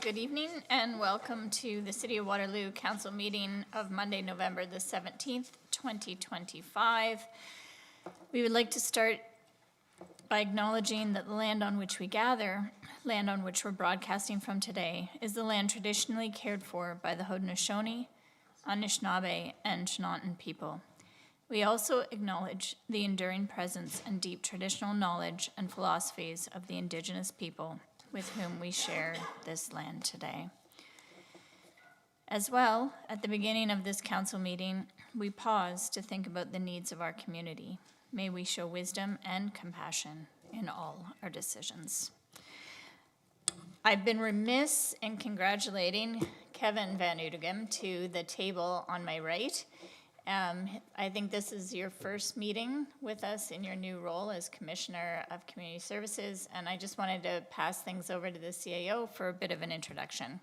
Good evening and welcome to the City of Waterloo Council meeting of Monday, November the 17th, 2025. We would like to start by acknowledging that the land on which we gather, land on which we're broadcasting from today, is the land traditionally cared for by the Haudenosaunee, Anishinaabe, and Chinantan people. We also acknowledge the enduring presence and deep traditional knowledge and philosophies of the Indigenous people with whom we share this land today. As well, at the beginning of this council meeting, we pause to think about the needs of our community. May we show wisdom and compassion in all our decisions. I've been remiss in congratulating Kevin Van Oudegem to the table on my right. I think this is your first meeting with us in your new role as Commissioner of Community Services, and I just wanted to pass things over to the CAO for a bit of an introduction.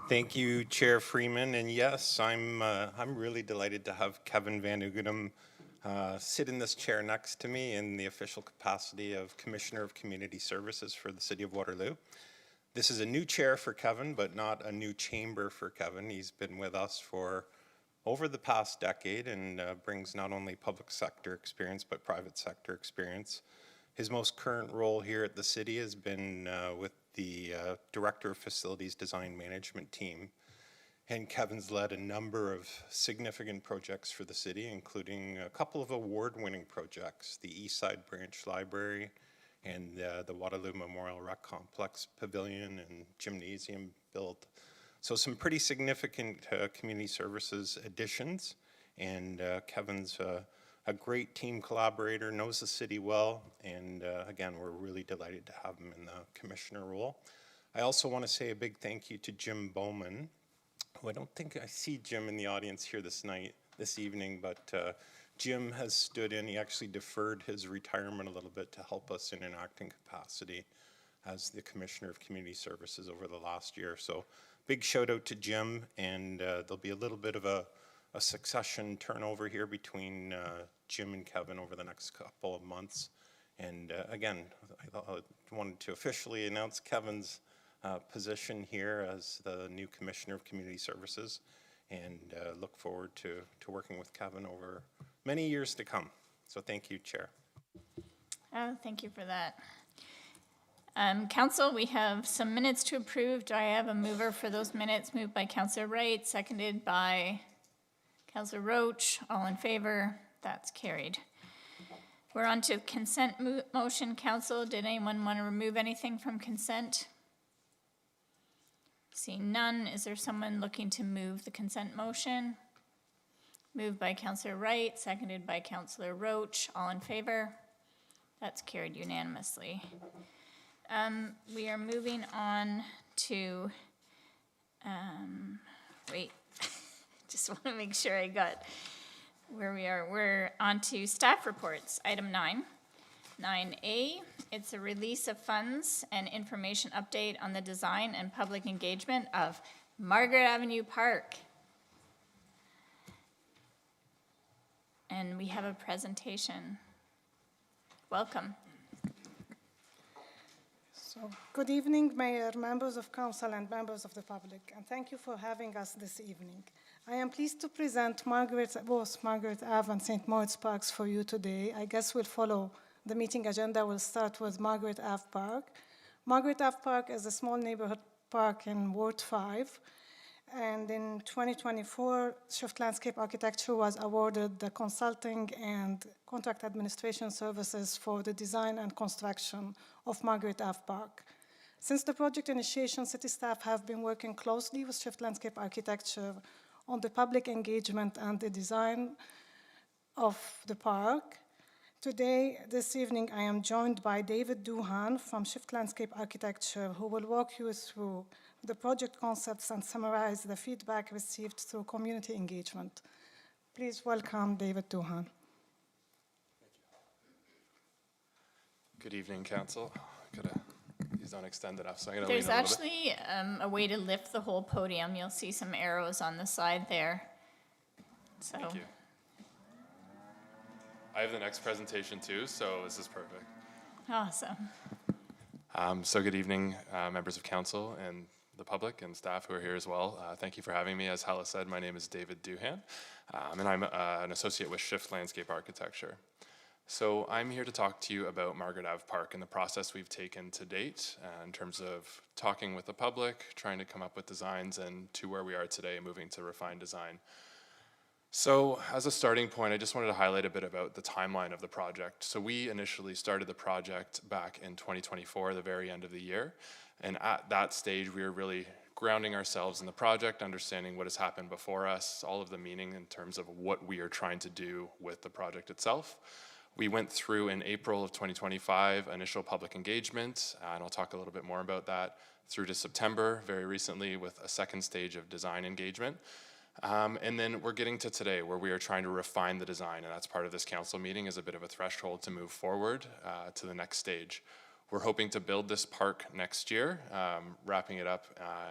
Thank you, Chair Freeman, and yes, I'm really delighted to have Kevin Van Oudegem sit in this chair next to me in the official capacity of Commissioner of Community Services for the City of Waterloo. This is a new chair for Kevin, but not a new chamber for Kevin. He's been with us for over the past decade and brings not only public sector experience, but private sector experience. His most current role here at the city has been with the Director of Facilities Design Management team. And Kevin's led a number of significant projects for the city, including a couple of award-winning projects, the Eastside Branch Library and the Waterloo Memorial Rec Complex Pavilion and Gymnasium build. So some pretty significant community services additions, and Kevin's a great team collaborator, knows the city well, and again, we're really delighted to have him in the commissioner role. I also want to say a big thank you to Jim Bowman, who I don't think I see Jim in the audience here this evening, but Jim has stood in. He actually deferred his retirement a little bit to help us in an acting capacity as the Commissioner of Community Services over the last year. So big shout out to Jim, and there'll be a little bit of a succession turnover here between Jim and Kevin over the next couple of months. And again, I wanted to officially announce Kevin's position here as the new Commissioner of Community Services, and look forward to working with Kevin over many years to come. So thank you, Chair. Oh, thank you for that. Council, we have some minutes to approve. Do I have a mover for those minutes? Moved by Councillor Wright, seconded by Councillor Roach. All in favor? That's carried. We're on to consent motion, Council. Did anyone want to remove anything from consent? Seeing none, is there someone looking to move the consent motion? Moved by Councillor Wright, seconded by Councillor Roach. All in favor? That's carried unanimously. We are moving on to, just want to make sure I got where we are. We're on to staff reports, item 9. 9A, it's a release of funds and information update on the design and public engagement of Margaret Avenue Park. And we have a presentation. Welcome. So, good evening, Mayor, members of Council, and members of the public, and thank you for having us this evening. I am pleased to present both Margaret Ave and St. Moritz Parks for you today. I guess we'll follow the meeting agenda. We'll start with Margaret Ave Park. Margaret Ave Park is a small neighborhood park in Ward 5, and in 2024, Shift Landscape Architecture was awarded the consulting and contract administration services for the design and construction of Margaret Ave Park. Since the project initiation, city staff have been working closely with Shift Landscape Architecture on the public engagement and the design of the park. Today, this evening, I am joined by David Doohan from Shift Landscape Architecture, who will walk you through the project concepts and summarize the feedback received through community engagement. Please welcome David Doohan. Good evening, Council. These don't extend enough, so I'm going to There's lean a little bit. actually a way to lift the whole podium. You'll see some arrows on the side there. So. Thank you. I have the next presentation too, so this is perfect. Awesome. So good evening, members of council and the public and staff who are here as well. Thank you for having me. As Hala said, my name is David Duhan, and I'm an associate with Shift Landscape Architecture. So I'm here to talk to you about Margaret Ave Park and the process we've taken to date in terms of talking with the public, trying to come up with designs, and to where we are today, moving to refined design. So as a starting point, I just wanted to highlight a bit about the timeline of the project. So we initially started the project back in 2024, the very end of the year. And at that stage, we were really grounding ourselves in the project, understanding what has happened before us, all of the meaning in terms of what we are trying to do with the project itself. We went through in April of 2025 initial public engagement, and I'll talk a little bit more about that, through to September, very recently, with a second stage of design engagement. And then we're getting to today, where we are trying to refine the design, and that's part of this council meeting, is a bit of a threshold to move forward to the next stage. We're hoping to build this park next year, wrapping it up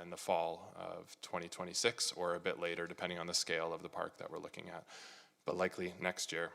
in the fall of 2026, or a bit later, depending on the scale of the park that we're looking at, but likely next year.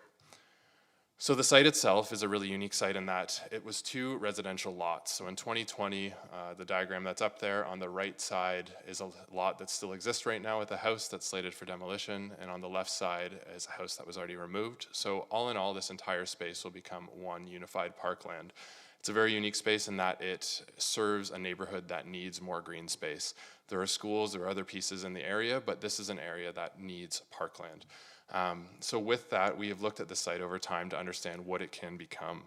So the site itself is a really unique site in that it was 2 residential lots. So in 2020, the diagram that's up there on the right side is a lot that still exists right now with a house that's slated for demolition, and on the left side is a house that was already removed. So all in all, this entire space will become one unified parkland. It's a very unique space in that it serves a neighborhood that needs more green space. There are schools, there are other pieces in the area, but this is an area that needs parkland. So with that, we have looked at the site over time to understand what it can become.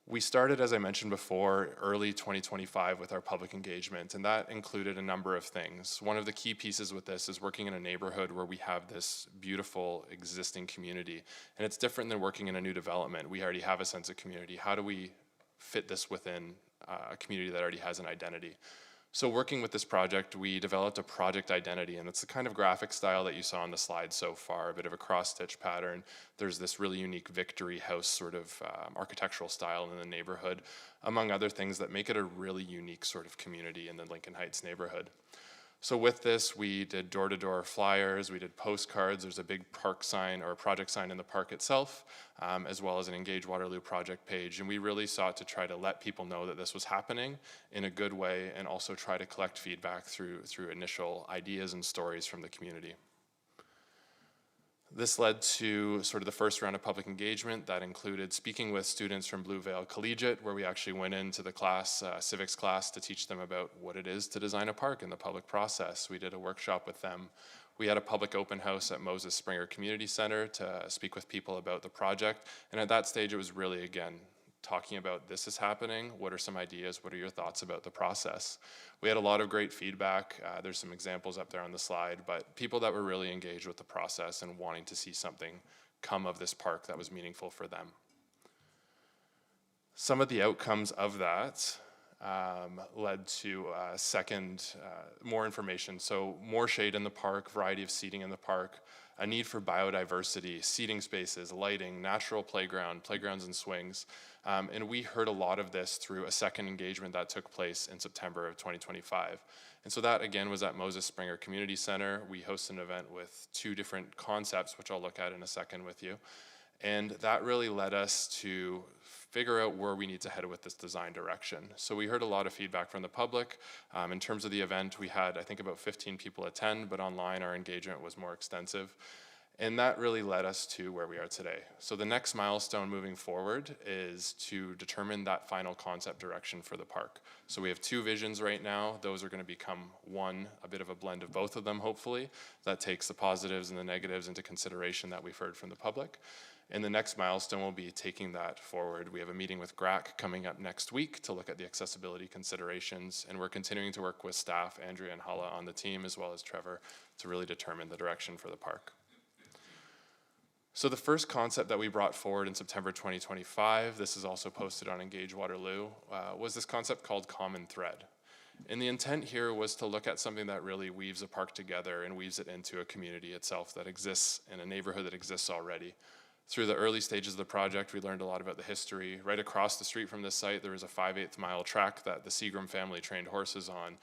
We started, as I mentioned before, early 2025 with our public engagement, and that included a number of things. One of the key pieces with this is working in a neighborhood where we have this beautiful existing community, and it's different than working in a new development. We already have a sense of community. How do we fit this within a community that already has an identity? So working with this project, we developed a project identity, and it's the kind of graphic style that you saw on the slide so far, a bit of a cross-stitch pattern. There's this really unique Victory House sort of architectural style in the neighborhood, among other things that make it a really unique sort of community in the Lincoln Heights neighborhood. So with this, we did door-to-door flyers, we did postcards, there's a big park sign or a project sign in the park itself, as well as an Engage Waterloo project page. And we really sought to try to let people know that this was happening in a good way, and also try to collect feedback through initial ideas and stories from the community. This led to sort of the first round of public engagement that included speaking with students from Blue Vale Collegiate, where we actually went into the class, civics class, to teach them about what it is to design a park in the public process. We did a workshop with them. We had a public open house at Moses Springer Community Center to speak with people about the project. And at that stage, it was really, again, talking about this is happening, what are some ideas, what are your thoughts about the process? We had a lot of great feedback. There's some examples up there on the slide, but people that were really engaged with the process and wanting to see something come of this park that was meaningful for them. Some of the outcomes of that led to more information. So more shade in the park, variety of seating in the park, a need for biodiversity, seating spaces, lighting, natural playgrounds and swings. And we heard a lot of this through a second engagement that took place in September of 2025. And so that, again, was at Moses Springer Community Center. We hosted an event with 2 different concepts, which I'll look at in a second with you. And that really led us to figure out where we need to head with this design direction. So we heard a lot of feedback from the public. In terms of the event, we had, I think, about 15 people attend, but online our engagement was more extensive. And that really led us to where we are today. So the next milestone moving forward is to determine that final concept direction for the park. So we have 2 visions right now. Those are going to become one, a bit of a blend of both of them, hopefully. That takes the positives and the negatives into consideration that we've heard from the public. And the next milestone will be taking that forward. We have a meeting with GRAC coming up next week to look at the accessibility considerations, and we're continuing to work with staff, Andrea and Hala on the team, as well as Trevor, to really determine the direction for the park. So the first concept that we brought forward in September 2025, this is also posted on Engage Waterloo, was this concept called Common Thread. And the intent here was to look at something that really weaves a park together and weaves it into a community itself that exists in a neighborhood that exists already. Through the early stages of the project, we learned a lot about the history. Right across the street from this site, there was a 5/8 mile track that the Seagram family trained horses on.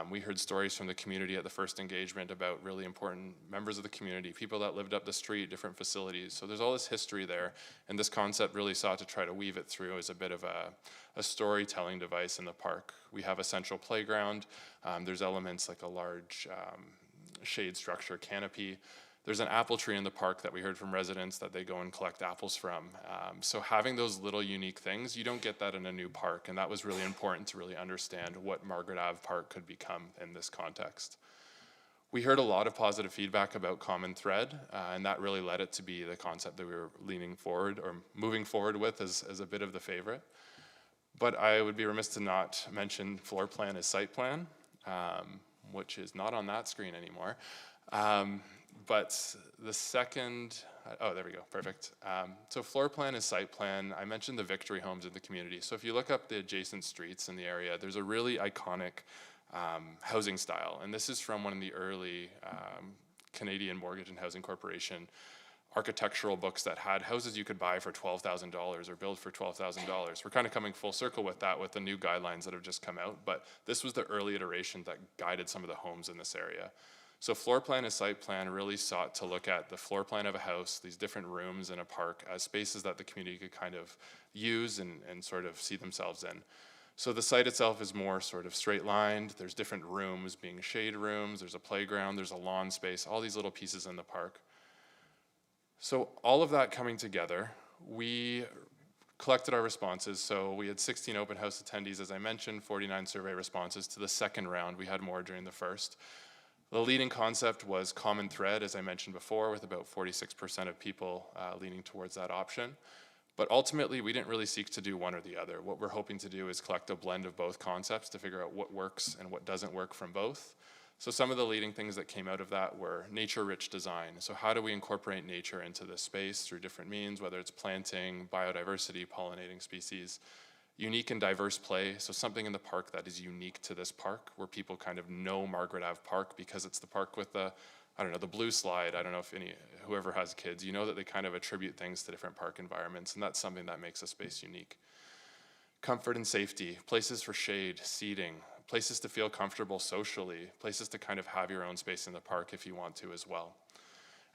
We heard stories from the community at the first engagement about really important members of the community, people that lived up the street, different facilities. So there's all this history there, and this concept really sought to try to weave it through as a bit of a storytelling device in the park. We have a central playground. There's elements like a large shade structure canopy. There's an apple tree in the park that we heard from residents that they go and collect apples from. So having those little unique things, you don't get that in a new park, and that was really important to really understand what Margaret Ave Park could become in this context. We heard a lot of positive feedback about Common Thread, and that really led it to be the concept that we were leaning forward or moving forward with as a bit of the favorite. But I would be remiss to not mention floor plan as site plan, which is not on that screen anymore. But the second, oh, there we go, perfect. So floor plan is site plan. I mentioned the Victory homes in the community. So if you look up the adjacent streets in the area, there's a really iconic housing style. And this is from one of the early Canadian Mortgage and Housing Corporation architectural books that had houses you could buy for $12,000 or build for $12,000. We're kind of coming full circle with that with the new guidelines that have just come out, but this was the early iteration that guided some of the homes in this area. So floor plan as site plan really sought to look at the floor plan of a house, these different rooms in a park as spaces that the community could kind of use and sort of see themselves in. So the site itself is more sort of straight lined. There's different rooms being shade rooms, there's a playground, there's a lawn space, all these little pieces in the park. So all of that coming together, we collected our responses. So we had 16 open house attendees, as I mentioned, 49 survey responses. To the second round, we had more during the first. The leading concept was Common Thread, as I mentioned before, with about 46% of people leaning towards that option. But ultimately, we didn't really seek to do one or the other. What we're hoping to do is collect a blend of both concepts to figure out what works and what doesn't work from both. So some of the leading things that came out of that were nature-rich design. So how do we incorporate nature into this space through different means, whether it's planting, biodiversity, pollinating species, unique and diverse play. So something in the park that is unique to this park, where people kind of know Margaret Ave Park because it's the park with the, I don't know, the blue slide. I don't know if whoever has kids, you know that they kind of attribute things to different park environments, and that's something that makes a space unique. Comfort and safety, places for shade, seating, places to feel comfortable socially, places to kind of have your own space in the park if you want to as well.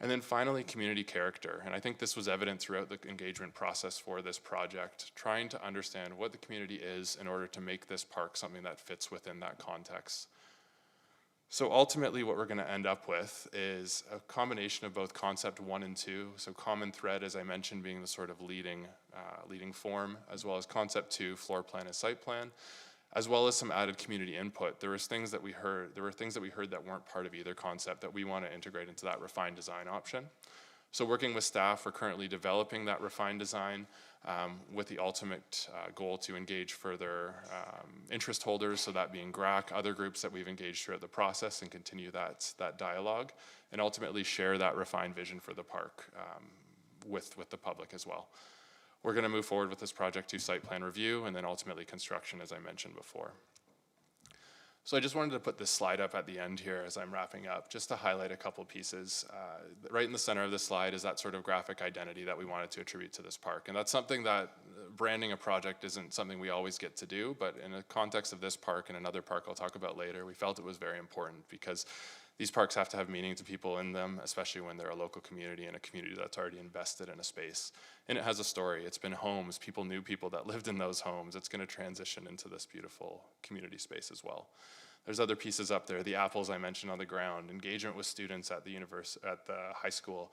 And then finally, community character. And I think this was evident throughout the engagement process for this project, trying to understand what the community is in order to make this park something that fits within that context. So ultimately what we're going to end up with is a combination of both concept 1 and 2. So Common Thread, as I mentioned, being the sort of leading form, as well as concept 2, floor plan and site plan, as well as some added community input. There were things that we heard that weren't part of either concept that we want to integrate into that refined design option. So working with staff, we're currently developing that refined design with the ultimate goal to engage further interest holders, so that being GRAC, other groups that we've engaged throughout the process, and continue that dialogue, and ultimately share that refined vision for the park with the public as well. We're going to move forward with this project to site plan review and then ultimately construction, as I mentioned before. So I just wanted to put this slide up at the end here as I'm wrapping up, just to highlight a couple pieces. Right in the center of the slide is that sort of graphic identity that we wanted to attribute to this park. And that's something that branding a project isn't something we always get to do, but in the context of this park and another park I'll talk about later, we felt it was very important because these parks have to have meaning to people in them, especially when they're a local community and a community that's already invested in a space. And it has a story. It's been homes. People knew people that lived in those homes. It's going to transition into this beautiful community space as well. There's other pieces up there. The apples I mentioned on the ground, engagement with students at the high school.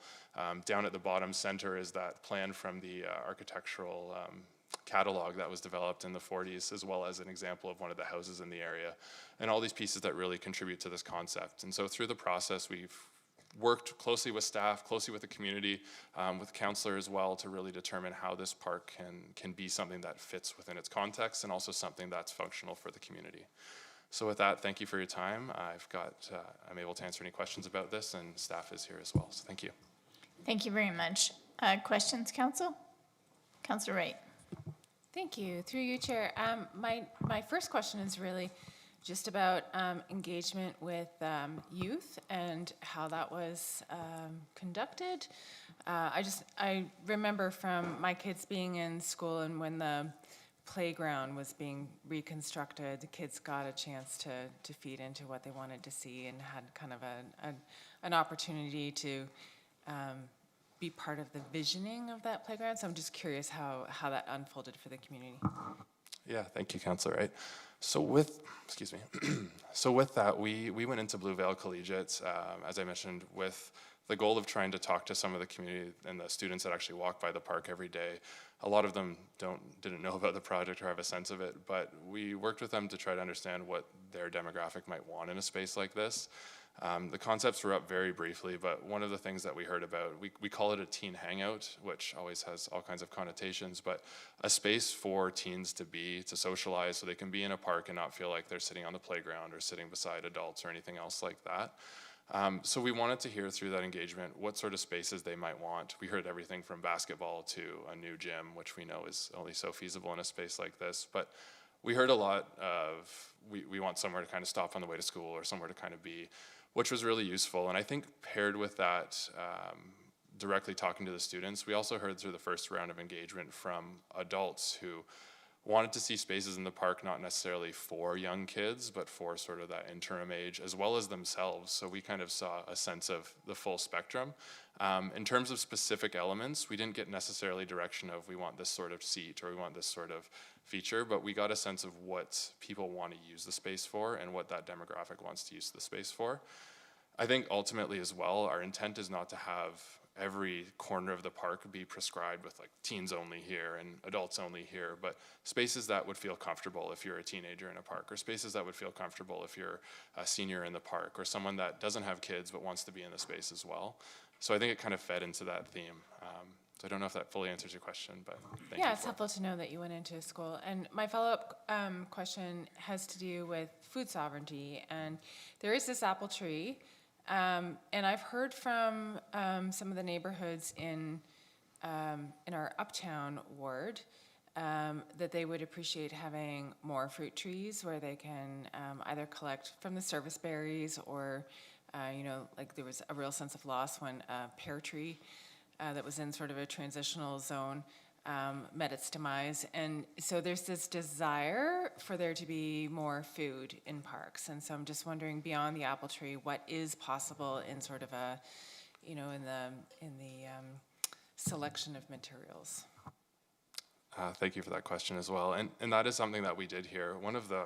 Down at the bottom center is that plan from the architectural catalog that was developed in the 40s, as well as an example of one of the houses in the area, and all these pieces that really contribute to this concept. And so through the process, we've worked closely with staff, closely with the community, with counselor as well, to really determine how this park can be something that fits within its context and also something that's functional for the community. So with that, thank you for your time. I'm able to answer any questions about this, and staff is here as well. So thank you. Thank you very much. Questions, Council? Councilor Wright. Thank you. Through you, Chair. My first question is really just about engagement with youth and how that was conducted. I remember from my kids being in school and when the playground was being reconstructed, the kids got a chance to feed into what they wanted to see and had kind of an opportunity to be part of the visioning of that playground. So I'm just curious how that unfolded for the community. Yeah, thank you, Councillor Wright. So with, excuse me, so with that, we went into Blue Vale Collegiate, as I mentioned, with the goal of trying to talk to some of the community and the students that actually walk by the park every day. A lot of them didn't know about the project or have a sense of it, but we worked with them to try to understand what their demographic might want in a space like this. The concepts were up very briefly, but one of the things that we heard about, we call it a teen hangout, which always has all kinds of connotations, but a space for teens to socialize so they can be in a park and not feel like they're sitting on the playground or sitting beside adults or anything else like that. So we wanted to hear through that engagement what sort of spaces they might want. We heard everything from basketball to a new gym, which we know is only so feasible in a space like this, but we heard a lot of, we want somewhere to kind of stop on the way to school or somewhere to kind of be, which was really useful. And I think paired with that, directly talking to the students, we also heard through the first round of engagement from adults who wanted to see spaces in the park not necessarily for young kids, but for sort of that interim age, as well as themselves. So we kind of saw a sense of the full spectrum. In terms of specific elements, we didn't get necessarily direction of we want this sort of seat or we want this sort of feature, but we got a sense of what people want to use the space for and what that demographic wants to use the space for. I think ultimately as well, our intent is not to have every corner of the park be prescribed with like teens only here and adults only here, but spaces that would feel comfortable if you're a teenager in a park, or spaces that would feel comfortable if you're a senior in the park, or someone that doesn't have kids but wants to be in the space as well. So I think it kind of fed into that theme. So I don't know if that fully answers your question, but thank you. Yeah, it's helpful to know that you went into a school. And my follow-up question has to do with food sovereignty. And there is this apple tree. And I've heard from some of the neighborhoods in our Uptown ward that they would appreciate having more fruit trees where they can either collect from the service berries or, like there was a real sense of loss when a pear tree that was in sort of a transitional zone met its demise. And so there's this desire for there to be more food in parks. And so I'm just wondering, beyond the apple tree, what is possible in sort of a, in the selection of materials? Thank you for that question as well. And that is something that we did here. One of the,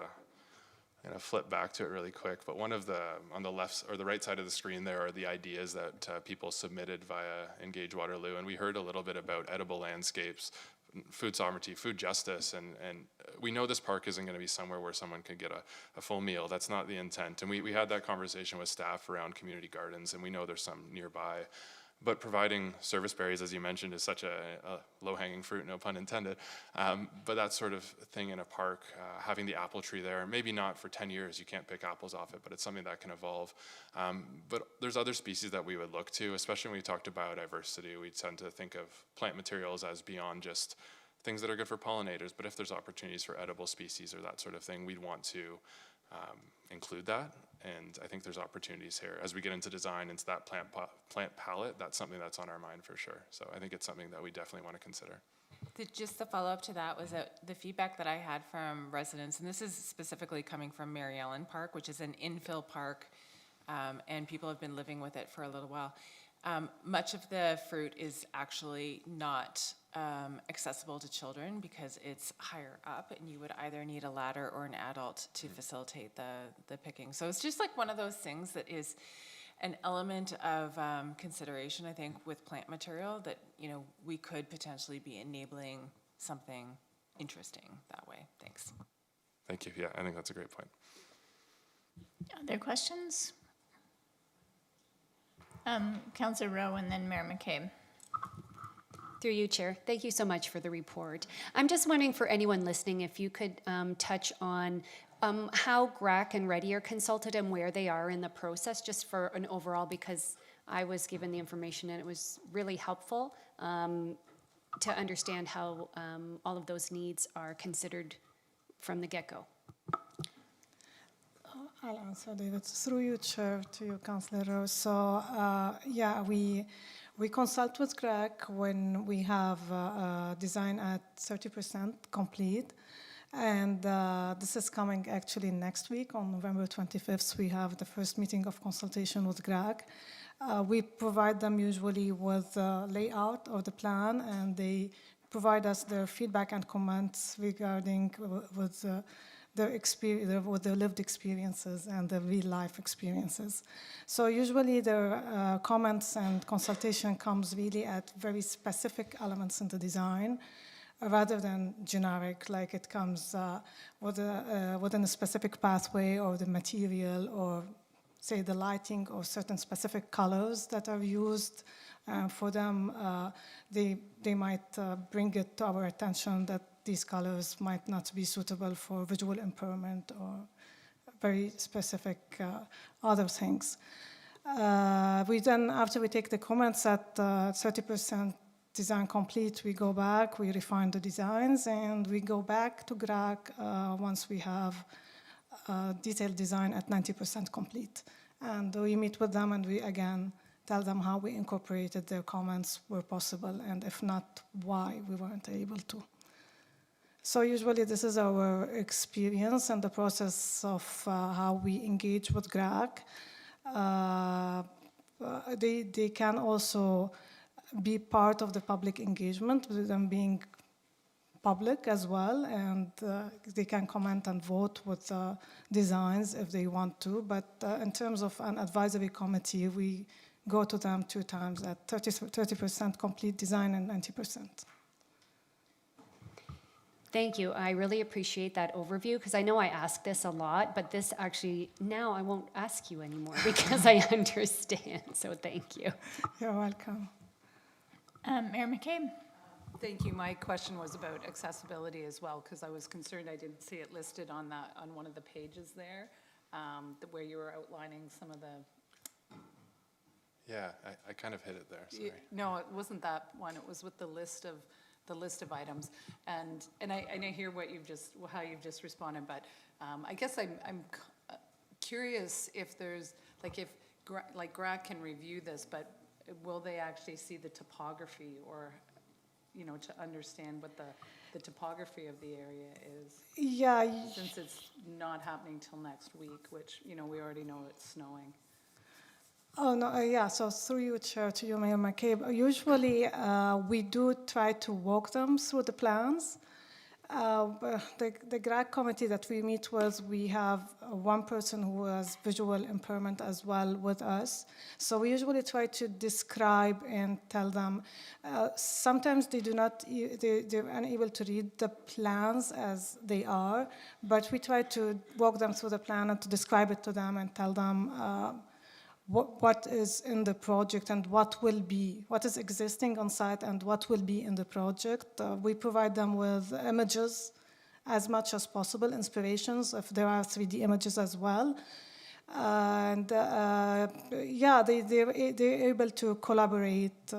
I'm gonna flip back to it really quick, but one of the, on the left or the right side of the screen there are the ideas that people submitted via Engage Waterloo, and we heard a little bit about edible landscapes, food sovereignty, food justice, and we know this park isn't gonna be somewhere where someone could get a full meal. That's not the intent. And we had that conversation with staff around community gardens, and we know there's some nearby. But providing service berries, as you mentioned, is such a low-hanging fruit, no pun intended. But that sort of thing in a park, having the apple tree there, maybe not for 10 years, you can't pick apples off it, but it's something that can evolve. But there's other species that we would look to, especially when we talk to biodiversity. We tend to think of plant materials as beyond just things that are good for pollinators, but if there's opportunities for edible species or that sort of thing, we'd want to include that. And I think there's opportunities here. As we get into design, into that plant palette, that's something that's on our mind for sure. So I think it's something that we definitely want to consider. Just the follow-up to that was that the feedback that I had from residents, and this is specifically coming from Mary Ellen Park, which is an infill park, and people have been living with it for a little while. Much of the fruit is actually not accessible to children because it's higher up and you would either need a ladder or an adult to facilitate the picking. So it's just like one of those things that is an element of consideration, I think, with plant material that, we could potentially be enabling something interesting that way. Thanks. Thank you. Yeah, I think that's a great point. Other questions? Councillor Rowe and then Mayor McCabe. Through you, Chair. Thank you so much for the report. I'm just wondering for anyone listening if you could touch on how GRAC and Ready are consulted and where they are in the process, just for an overall, because I was given the information and it was really helpful to understand how all of those needs are considered from the get-go. I'll answer, David. Through you, Chair, to you, Councillor Rose. So, we We consult with Greg when we have design at 30% complete. And this is coming actually next week on November 25th. We have the first meeting of consultation with Greg. We provide them usually with the layout of the plan, and they provide us their feedback and comments regarding with their experience, with their lived experiences and their real life experiences. So usually their comments and consultation comes really at very specific elements in the design, rather than generic, like it comes within a specific pathway or the material or say the lighting or certain specific colors that are used. For them, they might bring it to our attention that these colors might not be suitable for visual impairment or very specific other things. We then, after we take the comments at 30% design complete, we go back, we refine the designs, and we go back to Greg once we have detailed design at 90% complete. And we meet with them and we again tell them how we incorporated their comments where possible, and if not, why we weren't able to. So usually this is our experience and the process of how we engage with Greg. They can also be part of the public engagement, with them being public as well, and they can comment and vote with designs if they want to. But in terms of an advisory committee, we go to them 2 times at 30% complete design and 90%. Thank you. I really appreciate that overview, because I know I ask this a lot, but this actually, now I won't ask you anymore because I understand. So thank you. You're welcome. Mayor McCabe? Thank you. My question was about accessibility as well, because I was concerned I didn't see it listed on one of the pages there, where you were outlining some of the. Yeah, I kind of hit it there, sorry. No, it wasn't that one. It was with the list of items, and I hear how you've just responded, but I guess I'm curious if there's if GRAC can review this, but will they actually see the topography, or to understand what the topography of the area is? Yeah. Since it's not happening till next week, which we already know it's snowing. Oh, no, yeah, so through you, Chair, to you, Mayor McCabe, usually we do try to walk them through the plans. The GRAC committee that we meet with, we have one person who has visual impairment as well with us. So we usually try to describe and tell them. Sometimes they're unable to read the plans as they are, but we try to walk them through the plan and to describe it to them and tell them what is in the project and what is existing on site and what will be in the project. We provide them with images as much as possible, inspirations, if there are 3D images as well. And yeah, they're able to collaborate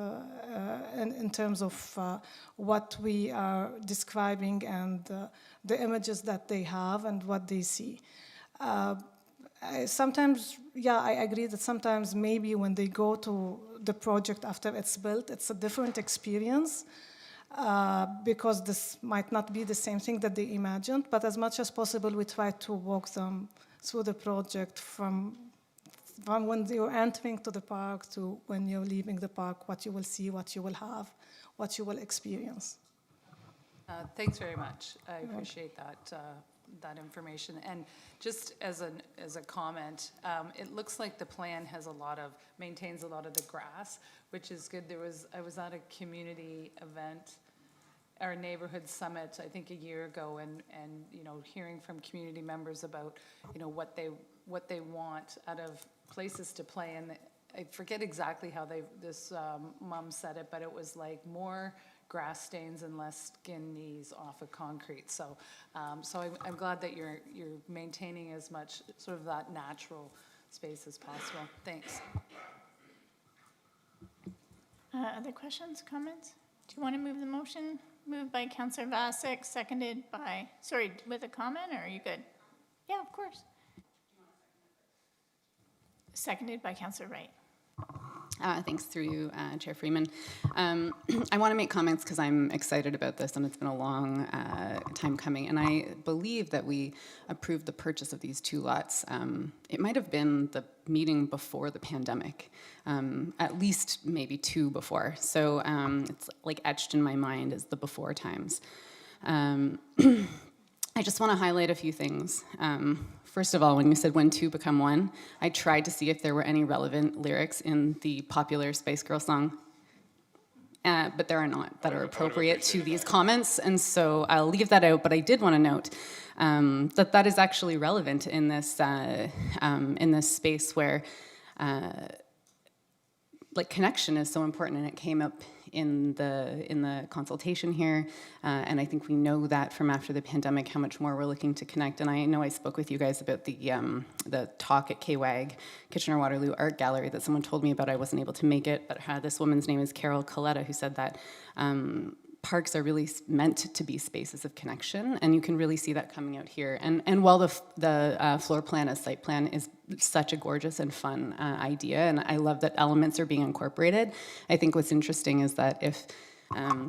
in terms of what we are describing and the images that they have and what they see. Sometimes, yeah, I agree that sometimes maybe when they go to the project after it's built, it's a different experience because this might not be the same thing that they imagined, but as much as possible, we try to walk them through the project from when you're entering to the park to when you're leaving the park, what you will see, what you will have, what you will experience. Thanks very much. I appreciate that information. And just as a comment, it looks like the plan maintains a lot of the grass, which is good. I was at a community event, our neighborhood summit, I think a year ago, and hearing from community members about what they want out of places to play. And I forget exactly how this mom said it, but it was like more grass stains and less skin knees off of concrete. So I'm glad that you're maintaining as much sort of that natural space as possible. Thanks. Other questions, comments? Do you want to move the motion? Moved by Councillor Vasek, seconded by, with a comment, or are you good? Yeah, of course. Seconded by Councillor Wright. Thanks through you, Chair Freeman. I want to make comments because I'm excited about this, and it's been a long time coming. And I believe that we approved the purchase of these 2 lots. It might have been the meeting before the pandemic, at least maybe 2 before. So it's like etched in my mind as the before times. I just want to highlight a few things. First of all, when you said when 2 become 1, I tried to see if there were any relevant lyrics in the popular Spice Girl song, but there are not that are appropriate to these comments, and so I'll leave that out. But I did want to note that that is actually relevant in this space where like connection is so important, and it came up in the consultation here, and I think we know that from after the pandemic how much more we're looking to connect. And I know I spoke with you guys about the talk at KWAG, Kitchener-Waterloo Art Gallery, that someone told me about. I wasn't able to make it, but this woman's name is Carol Coletta, who said that parks are really meant to be spaces of connection, and you can really see that coming out here. And while the floor plan as site plan is such a gorgeous and fun idea, and I love that elements are being incorporated, I think what's interesting is that if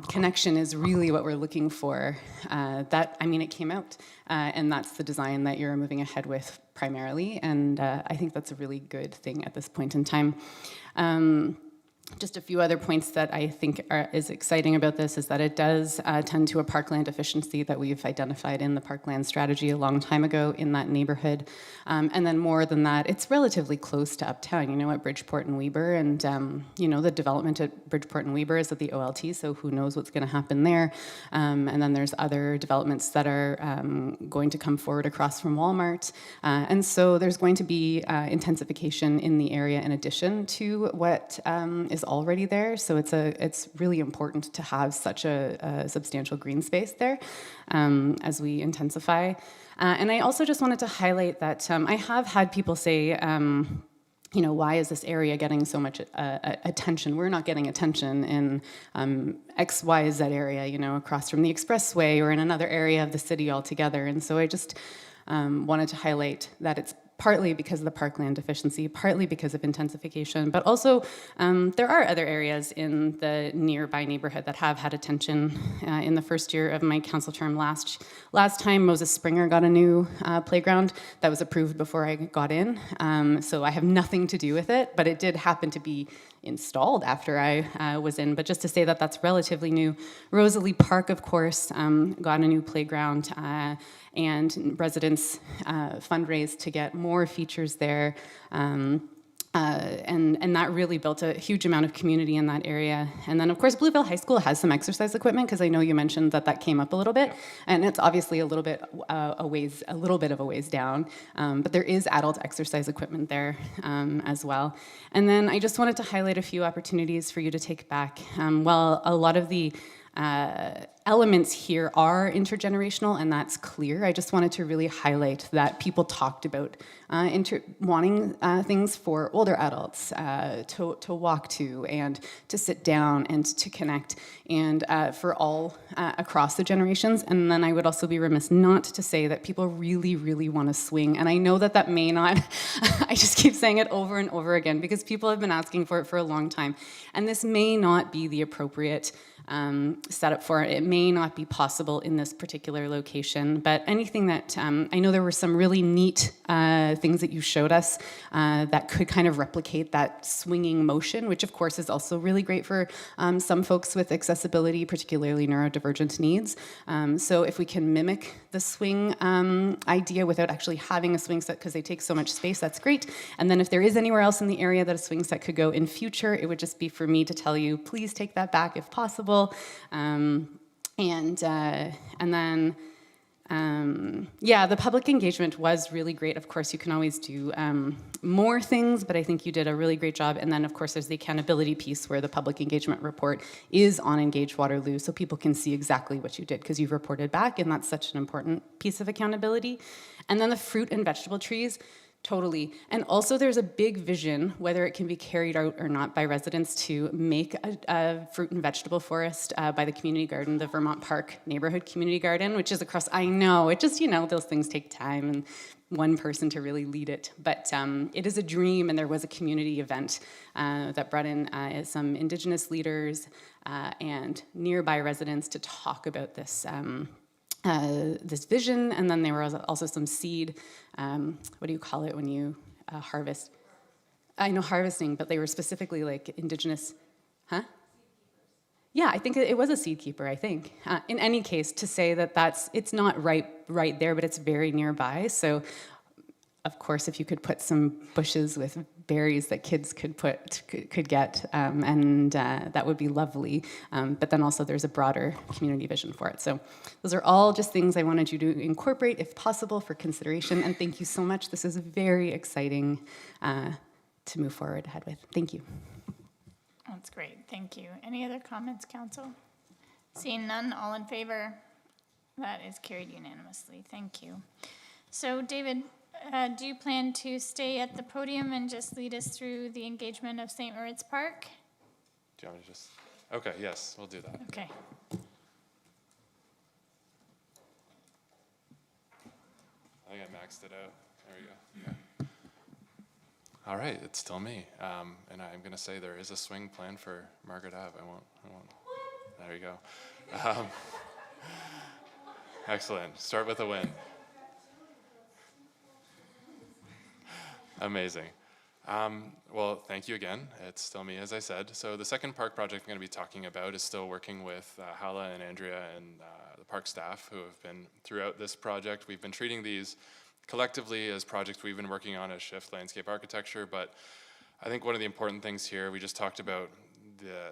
connection is really what we're looking for, it came out, and that's the design that you're moving ahead with primarily, and I think that's a really good thing at this point in time. Just a few other points that I think is exciting about this is that it does tend to a parkland efficiency that we've identified in the parkland strategy a long time ago in that neighborhood. And then more than that, it's relatively close to uptown, at Bridgeport and Weber. And, the development at Bridgeport and Weber is at the OLT, so who knows what's going to happen there. And then there's other developments that are going to come forward across from Walmart. And so there's going to be intensification in the area in addition to what is already there, so it's really important to have such a substantial green space there as we intensify. And I also just wanted to highlight that I have had people say, why is this area getting so much attention? We're not getting attention in X, Y, Z area, across from the expressway or in another area of the city altogether. And so I just wanted to highlight that it's partly because of the parkland efficiency, partly because of intensification, but also there are other areas in the nearby neighborhood that have had attention. In the first year of my council term last time, Moses Springer got a new playground that was approved before I got in, so I have nothing to do with it, but it did happen to be installed after I was in. But just to say that that's relatively new. Rosalie Park, of course, got a new playground, and residents fundraised to get more features there. And that really built a huge amount of community in that area. And then, of course, Blueville High School has some exercise equipment, because I know you mentioned that came up a little bit, and it's obviously a little bit of a ways down. But there is adult exercise equipment there as well. And then I just wanted to highlight a few opportunities for you to take back. While a lot of the elements here are intergenerational, and that's clear. I just wanted to really highlight that people talked about wanting things for older adults to walk to and to sit down and to connect, and for all across the generations. And then I would also be remiss not to say that people really, really want to swing. And I know that may not, I just keep saying it over and over again because people have been asking for it for a long time. And this may not be the appropriate setup for it. It may not be possible in this particular location, but anything that, I know there were some really neat things that you showed us that could kind of replicate that swinging motion, which of course is also really great for some folks with accessibility, particularly neurodivergent needs. So if we can mimic the swing idea without actually having a swing set, because they take so much space, that's great. And then if there is anywhere else in the area that a swing set could go in future, it would just be for me to tell you, please take that back if possible. And then, the public engagement was really great. Of course, you can always do more things, but I think you did a really great job. And then, of course, there's the accountability piece where the public engagement report is on Engage Waterloo, so people can see exactly what you did because you've reported back, and that's such an important piece of accountability. And then the fruit and vegetable trees. Totally. And also there's a big vision, whether it can be carried out or not by residents, to make a fruit and vegetable forest by the community garden, the Vermont Park Neighborhood Community Garden, which is across, I know, it just, those things take time and one person to really lead it. But it is a dream, and there was a community event that brought in some Indigenous leaders and nearby residents to talk about this this vision. And then there was also some seed, what do you call it when you harvest? I know harvesting, but they were specifically like Indigenous, huh? Yeah, I think it was a seed keeper, I think. In any case, to say that it's not right there, but it's very nearby. So, of course, if you could put some bushes with berries that kids could get, and that would be lovely. But then also there's a broader community vision for it. So those are all just things I wanted you to incorporate, if possible, for consideration. And thank you so much. This is very exciting to move forward ahead with. Thank you. That's great, thank you. Any other comments, council? Seeing none, all in favor? That is carried unanimously, thank you. So David, do you plan to stay at the podium and just lead us through the engagement of St. Moritz Park? Do you want me to just? Okay, yes, we'll do that. Okay. I think I maxed it out. There we go. Yeah. All right, it's still me. And I'm going to say there is a swing plan for Margaret Ave. I won't. There you go. Excellent. Start with a win. Amazing. Well, thank you again. It's still me, as I said. So the second park project I'm going to be talking about is still working with Hala and Andrea and the park staff who have been throughout this project. We've been treating these collectively as projects we've been working on as Shift Landscape Architecture, but I think one of the important things here, we just talked about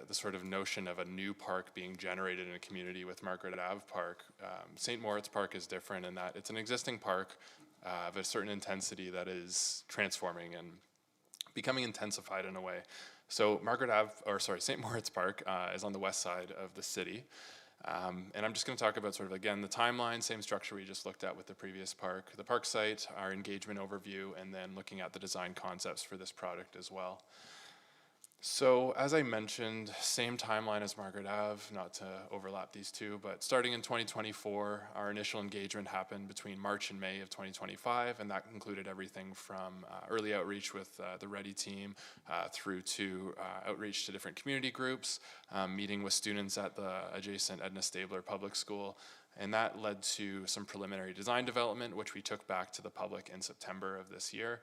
the sort of notion of a new park being generated in a community with Margaret Ave Park. St. Moritz Park is different in that it's an existing park of a certain intensity that is transforming and becoming intensified in a way. So St. Moritz Park is on the west side of the city. And I'm just going to talk about sort of, again, the timeline, same structure we just looked at with the previous park, the park site, our engagement overview, and then looking at the design concepts for this product as well. So as I mentioned, same timeline as Margaret Ave, not to overlap these two, but starting in 2024, our initial engagement happened between March and May of 2025, and that included everything from early outreach with the Ready team through to outreach to different community groups, meeting with students at the adjacent Edna Stabler Public School, and that led to some preliminary design development, which we took back to the public in September of this year.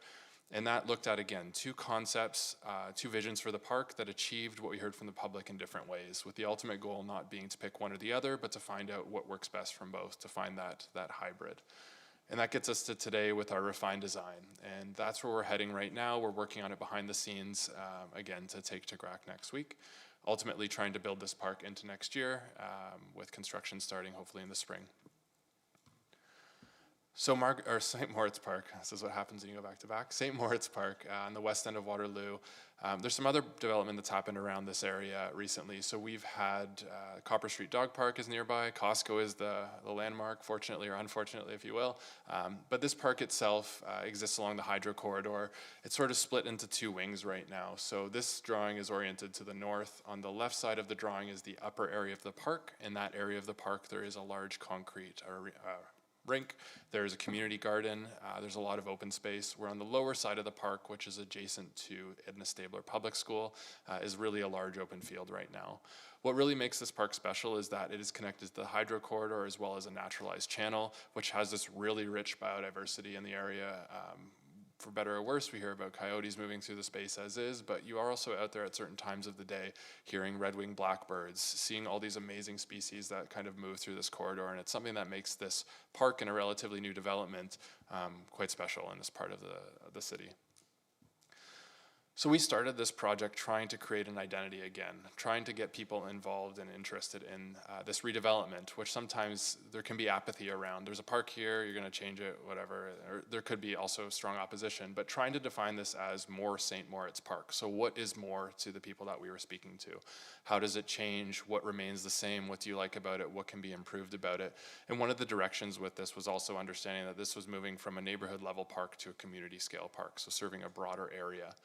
And that looked at, again, two concepts, two visions for the park that achieved what we heard from the public in different ways, with the ultimate goal not being to pick one or the other, but to find out what works best from both, to find that hybrid. And that gets us to today with our refined design. And that's where we're heading right now. We're working on it behind the scenes, again, to take to GRAC next week, ultimately trying to build this park into next year, with construction starting hopefully in the spring. So St. Moritz Park, this is what happens when you go back to back. St. Moritz Park on the west end of Waterloo. There's some other development that's happened around this area recently. So we've had Copper Street Dog Park is nearby. Costco is the landmark, fortunately or unfortunately, if you will. But this park itself exists along the Hydro Corridor. It's sort of split into two wings right now. So this drawing is oriented to the north. On the left side of the drawing is the upper area of the park. In that area of the park, there is a large concrete rink, there's a community garden, there's a lot of open space. We're on the lower side of the park, which is adjacent to Edna Stabler Public School, is really a large open field right now. What really makes this park special is that it is connected to the Hydro Corridor as well as a naturalized channel, which has this really rich biodiversity in the area. For better or worse, we hear about coyotes moving through the space as is, but you are also out there at certain times of the day hearing red-winged blackbirds, seeing all these amazing species that kind of move through this corridor, and it's something that makes this park in a relatively new development quite special in this part of the city. So we started this project trying to create an identity again, trying to get people involved and interested in this redevelopment, which sometimes there can be apathy around. There's a park here, you're going to change it, whatever. Or there could be also strong opposition, but trying to define this as more St. Moritz Park. So what is more to the people that we were speaking to? How does it change? What remains the same? What do you like about it? What can be improved about it? And one of the directions with this was also understanding that this was moving from a neighborhood level park to a community scale park, so serving a broader area.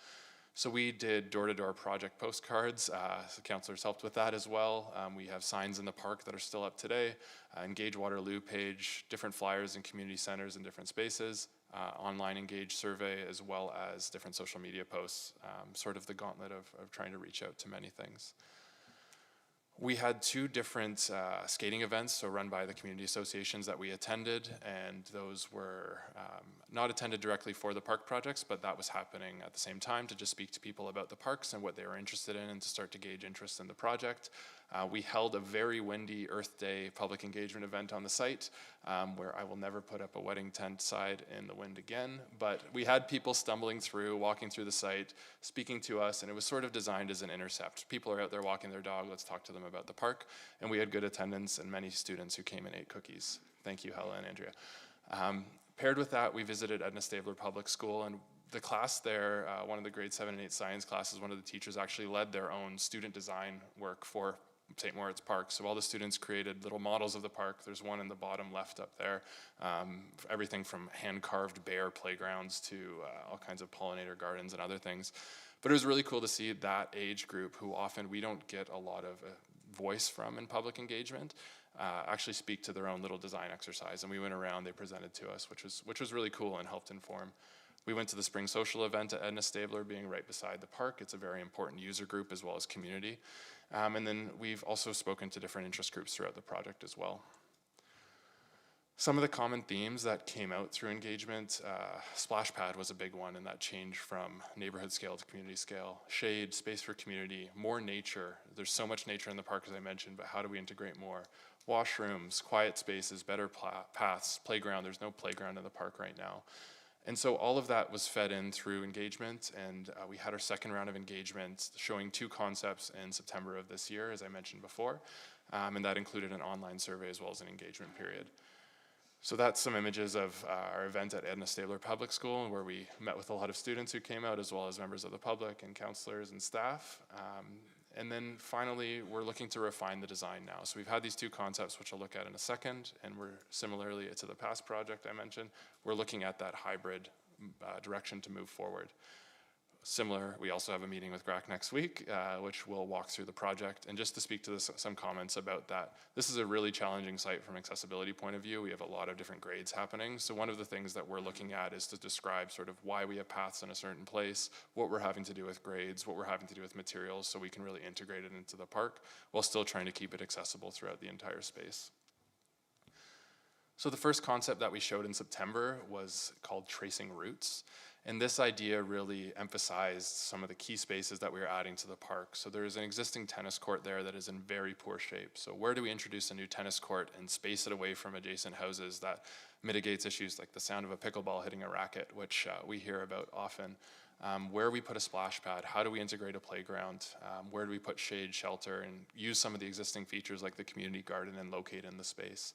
So we did door-to-door project postcards. The councilors helped with that as well. We have signs in the park that are still up today, Engage Waterloo page, different flyers in community centers and different spaces. online engaged survey, as well as different social media posts, sort of the gauntlet of trying to reach out to many things. We had two different skating events, so run by the community associations that we attended, and those were not attended directly for the park projects, but that was happening at the same time to just speak to people about the parks and what they were interested in and to start to gauge interest in the project. We held a very windy Earth Day public engagement event on the site, where I will never put up a wedding tent side in the wind again, but we had people stumbling through, walking through the site, speaking to us, and it was sort of designed as an intercept. People are out there walking their dog, let's talk to them about the park, and we had good attendance and many students who came and ate cookies. Thank you, Hella and Andrea. Paired with that, we visited Edna Stabler Public School, and the class there, one of the grade 7 and 8 science classes, one of the teachers actually led their own student design work for St. Moritz Park. So all the students created little models of the park. There's one in the bottom left up there. Everything from hand-carved bear playgrounds to all kinds of pollinator gardens and other things. But it was really cool to see that age group, who often we don't get a lot of voice from in public engagement, actually speak to their own little design exercise. And we went around, they presented to us, which was really cool and helped inform. We went to the spring social event at Edna Stabler, being right beside the park. It's a very important user group as well as community. And then we've also spoken to different interest groups throughout the project as well. Some of the common themes that came out through engagement, splash pad was a big one, and that changed from neighborhood scale to community scale. Shade, space for community, more nature. There's so much nature in the park, as I mentioned, but how do we integrate more? Washrooms, quiet spaces, better paths, playground. There's no playground in the park right now. And so all of that was fed in through engagement, and we had our second round of engagement showing two concepts in September of this year, as I mentioned before, and that included an online survey as well as an engagement period. So that's some images of our event at Edna Stabler Public School, where we met with a lot of students who came out, as well as members of the public and counselors and staff. And then finally, we're looking to refine the design now. So we've had these two concepts, which I'll look at in a second, and we're similarly to the past project I mentioned, we're looking at that hybrid direction to move forward. Similar, we also have a meeting with GRAC next week, which will walk through the project. And just to speak to this, some comments about that, this is a really challenging site from an accessibility point of view. We have a lot of different grades happening. So one of the things that we're looking at is to describe sort of why we have paths in a certain place, what we're having to do with grades, what we're having to do with materials, so we can really integrate it into the park while still trying to keep it accessible throughout the entire space. So the first concept that we showed in September was called Tracing Roots. And this idea really emphasized some of the key spaces that we were adding to the park. So there's an existing tennis court there that is in very poor shape. So where do we introduce a new tennis court and space it away from adjacent houses that mitigates issues like the sound of a pickleball hitting a racket, which we hear about often? Where we put a splash pad, how do we integrate a playground? Where do we put shade, shelter, and use some of the existing features like the community garden and locate in the space?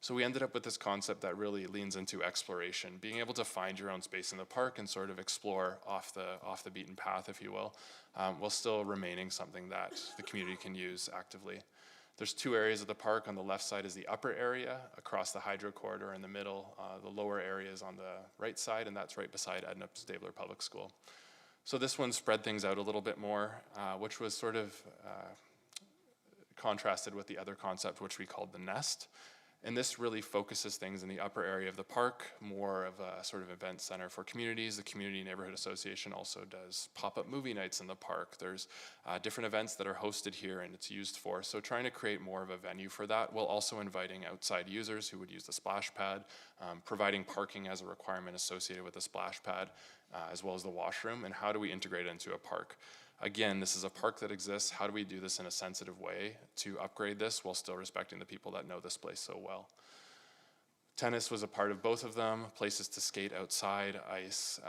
So we ended up with this concept that really leans into exploration, being able to find your own space in the park and sort of explore off the beaten path, if you will, while still remaining something that the community can use actively. There's two areas of the park. On the left side is the upper area across the hydro corridor in the middle. The lower area is on the right side, and that's right beside Edna Stabler Public School. So this one spread things out a little bit more, which was sort of contrasted with the other concept, which we called the nest. And this really focuses things in the upper area of the park, more of a sort of event center for communities. The Community Neighborhood Association also does pop-up movie nights in the park. There's different events that are hosted here and it's used for. So trying to create more of a venue for that, while also inviting outside users who would use the splash pad, providing parking as a requirement associated with the splash pad, as well as the washroom, and how do we integrate it into a park? Again, this is a park that exists. How do we do this in a sensitive way to upgrade this while still respecting the people that know this place so well? Tennis was a part of both of them, places to skate outside, ice,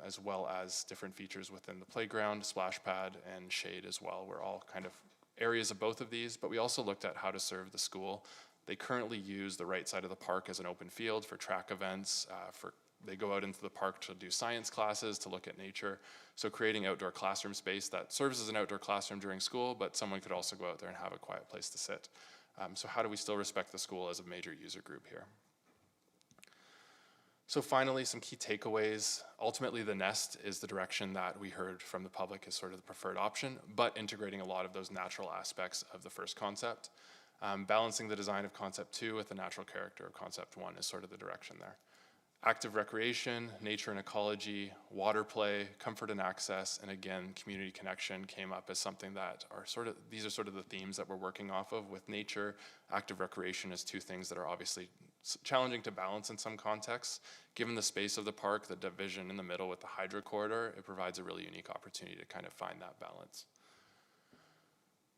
as well as different features within the playground, splash pad, and shade as well. We're all kind of areas of both of these, but we also looked at how to serve the school. They currently use the right side of the park as an open field for track events, they go out into the park to do science classes, to look at nature. So creating outdoor classroom space that serves as an outdoor classroom during school, but someone could also go out there and have a quiet place to sit. So how do we still respect the school as a major user group here? So finally, some key takeaways. Ultimately, the nest is the direction that we heard from the public as sort of the preferred option, but integrating a lot of those natural aspects of the first concept. Balancing the design of concept 2 with the natural character of concept 1 is sort of the direction there. Active recreation, nature and ecology, water play, comfort and access, and again, community connection came up as something that are these are sort of the themes that we're working off of with nature. Active recreation is two things that are obviously challenging to balance in some contexts. Given the space of the park, the division in the middle with the hydro corridor, it provides a really unique opportunity to kind of find that balance.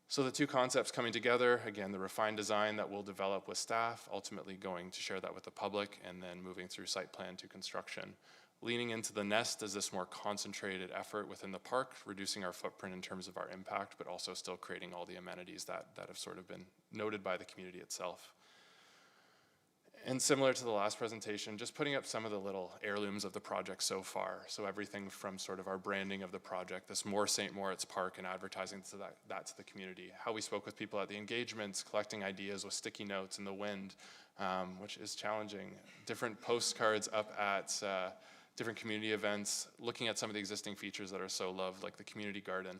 So the two concepts coming together, again, the refined design that we'll develop with staff, ultimately going to share that with the public, and then moving through site plan to construction. Leaning into the nest as this more concentrated effort within the park, reducing our footprint in terms of our impact, but also still creating all the amenities that have sort of been noted by the community itself. And similar to the last presentation, just putting up some of the little heirlooms of the project so far. So everything from sort of our branding of the project, this More St. Moritz Park, and advertising to that to the community. How we spoke with people at the engagements, collecting ideas with sticky notes in the wind, which is challenging. Different postcards up at different community events, looking at some of the existing features that are so loved, like the community garden.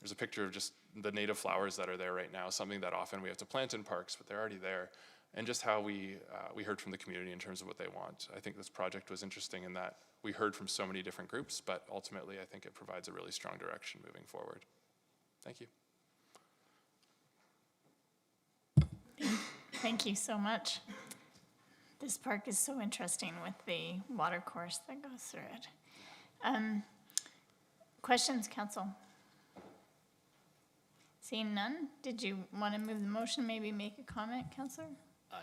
There's a picture of just the native flowers that are there right now, something that often we have to plant in parks, but they're already there. And just how we heard from the community in terms of what they want. I think this project was interesting in that we heard from so many different groups, but ultimately I think it provides a really strong direction moving forward. Thank you. Thank you so much. This park is so interesting with the water course that goes through it. Questions, council? Seeing none, did you want to move the motion, maybe make a comment, councillor?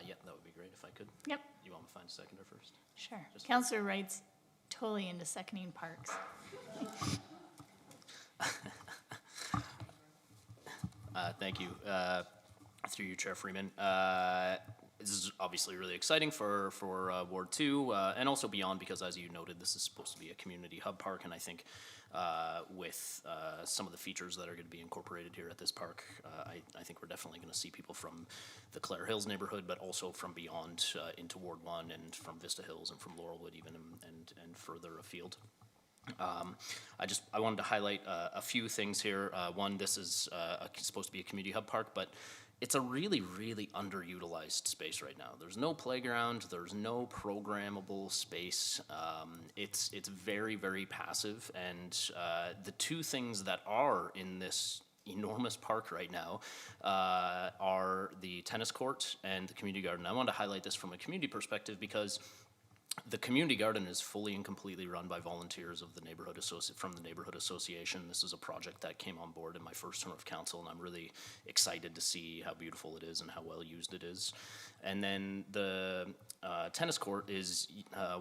Yeah, that would be great if I could. Yep, You want me to find a seconder first? sure. Just- Councillor Wright's totally into seconding parks. Thank you. Through you, Chair Freeman. This is obviously really exciting for Ward 2 and also beyond, because as you noted, this is supposed to be a community hub park, and I think with some of the features that are going to be incorporated here at this park, I think we're definitely going to see people from the Clare Hills neighborhood, but also from beyond into Ward 1 and from Vista Hills and from Laurelwood even and further afield. I wanted to highlight a few things here. One, this is supposed to be a community hub park, but it's a really, really underutilized space right now. There's no playground, there's no programmable space. It's very, very passive, and the two things that are in this enormous park right now are the tennis court and the community garden. I wanted to highlight this from a community perspective because the community garden is fully and completely run by volunteers of the from the neighborhood association. This is a project that came on board in my first term of council, and I'm really excited to see how beautiful it is and how well used it is. And then the tennis court is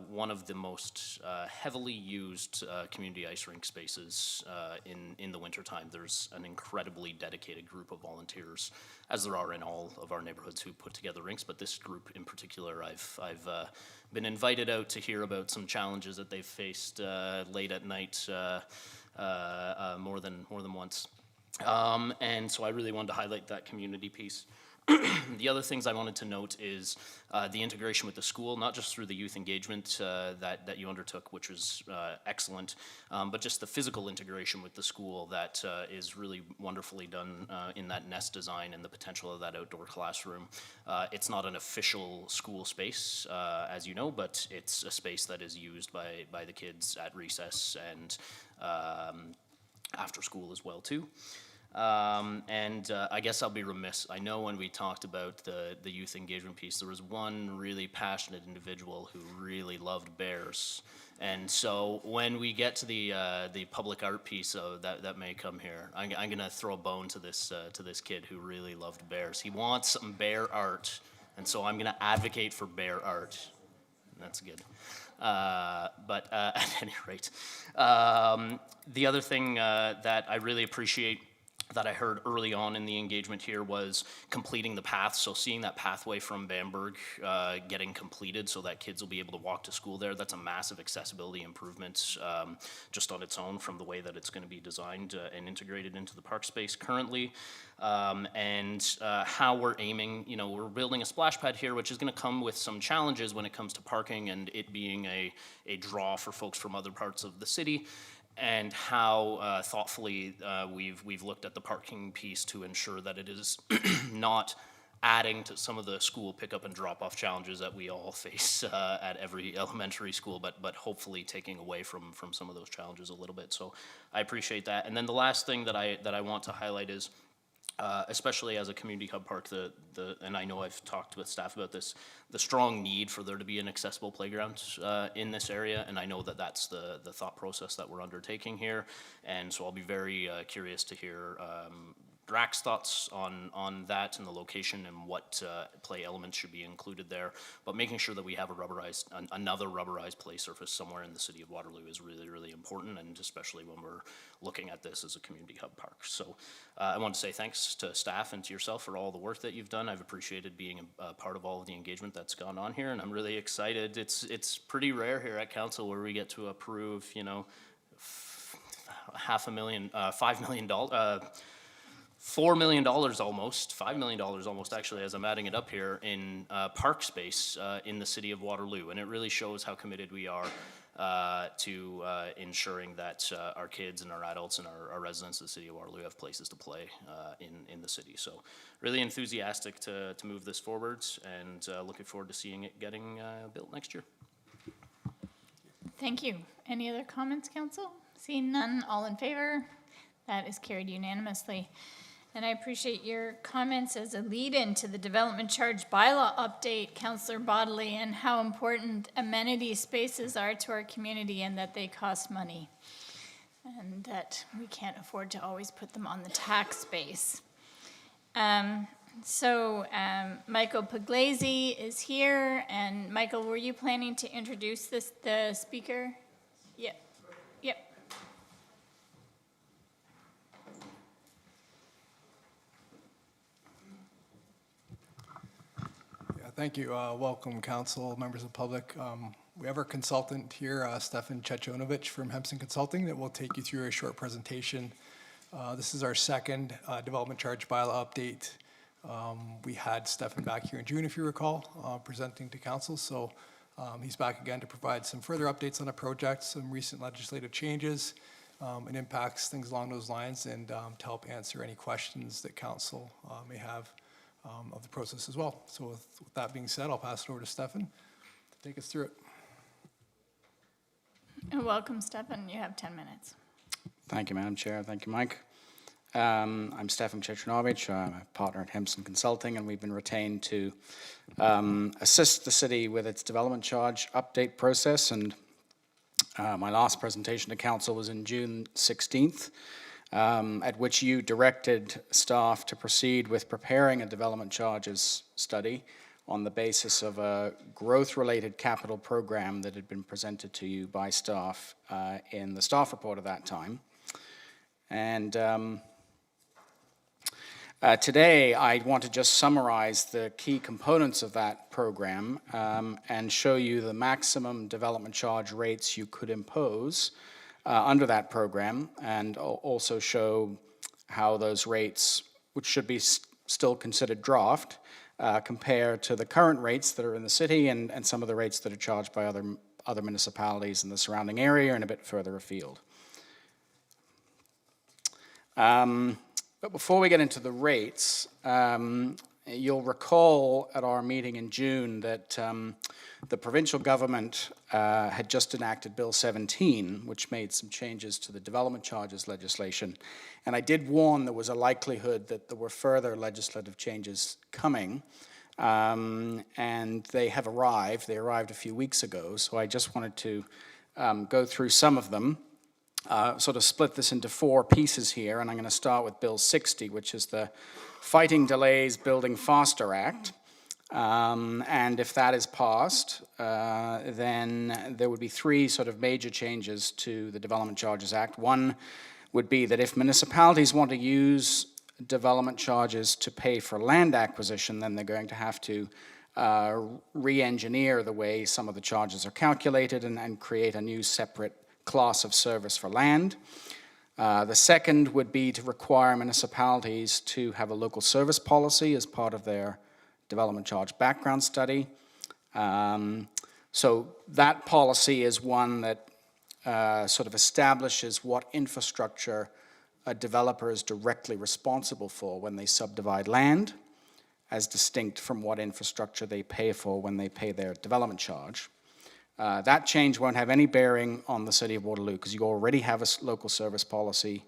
one of the most heavily used community ice rink spaces in the wintertime. There's an incredibly dedicated group of volunteers, as there are in all of our neighborhoods, who put together rinks, but this group in particular, I've been invited out to hear about some challenges that they've faced late at night more than once. And so I really wanted to highlight that community piece. The other things I wanted to note is the integration with the school, not just through the youth engagement that you undertook, which was excellent, but just the physical integration with the school that is really wonderfully done in that nest design and the potential of that outdoor classroom. It's not an official school space, as you know, but it's a space that is used by the kids at recess and after school as well too. I guess I'll be remiss. I know when we talked about the youth engagement piece, there was one really passionate individual who really loved bears. And so when we get to the public art piece that may come here, I'm going to throw a bone to this kid who really loved bears. He wants some bear art, and so I'm going to advocate for bear art. That's good. But at any rate, the other thing that I really appreciate that I heard early on in the engagement here was completing the path. So seeing that pathway from Bamberg getting completed so that kids will be able to walk to school there, that's a massive accessibility improvement just on its own from the way that it's going to be designed and integrated into the park space currently. How we're aiming, we're building a splash pad here, which is going to come with some challenges when it comes to parking and it being a draw for folks from other parts of the city. And how thoughtfully we've looked at the parking piece to ensure that it is not adding to some of the school pickup and drop-off challenges that we all face at every elementary school, but hopefully taking away from some of those challenges a little bit. So I appreciate that. And then the last thing that I want to highlight is, especially as a community hub park, and I know I've talked with staff about this, the strong need for there to be an accessible playground in this area, and I know that that's the thought process that we're undertaking here, and so I'll be very curious to hear DRAC's thoughts on that and the location and what play elements should be included there, but making sure that we have another rubberized play surface somewhere in the city of Waterloo is really, really important, and especially when we're looking at this as a community hub park. So I want to say thanks to staff and to yourself for all the work that you've done. I've appreciated being a part of all of the engagement that's gone on here, and I'm really excited. It's pretty rare here at council where we get to approve, you know, $5 million $4 million almost, $5 million almost actually, as I'm adding it up here, in park space in the city of Waterloo. And it really shows how committed we are to ensuring that our kids and our adults and our residents of the city of Waterloo have places to play in the city. So really enthusiastic to move this forwards, and looking forward to seeing it getting built next year. Thank you. Any other comments, council? Seeing none, all in favor? That is carried unanimously. And I appreciate your comments as a lead-in to the development charge bylaw update, Councillor Bodley, and how important amenity spaces are to our community and that they cost money, and that we can't afford to always put them on the tax base. Michael Pugliese is here, and Michael, were you planning to introduce the speaker? Yep. Yep. Thank you. Welcome, council, members of the public. We have our consultant here, Stefan Chechonovich from Hempson Consulting, that will take you through a short presentation. This is our second development charge bylaw update. We had Stefan back here in June, if you recall, presenting to council. So he's back again to provide some further updates on the project, some recent legislative changes and impacts, things along those lines, and to help answer any questions that council may have of the process as well. So with that being said, I'll pass it over to Stefan to take us through it. And welcome, Stefan. You have 10 minutes. Thank you, Madam Chair. Thank you, Mike. I'm Stefan Chechonovich. I'm a partner at Hempson Consulting, and we've been retained to assist the city with its development charge update process. And my last presentation to council was in June 16th. At which you directed staff to proceed with preparing a development charges study on the basis of a growth-related capital program that had been presented to you by staff in the staff report at that time. And today, I want to just summarize the key components of that program and show you the maximum development charge rates you could impose under that program, and also show how those rates, which should be still considered draft, compare to the current rates that are in the city and some of the rates that are charged by other municipalities in the surrounding area and a bit further afield. But before we get into the rates, you'll recall at our meeting in June that the provincial government had just enacted Bill 17, which made some changes to the development charges legislation. And I did warn there was a likelihood that there were further legislative changes coming. And they have arrived. They arrived a few weeks ago. So I just wanted to go through some of them. Sort of split this into four pieces here. And I'm going to start with Bill 60, which is the Fighting Delays Building Faster Act. And if that is passed, then there would be three sort of major changes to the Development Charges Act. One would be that if municipalities want to use development charges to pay for land acquisition, then they're going to have to re-engineer the way some of the charges are calculated and create a new separate class of service for land. The second would be to require municipalities to have a local service policy as part of their development charge background study. So that policy is one that sort of establishes what infrastructure a developer is directly responsible for when they subdivide land, as distinct from what infrastructure they pay for when they pay their development charge. That change won't have any bearing on the City of Waterloo because you already have a local service policy.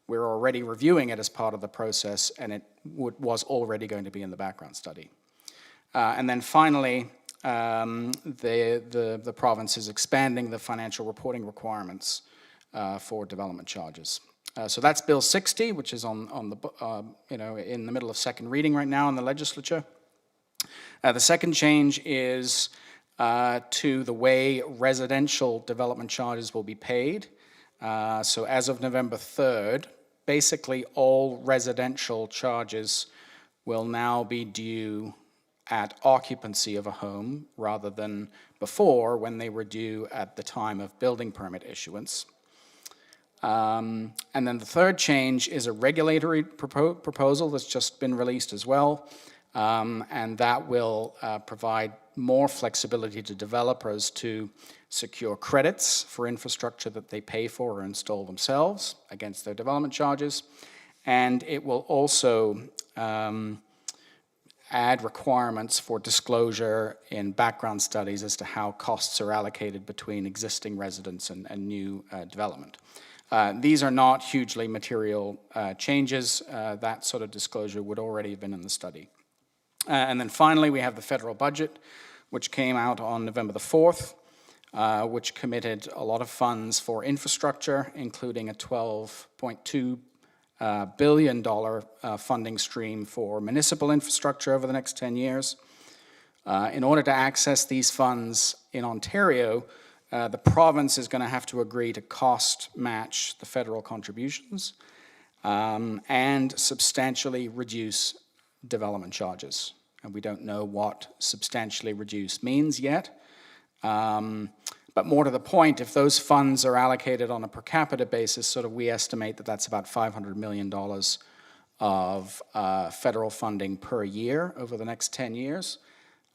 We're already reviewing it as part of the process, and it was already going to be in the background study. And then finally, the province is expanding the financial reporting requirements for development charges. So that's Bill 60, which is on the in the middle of second reading right now in the legislature. The second change is to the way residential development charges will be paid. So as of November 3rd, basically all residential charges will now be due at occupancy of a home rather than before when they were due at the time of building permit issuance. And then the third change is a regulatory proposal that's just been released as well, and that will provide more flexibility to developers to secure credits for infrastructure that they pay for or install themselves against their development charges. And it will also add requirements for disclosure in background studies as to how costs are allocated between existing residents and new development. These are not hugely material changes. That sort of disclosure would already have been in the study. And then finally, we have the federal budget, which came out on November the 4th, which committed a lot of funds for infrastructure, including a $12.2 billion funding stream for municipal infrastructure over the next 10 years. In order to access these funds in Ontario, the province is going to have to agree to cost match the federal contributions and substantially reduce development charges. And we don't know what substantially reduce means yet. But more to the point, if those funds are allocated on a per capita basis, we estimate that that's about $500 million of federal funding per year over the next 10 years.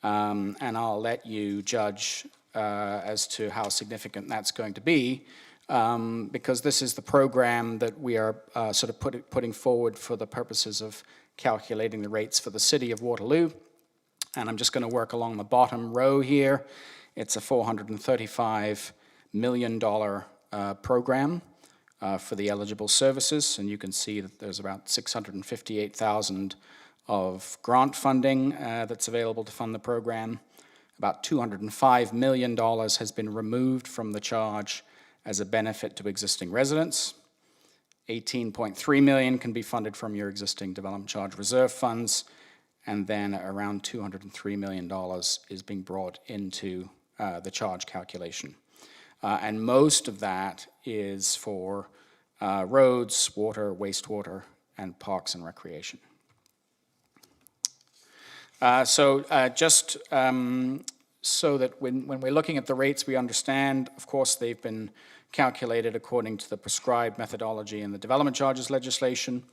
And I'll let you judge as to how significant that's going to be, because this is the program that we are putting forward for the purposes of calculating the rates for the City of Waterloo. And I'm just going to work along the bottom row here. It's a $435 million program for the eligible services, and you can see that there's about $658,000 of grant funding that's available to fund the program. About $205 million has been removed from the charge as a benefit to existing residents. $18.3 million can be funded from your existing development charge reserve funds, and then around $203 million is being brought into the charge calculation. And most of that is for roads, water, wastewater, and parks and recreation. Just so that when we're looking at the rates, we understand, of course, they've been calculated according to the prescribed methodology in the development charges legislation.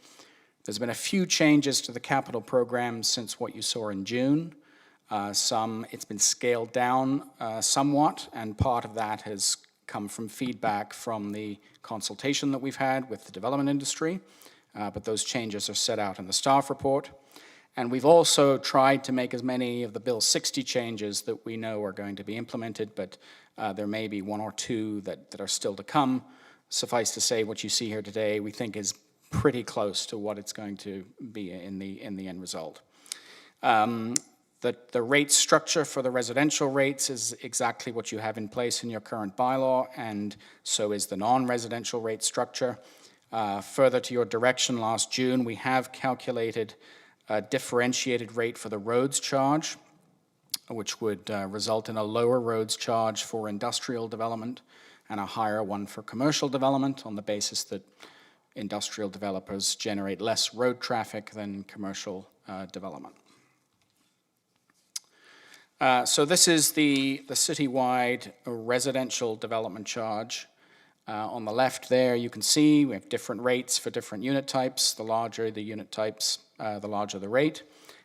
There's been a few changes to the capital program since what you saw in June. It's been scaled down somewhat, and part of that has come from feedback from the consultation that we've had with the development industry, but those changes are set out in the staff report. And we've also tried to make as many of the Bill 60 changes that we know are going to be implemented, but there may be one or two that are still to come. Suffice to say, what you see here today, we think is pretty close to what it's going to be in the end result. The rate structure for the residential rates is exactly what you have in place in your current bylaw, and so is the non-residential rate structure. Further to your direction, last June, we have calculated a differentiated rate for the roads charge, which would result in a lower roads charge for industrial development and a higher one for commercial development on the basis that industrial developers generate less road traffic than commercial development. So this is the citywide residential development charge. On the left there, you can see we have different rates for different unit types. The larger the unit types, the larger the rate.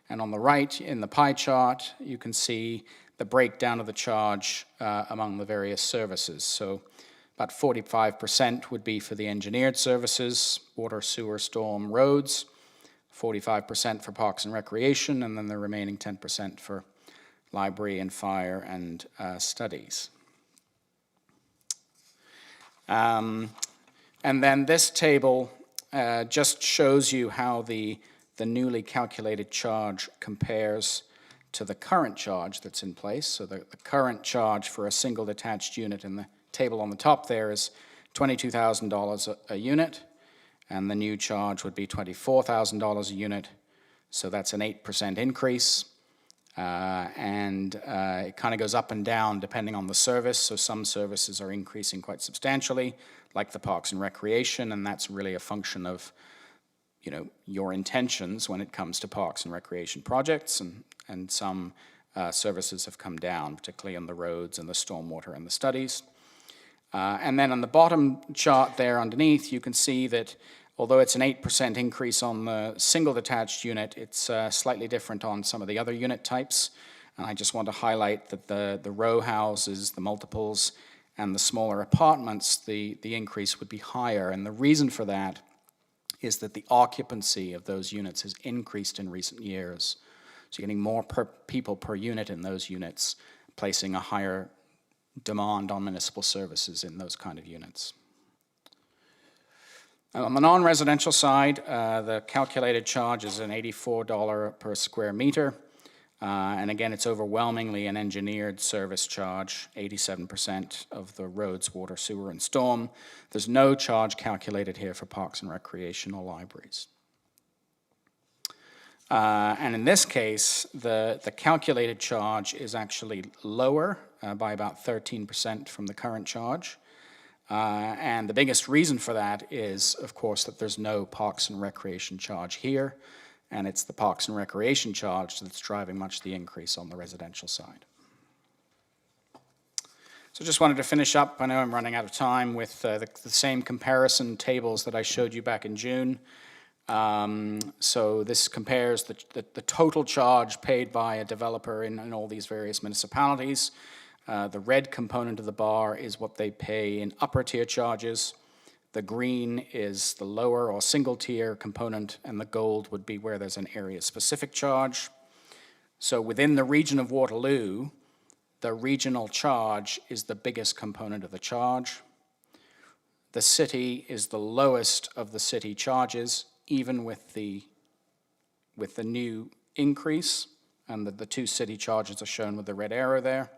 And on the right, in the pie chart, you can see the breakdown of the charge among the various services. So about 45% would be for the engineered services, water, sewer, storm, roads. 45% for Parks and Recreation, and then the remaining 10% for Library and Fire and Studies. And then this table just shows you how the newly calculated charge compares to the current charge that's in place. So the current charge for a single detached unit in the table on the top there is $22,000 a unit, and the new charge would be $24,000 a unit. So that's an 8% increase. And it kind of goes up and down depending on the service. So some services are increasing quite substantially, like the Parks and Recreation, and that's really a function of, you know, your intentions when it comes to Parks and Recreation projects, and some services have come down, particularly on the roads and the stormwater and the studies. And then on the bottom chart there underneath, you can see that although it's an 8% increase on the single detached unit, it's slightly different on some of the other unit types. And I just want to highlight that the row houses, the multiples, and the smaller apartments, the increase would be higher. And the reason for that is that the occupancy of those units has increased in recent years. So you're getting more people per unit in those units, placing a higher demand on municipal services in those kind of units. On the non-residential side, the calculated charge is an $84 per square meter. And again, it's overwhelmingly an engineered service charge, 87% of the roads, water, sewer, and storm. There's no charge calculated here for Parks and Recreation or libraries. And in this case, the calculated charge is actually lower by about 13% from the current charge. And the biggest reason for that is, of course, that there's no Parks and Recreation charge here, and it's the Parks and Recreation charge that's driving much of the increase on the residential side. So just wanted to finish up, I know I'm running out of time, with the same comparison tables that I showed you back in June. So this compares the total charge paid by a developer in all these various municipalities. The red component of the bar is what they pay in upper tier charges. The green is the lower or single tier component, and the gold would be where there's an area specific charge. So within the region of Waterloo, the regional charge is the biggest component of the charge. The city is the lowest of the city charges, even with the new increase, and the two city charges are shown with the red arrow there.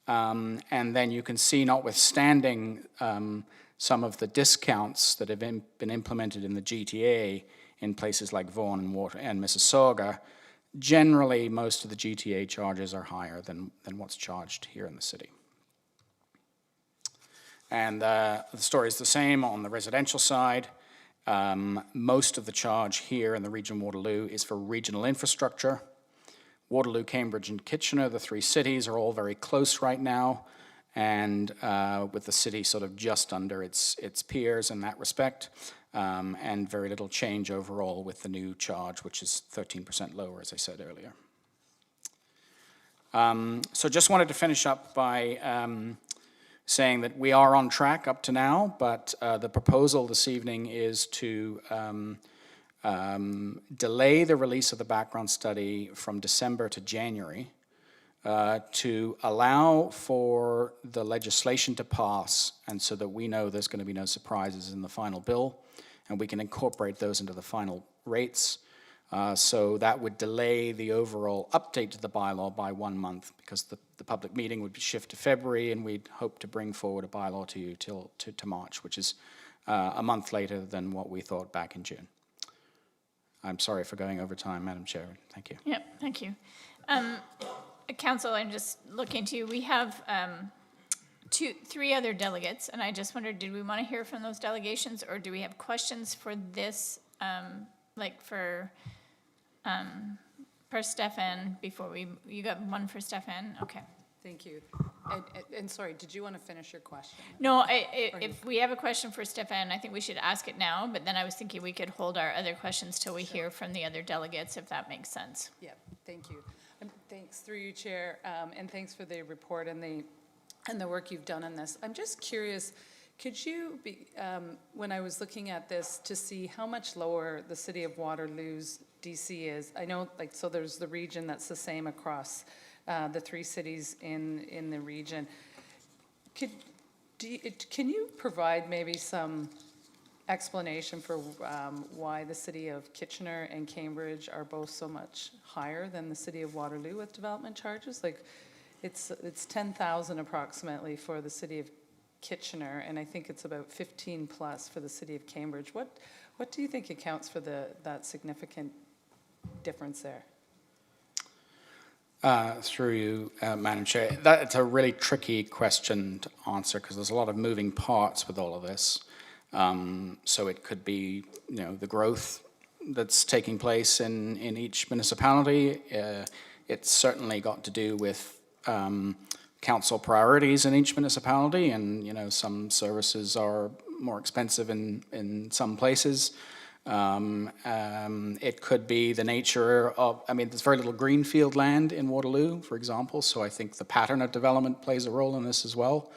And then you can see, notwithstanding some of the discounts that have been implemented in the GTA in places like Vaughan and Mississauga, generally most of the GTA charges are higher than what's charged here in the city. And the story is the same on the residential side. Most of the charge here in the region of Waterloo is for regional infrastructure. Waterloo, Cambridge, and Kitchener, the three cities, are all very close right now, and with the city sort of just under its peers in that respect, and very little change overall with the new charge, which is 13% lower, as I said earlier. So just wanted to finish up by saying that we are on track up to now, but the proposal this evening is to delay the release of the background study from December to January to allow for the legislation to pass, and so that we know there's going to be no surprises in the final bill, and we can incorporate those into the final rates. So that would delay the overall update to the bylaw by 1 month, because the public meeting would be shifted to February, and we'd hope to bring forward a bylaw to you to March, which is a month later than what we thought back in June. I'm sorry for going over time, Madam Chair. Thank you. Yep, thank you. Council, I'm just looking to you. We have three other delegates, and I just wondered, did we want to hear from those delegations, or do we have questions for this, like for Stefan before you got one for Stefan? Okay. Thank you. And sorry, did you want to finish your question? No, if we have a question for Stefan, I think we should ask it now, but then I was thinking we could hold our other questions till we hear from the other delegates, if that makes sense. Yeah, thank you. Thanks through you, Chair, and thanks for the report and the work you've done on this. I'm just curious, Could you be, when I was looking at this, to see how much lower the city of Waterloo's DC is? I know, like, so there's the region that's the same across the 3 cities in the region. Can you provide maybe some explanation for why the city of Kitchener and Cambridge are both so much higher than the city of Waterloo with development charges? Like, it's 10,000 approximately for the city of Kitchener, and I think it's about 15 plus for the city of Cambridge. What do you think accounts for that significant difference there? Through you, Madam Chair, that's a really tricky question to answer because there's a lot of moving parts with all of this. So it could be, the growth that's taking place in each municipality. It's certainly got to do with council priorities in each municipality, and some services are more expensive in some places. It could be the nature of, there's very little greenfield land in Waterloo, for example, so I think the pattern of development plays a role in this as well.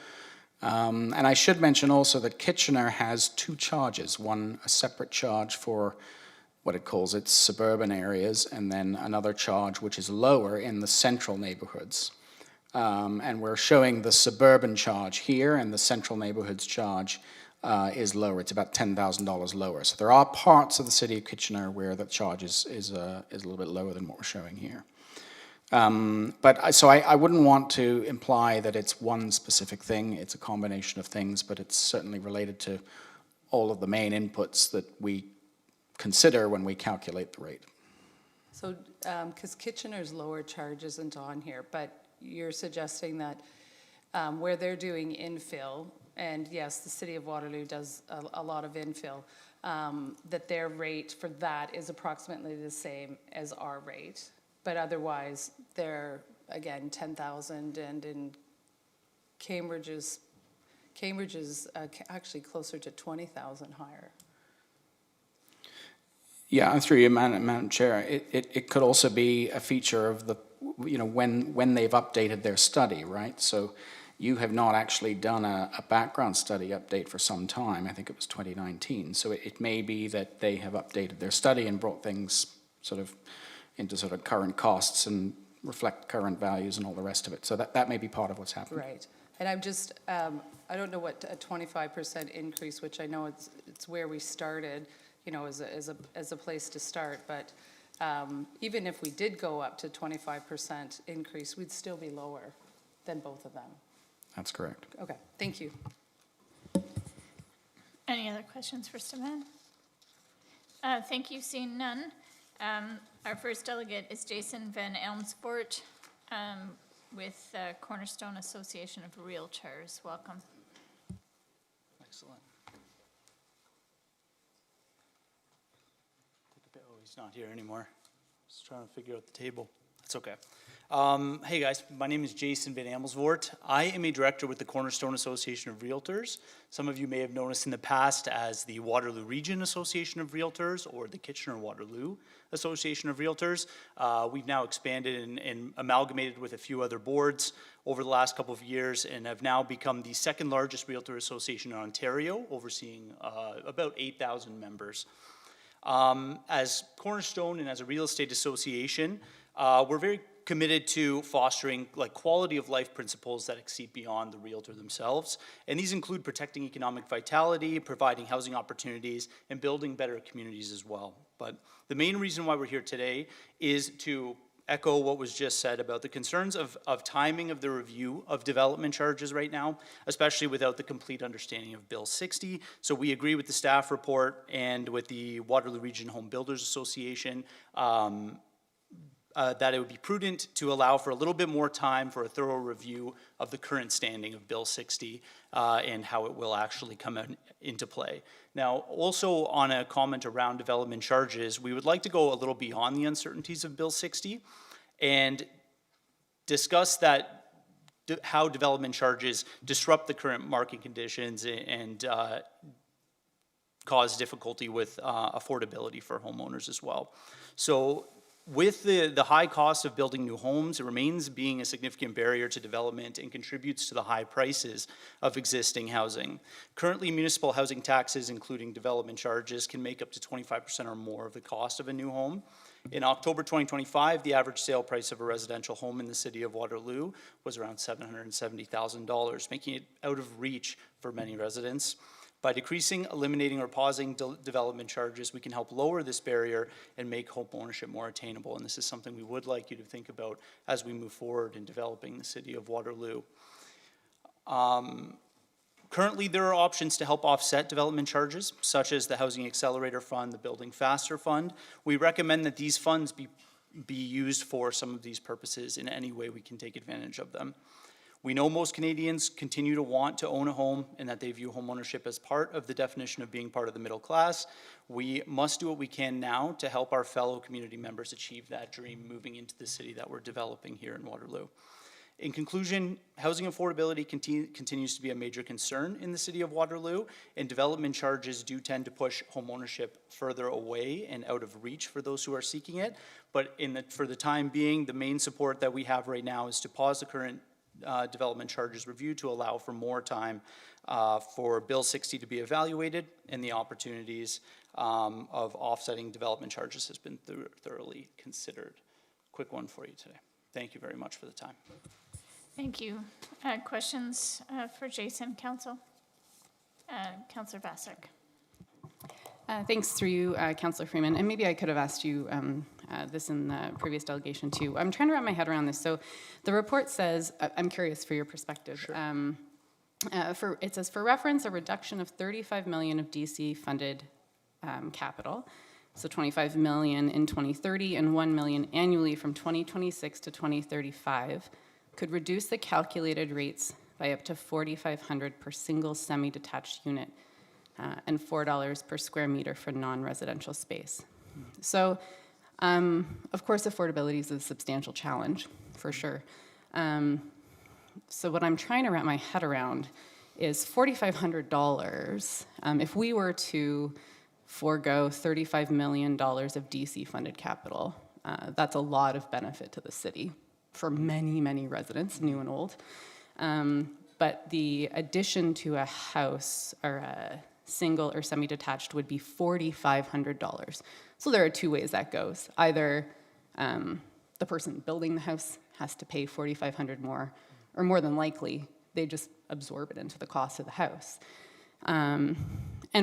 And I should mention also that Kitchener has 2 charges, one a separate charge for what it calls its suburban areas, and then another charge which is lower in the central neighborhoods. And we're showing the suburban charge here, and the central neighborhoods charge is lower. It's about $10,000 lower. So there are parts of the city of Kitchener where the charge is a little bit lower than what we're showing here. So I wouldn't want to imply that it's one specific thing. It's a combination of things, but it's certainly related to all of the main inputs that we consider when we calculate the rate. So, because Kitchener's lower charge isn't on here, but you're suggesting that where they're doing infill, and yes, the city of Waterloo does a lot of infill, that their rate for that is approximately the same as our rate. But otherwise, they're, again, 10,000, and in Cambridge is actually closer to 20,000 higher. Yeah, through you, Madam Chair, it could also be a feature of the, when they've updated their study, right? So you have not actually done a background study update for some time. I think it was 2019. So it may be that they have updated their study and brought things into current costs and reflect current values and all the rest of it. So that may be part of what's happening. Right. And I'm just, I don't know what a 25% increase, which I know it's where we started, as a place to start. But even if we did go up to 25% increase, we'd still be lower than both of them. That's correct. Okay, thank you. Any other questions for Stefan? Thank you, seeing none. Our first delegate is Jason Van Elmsvoort with Cornerstone Association of Realtors. Welcome. Excellent. Oh, he's not here anymore. Just trying to figure out the table. That's okay. Hey guys, my name is Jason Van Amelsvoort. I am a director with the Cornerstone Association of Realtors. Some of you may have known us in the past as the Waterloo Region Association of Realtors or the Kitchener-Waterloo Association of Realtors. We've now expanded and amalgamated with a few other boards over the last couple of years and have now become the second largest realtor association in Ontario, overseeing about 8,000 members. As Cornerstone and as a real estate association, we're very committed to fostering quality of life principles that exceed beyond the realtor themselves. And these include protecting economic vitality, providing housing opportunities, and building better communities as well. But the main reason why we're here today is to echo what was just said about the concerns of timing of the review of development charges right now, especially without the complete understanding of Bill 60. So we agree with the staff report and with the Waterloo Region Home Builders Association that it would be prudent to allow for a little bit more time for a thorough review of the current standing of Bill 60 and how it will actually come into play. Now, also on a comment around development charges, we would like to go a little beyond the uncertainties of Bill 60 and discuss how development charges disrupt the current market conditions and cause difficulty with affordability for homeowners as well. So With the high cost of building new homes, it remains being a significant barrier to development and contributes to the high prices of existing housing. Currently, municipal housing taxes, including development charges, can make up to 25% or more of the cost of a new home. In October 2025, the average sale price of a residential home in the city of Waterloo was around $770,000, making it out of reach for many residents. By decreasing, eliminating, or pausing development charges, we can help lower this barrier and make home ownership more attainable. And this is something we would like you to think about as we move forward in developing the city of Waterloo. Currently, there are options to help offset development charges, such as the Housing Accelerator Fund, the Building Faster Fund. We recommend that these funds be used for some of these purposes in any way we can take advantage of them. We know most Canadians continue to want to own a home and that they view homeownership as part of the definition of being part of the middle class. We must do what we can now to help our fellow community members achieve that dream moving into the city that we're developing here in Waterloo. In conclusion, housing affordability continues to be a major concern in the city of Waterloo, and development charges do tend to push homeownership further away and out of reach for those who are seeking it. But for the time being, the main support that we have right now is to pause the current development charges review to allow for more time for Bill 60 to be evaluated, and the opportunities of offsetting development charges has been thoroughly considered. Quick one for you today. Thank you very much for the time. Thank you. Questions for Jason, Council? Councillor Basak. Thanks through you, Councillor Freeman. And maybe I could have asked you this in the previous delegation too. I'm trying to wrap my head around this. So the report says, I'm curious for your perspective. Sure. It says, for reference, a reduction of 35 million of DC funded capital. So 25 million in 2030 and 1 million annually from 2026 to 2035 could reduce the calculated rates by up to $4,500 per single semi-detached unit and $4 per square meter for non-residential space. So, of course, affordability is a substantial challenge, for sure. So what I'm trying to wrap my head around is $4,500, if we were to forego $35 million of DC-funded capital, that's a lot of benefit to the city for many, many residents, new and old. But the addition to a house or a single or semi-detached would be $4,500. So there are two ways that goes. Either the person building the house has to pay $4,500 more, or more than likely, they just absorb it into the cost of the house. And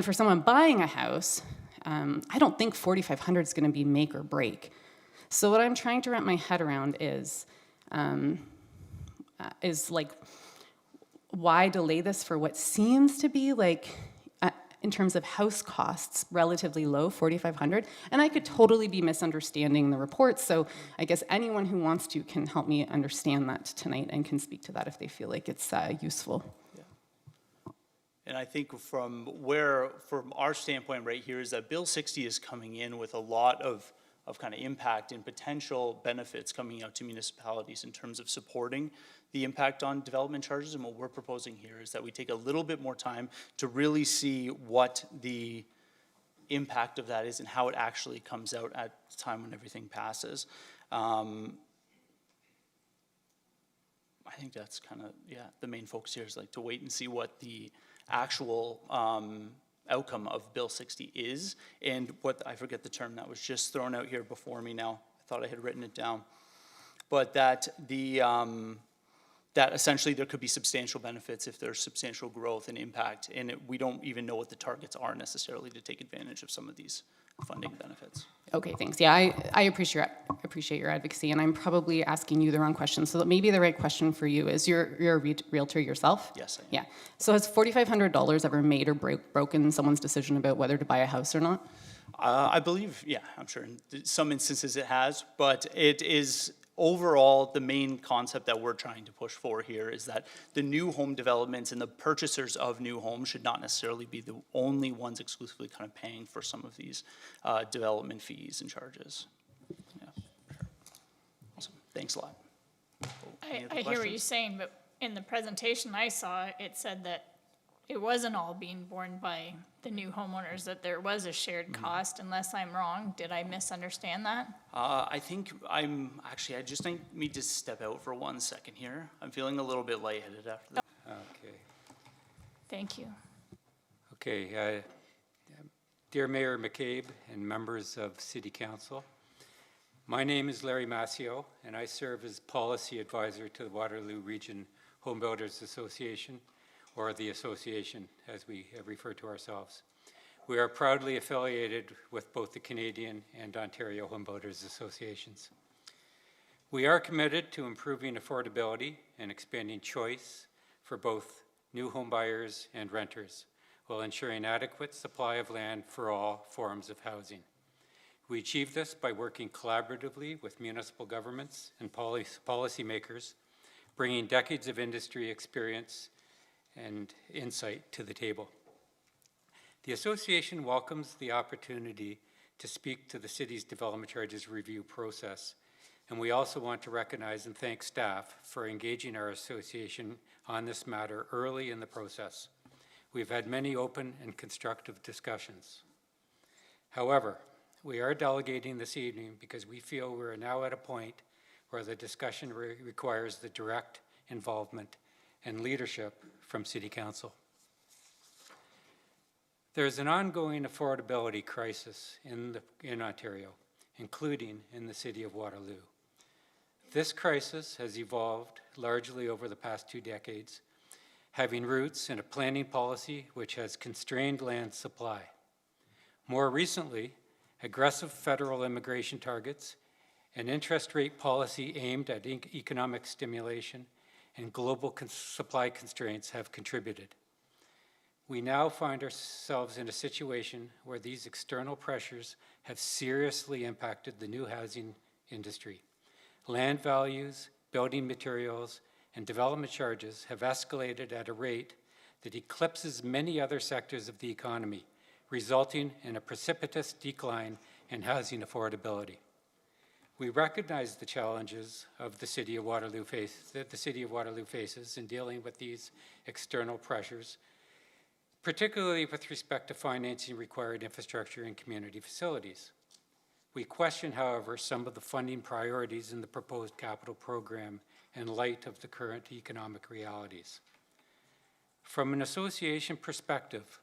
for someone buying a house, I don't think $4,500 is going to be make or break. So what I'm trying to wrap my head around is like, why delay this for what seems to be like, in terms of house costs, relatively low, $4,500. And I could totally be misunderstanding the report, so I guess anyone who wants to can help me understand that tonight and can speak to that if they feel like it's useful. Yeah. And I think from our standpoint right here is that Bill 60 is coming in with a lot of kind of impact and potential benefits coming out to municipalities in terms of supporting the impact on development charges. And what we're proposing here is that we take a little bit more time to really see what the impact of that is and how it actually comes out at the time when everything passes. I think that's kind of, the main focus here is like to wait and see what the actual outcome of Bill 60 is, and what, I forget the term that was just thrown out here before me now. I thought I had written it down. But that that essentially there could be substantial benefits if there's substantial growth and impact, and we don't even know what the targets are necessarily to take advantage of some of these funding benefits. Okay, thanks. Yeah, I appreciate your advocacy, and I'm probably asking you the wrong question. So maybe the right question for you is, you're a realtor yourself? Yes, I am. Yeah. So has $4,500 ever made or broken someone's decision about whether to buy a house or not? I believe, I'm sure in some instances it has, but it is overall the main concept that we're trying to push for here is that the new home developments and the purchasers of new homes should not necessarily be the only ones exclusively kind of paying for some of these development fees and charges. Yeah. Awesome. Thanks a lot. I hear what you're saying, but in the presentation I saw, it said that it wasn't all being borne by the new homeowners, that there was a shared cost, unless I'm wrong. Did I misunderstand that? I think I just need to step out for 1 second here. I'm feeling a little bit lightheaded after this. Okay. Thank you. Okay. Dear Mayor McCabe and members of City Council, my name is Larry Massio, and I serve as Policy Advisor to the Waterloo Region Home Builders Association, or the association as we refer to ourselves. We are proudly affiliated with both the Canadian and Ontario Home Builders Associations. We are committed to improving affordability and expanding choice for both new home buyers and renters, while ensuring adequate supply of land for all forms of housing. We achieve this by working collaboratively with municipal governments and policymakers, bringing decades of industry experience and insight to the table. The association welcomes the opportunity to speak to the city's development charges review process, and we also want to recognize and thank staff for engaging our association on this matter early in the process. We've had many open and constructive discussions. However, we are delegating this evening because we feel we're now at a point where the discussion requires the direct involvement and leadership from City Council. There is an ongoing affordability crisis in Ontario, including in the City of Waterloo. This crisis has evolved largely over the past 2 decades, having roots in a planning policy which has constrained land supply. More recently, aggressive federal immigration targets, an interest rate policy aimed at economic stimulation, and global supply constraints have contributed. We now find ourselves in a situation where these external pressures have seriously impacted the new housing industry. Land values, building materials, and development charges have escalated at a rate that eclipses many other sectors of the economy, resulting in a precipitous decline in housing affordability. We recognize the challenges of the City of Waterloo faces in dealing with these external pressures, particularly with respect to financing required infrastructure and community facilities. We question, however, some of the funding priorities in the proposed capital program in light of the current economic realities. From an association perspective,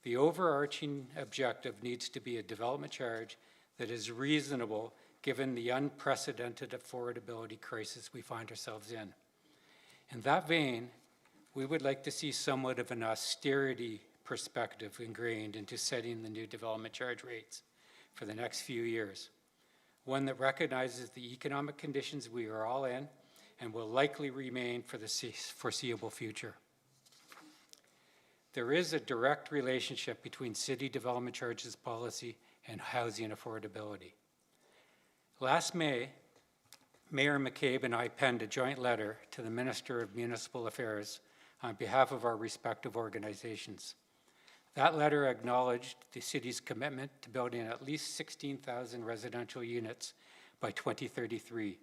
the overarching objective needs to be a development charge that is reasonable given the unprecedented affordability crisis we find ourselves in. In that vein, we would like to see somewhat of an austerity perspective ingrained into setting the new development charge rates for the next few years, one that recognizes the economic conditions we are all in and will likely remain for the foreseeable future. There is a direct relationship between city development charges policy and housing affordability. Last May, Mayor McCabe and I penned a joint letter to the Minister of Municipal Affairs on behalf of our respective organizations. That letter acknowledged the city's commitment to building at least 16,000 residential units by 2033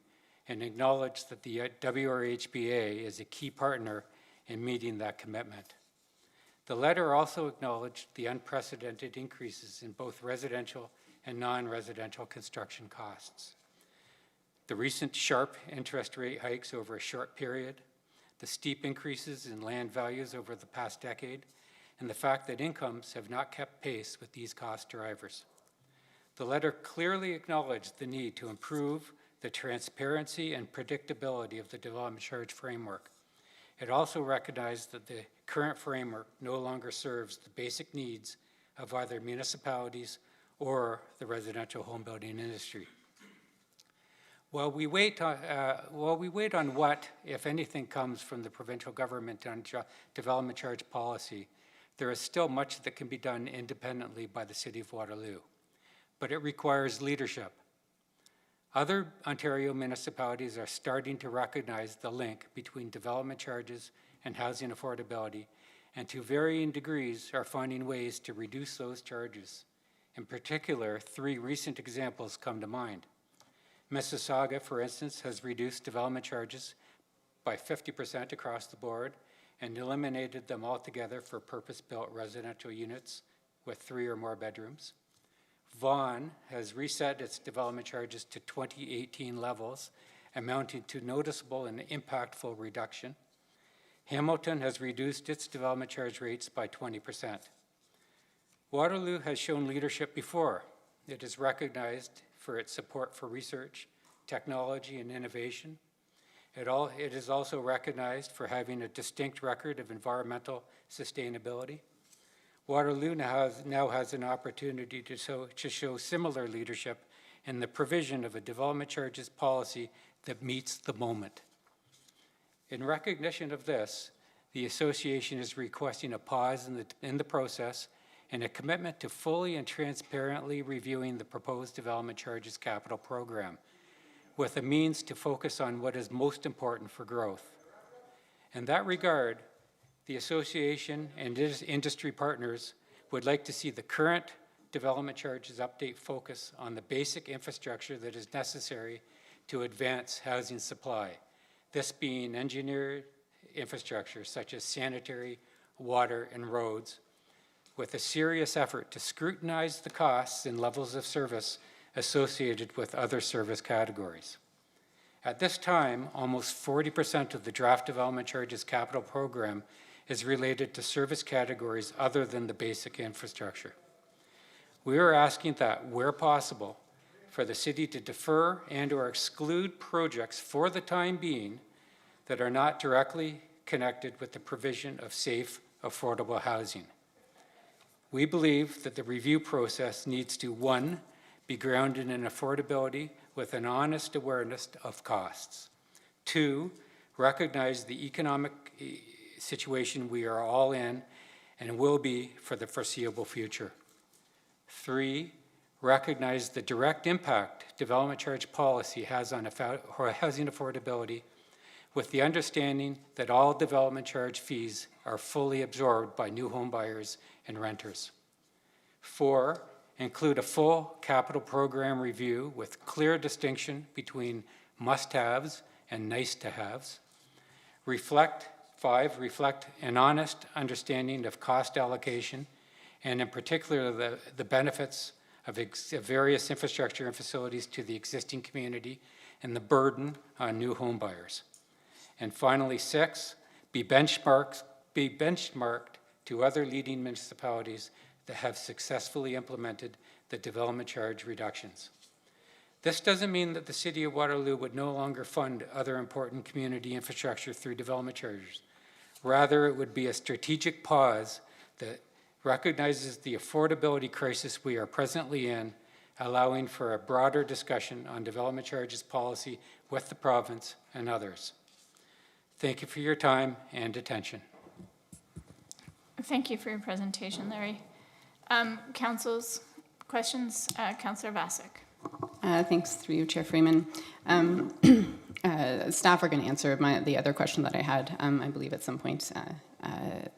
and acknowledged that the WRHBA is a key partner in meeting that commitment. The letter also acknowledged the unprecedented increases in both residential and non-residential construction costs. The recent sharp interest rate hikes over a short period, the steep increases in land values over the past decade, and the fact that incomes have not kept pace with these cost drivers. The letter clearly acknowledged the need to improve the transparency and predictability of the development charge framework. It also recognized that the current framework no longer serves the basic needs of either municipalities or the residential home building industry. While we wait on what, if anything, comes from the provincial government on development charge policy, there is still much that can be done independently by the City of Waterloo, but it requires leadership. Other Ontario municipalities are starting to recognize the link between development charges and housing affordability, and to varying degrees are finding ways to reduce those charges. In particular, 3 recent examples come to mind. Mississauga, for instance, has reduced development charges by 50% across the board, and eliminated them altogether for purpose-built residential units with 3 or more bedrooms. Vaughan has reset its development charges to 2018 levels, amounting to noticeable and impactful reduction. Hamilton has reduced its development charge rates by 20%. Waterloo has shown leadership before. It is recognized for its support for research, technology, and innovation. It is also recognized for having a distinct record of environmental sustainability. Waterloo now has an opportunity to show similar leadership in the provision of a development charges policy that meets the moment. In recognition of this, the association is requesting a pause in the process and a commitment to fully and transparently reviewing the proposed development charges capital program, with a means to focus on what is most important for growth. In that regard, the association and its industry partners would like to see the current development charges update focus on the basic infrastructure that is necessary to advance housing supply, this being engineered infrastructure such as sanitary, water, and roads, with a serious effort to scrutinize the costs and levels of service associated with other service categories. At this time, almost 40% of the draft development charges capital program is related to service categories other than the basic infrastructure. We are asking that, where possible, for the city to defer and/or exclude projects for the time being that are not directly connected with the provision of safe, affordable housing. We believe that the review process needs to, 1, be grounded in affordability with an honest awareness of costs. 2, recognize the economic situation we are all in and will be for the foreseeable future. 3, recognize the direct impact development charge policy has on housing affordability, with the understanding that all development charge fees are fully absorbed by new home buyers and renters. 4, include a full capital program review with clear distinction between must-haves and nice-to-haves. 5, reflect an honest understanding of cost allocation, and in particular the benefits of various infrastructure and facilities to the existing community and the burden on new home buyers. And finally, 6, be benchmarked to other leading municipalities that have successfully implemented the development charge reductions. This doesn't mean that the City of Waterloo would no longer fund other important community infrastructure through development charges. Rather, it would be a strategic pause that recognizes the affordability crisis we are presently in, allowing for a broader discussion on development charges policy with the province and others. Thank you for your time and attention. Thank you for your presentation, Larry. Council's questions, Councillor Vasek. Thanks, through you, Chair Freeman. Staff are going to answer the other question that I had, I believe, at some point.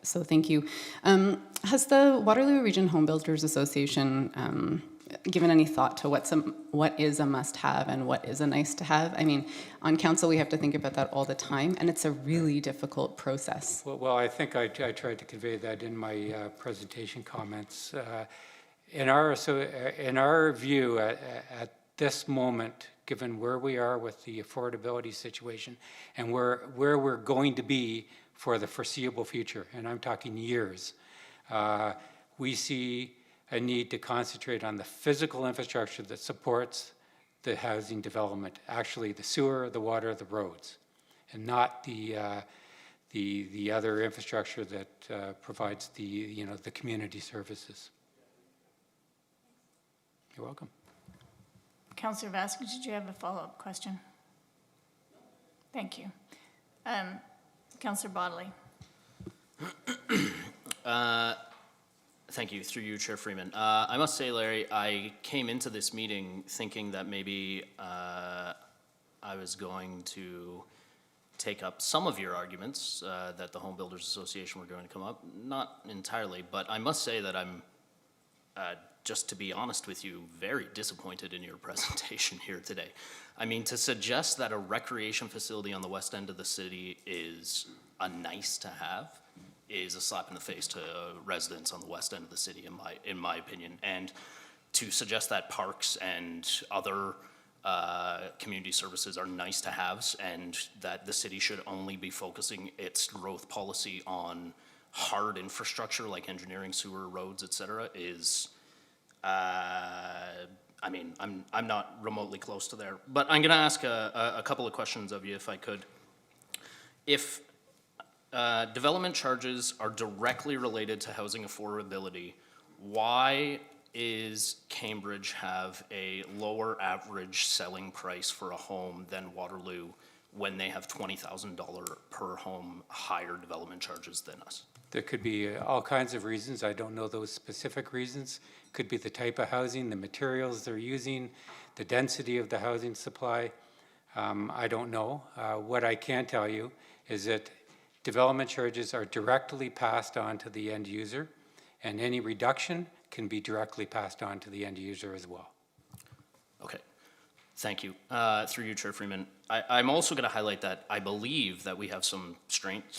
So thank you. Has the Waterloo Region Home Builders Association given any thought to what is a must-have and what is a nice-to-have? I mean, on council, we have to think about that all the time, and it's a really difficult process. Well, I think I tried to convey that in my presentation comments. In our view, at this moment, given where we are with the affordability situation and where we're going to be for the foreseeable future, and I'm talking years, we see a need to concentrate on the physical infrastructure that supports the housing development, actually the sewer, the water, the roads, and not the other infrastructure that provides the community services. You're welcome. Councillor Vasek, did you have a follow-up question? Thank you. Councillor Bodley. Thank you, through you, Chair Freeman. I must say, Larry, I came into this meeting thinking that maybe I was going to take up some of your arguments that the Home Builders Association were going to come up. Not entirely, but I must say that I'm, just to be honest with you, very disappointed in your presentation here today. I mean, to suggest that a recreation facility on the west end of the city is a nice to have is a slap in the face to residents on the west end of the city, in my opinion. And to suggest that parks and other community services are nice to haves and that the city should only be focusing its growth policy on hard infrastructure like engineering, sewer, roads, et cetera, is, I mean, I'm not remotely close to there. But I'm gonna ask a couple of questions of you if I could. If development charges are directly related to housing affordability, why is Cambridge have a lower average selling price for a home than Waterloo when they have $20,000 per home higher development charges than us? There could be all kinds of reasons. I don't know those specific reasons. Could be the type of housing, the materials they're using, the density of the housing supply. I don't know. What I can tell you is that development charges are directly passed on to the end user, and any reduction can be directly passed on to the end user as well. Okay, thank you. Through you, Chair Freeman. I'm also going to highlight that I believe that we have some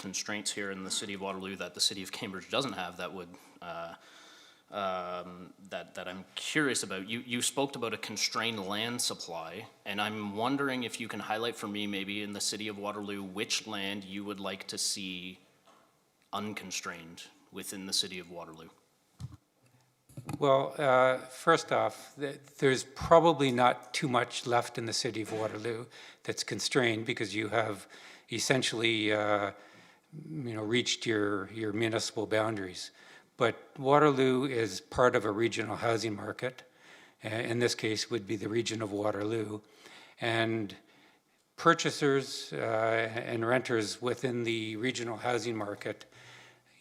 constraints here in the city of Waterloo that the city of Cambridge doesn't have that would, that I'm curious about. You spoke about a constrained land supply, and I'm wondering if you can highlight for me maybe in the city of Waterloo which land you would like to see unconstrained within the city of Waterloo. Well, first off, there's probably not too much left in the city of Waterloo that's constrained because you have essentially, reached your municipal boundaries. But Waterloo is part of a regional housing market. In this case, would be the region of Waterloo, and purchasers and renters within the regional housing market